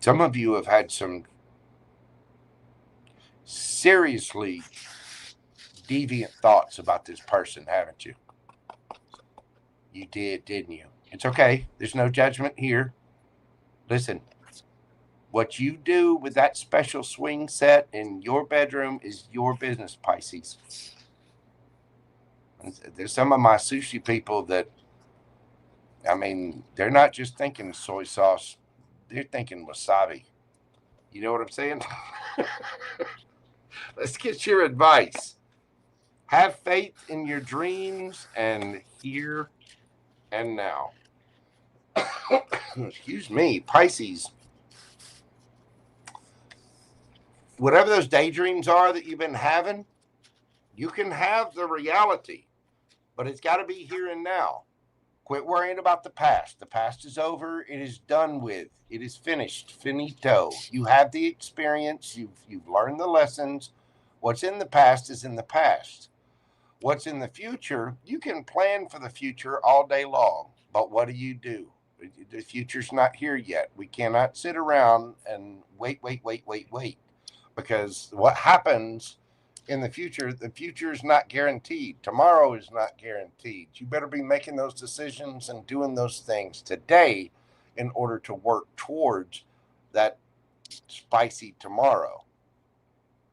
S1: Some of you have had some seriously deviant thoughts about this person, haven't you? You did, didn't you? It's okay. There's no judgment here. Listen, what you do with that special swing set in your bedroom is your business, Pisces. There's some of my sushi people that, I mean, they're not just thinking soy sauce, they're thinking wasabi. You know what I'm saying? Let's get your advice. Have faith in your dreams and here and now. Excuse me, Pisces. Whatever those daydreams are that you've been having, you can have the reality, but it's got to be here and now. Quit worrying about the past. The past is over. It is done with. It is finished. Finito. You have the experience. You've learned the lessons. What's in the past is in the past. What's in the future, you can plan for the future all day long. But what do? The future's not here yet. We cannot sit around and wait. Because what happens in the future is not guaranteed. Tomorrow is not guaranteed. You better be making those decisions and doing those things today in order to work towards that spicy tomorrow.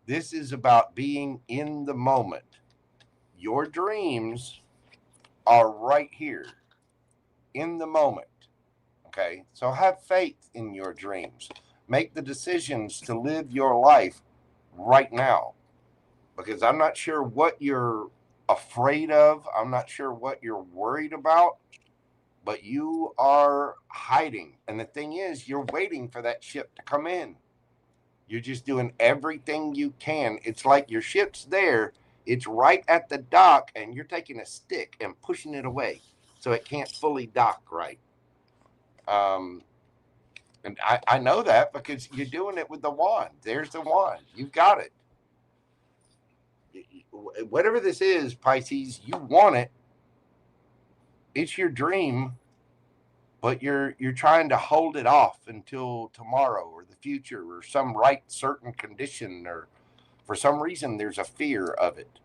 S1: This is about being in the moment. Your dreams are right here in the moment. Okay? So have faith in your dreams. Make the decisions to live your life right now. Because I'm not sure what you're afraid of. I'm not sure what you're worried about, but you are hiding. And the thing is, you're waiting for that ship to come in. You're just doing everything you can. It's like your ship's there, it's right at the dock, and you're taking a stick and pushing it away so it can't fully dock right. Um, and I know that because you're doing it with the wand. There's the wand. You've got it. Whatever this is, Pisces, you want it. It's your dream, but you're trying to hold it off until tomorrow or the future or some right certain condition, or for some reason there's a fear of it.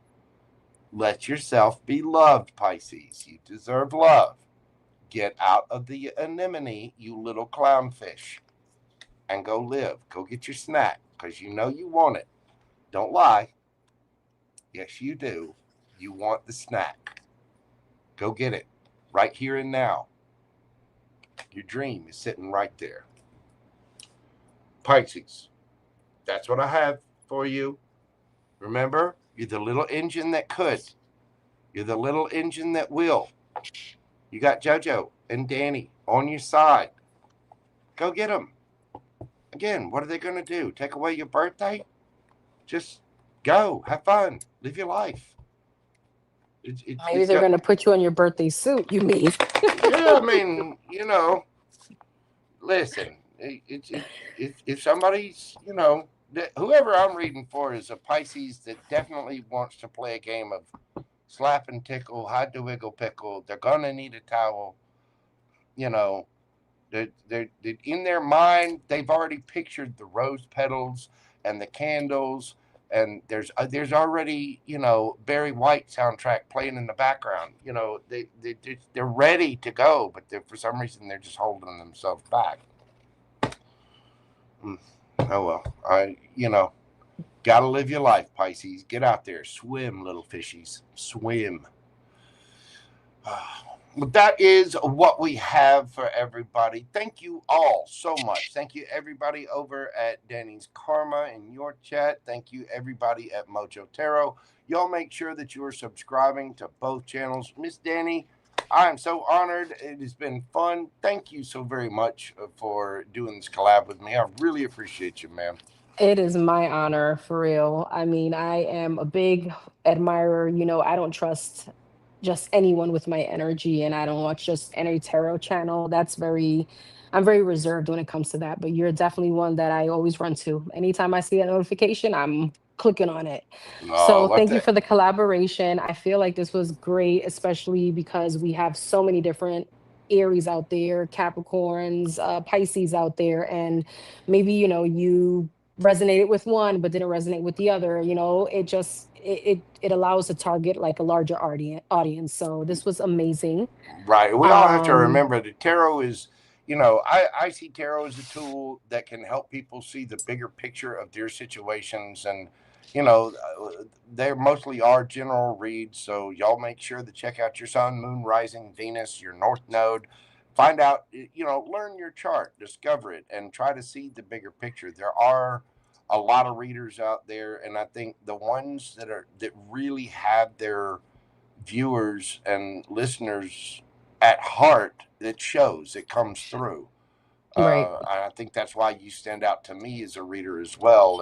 S1: Let yourself be loved, Pisces. You deserve love. Get out of the anemone, you little clownfish, and go live. Go get your snack because you know you want it. Don't lie. Yes, you do. You want the snack. Go get it right here and now. Your dream is sitting right there. Pisces, that's what I have for you. Remember, you're the little engine that could. You're the little engine that will. You got JoJo and Danny on your side. Go get them. Again, what are they going to do? Take away your birthday? Just go. Have fun. Live your life.
S2: Maybe they're going to put you on your birthday suit, you mean?
S1: Yeah, I mean, you know, listen, if somebody's, you know, whoever I'm reading for is a Pisces that definitely wants to play a game of slap and tickle, hide the wiggle pickle. They're going to need a towel, you know. They're in their mind, they've already pictured the rose petals and the candles, and there's already, you know, Barry White soundtrack playing in the background. You know, they're ready to go, but for some reason they're just holding themselves back. Oh well, gotta live your life, Pisces. Get out there, swim, little fishies, swim. That is what we have for everybody. Thank you all so much. Thank you everybody over at Danny's Karma in your chat. Thank you everybody at Mojo Tarot. Y'all make sure that you are subscribing to both channels. Miss Danny, I am so honored. It has been fun. Thank you so very much for doing this collab with me. I really appreciate you, man.
S2: It is my honor, for real. I mean, I am a big admirer. I don't trust just anyone with my energy, and I don't watch just any tarot channel. I'm very reserved when it comes to that. But you're definitely one that I always run to. Anytime I see a notification, I'm clicking on it.
S1: Oh,
S2: So
S1: what
S2: thank you
S1: the?
S2: for the collaboration. I feel like this was great, especially because we have so many different Aries out there, Capricorns, Pisces out there, and maybe you resonated with one but didn't resonate with the other. It allows to target like a larger audience. So this was amazing.
S1: Right. We all have to
S2: um
S1: remember that tarot is, I see tarot as a tool that can help people see the bigger picture of their situations. And, you know, they mostly are general reads. So y'all make sure to check out your sun, moon, rising, Venus, your north node. Find out, learn your chart, discover it, and try to see the bigger picture. There are a lot of readers out there. And I think the ones that really have their viewers and listeners at heart, it shows, it comes through.
S2: right.
S1: I think that's why you stand out to me as a reader as well.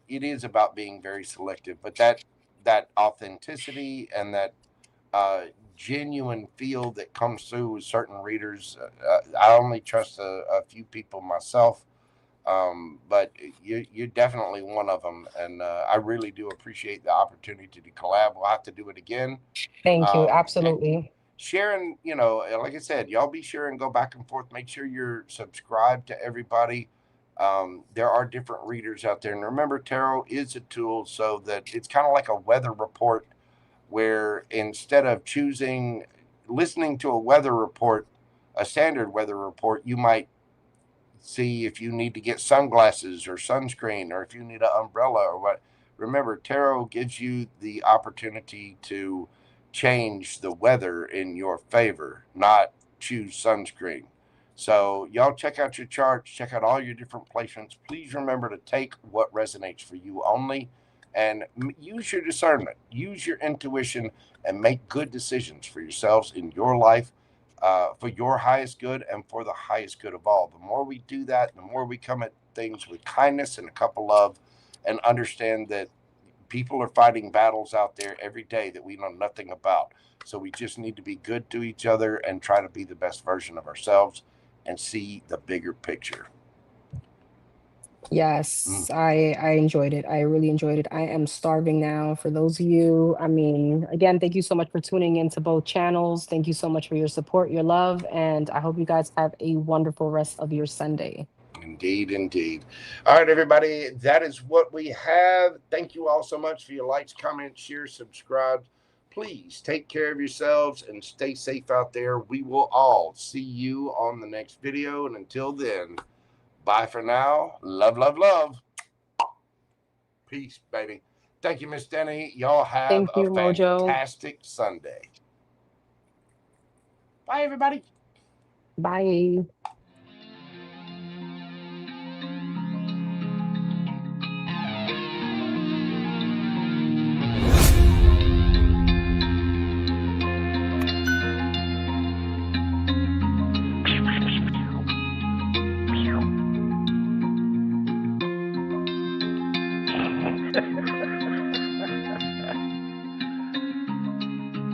S1: It is about being very selective, but that authenticity and that uh, genuine feel that comes through with certain readers. I only trust a few people myself, but you're definitely one of them, and I really do appreciate the opportunity to collab. We'll have to do it again.
S2: Thank you.
S1: And
S2: Absolutely.
S1: sharing, like I said, y'all be sure and go back and forth. Make sure you're subscribed to everybody. There are different readers out there, and remember, tarot is a tool, so that it's kind of like a weather report, where instead of listening to a weather report, a standard weather report, you might see if you need to get sunglasses or sunscreen, or if you need an umbrella or what. Remember, tarot gives you the opportunity to change the weather in your favor, not choose sunscreen. So, y'all check out your charts, check out all your different placements. Please remember to take what resonates for you only, and use your discernment, use your intuition, and make good decisions for yourselves in your life, for your highest good and for the highest good of all. The more we do that, the more we come at things with kindness and a cup of love, and understand that people are fighting battles out there every day that we know nothing about. So we just need to be good to each other and try to be the best version of ourselves and see the bigger picture. Mm.
S2: Yes, I enjoyed it. I really enjoyed it. I am starving now. For those of you, I mean, again, thank you so much for tuning into both channels. Thank you so much for your support, your love, and I hope you guys have a wonderful rest of your Sunday.
S1: Indeed, indeed. All right, everybody, that is what we have. Thank you all so much for your likes, comments, shares, subscribes. Please take care of yourselves and stay safe out there. We will all see you on the next video. And until then, bye for now. Love, love, love. Peace, baby. Thank you, Miss Denny. Y'all have
S2: Thank
S1: a
S2: you, Mojo.
S1: fantastic Sunday. Bye, everybody.
S2: Bye.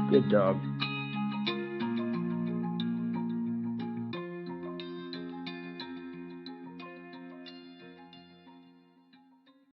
S3: Good dog.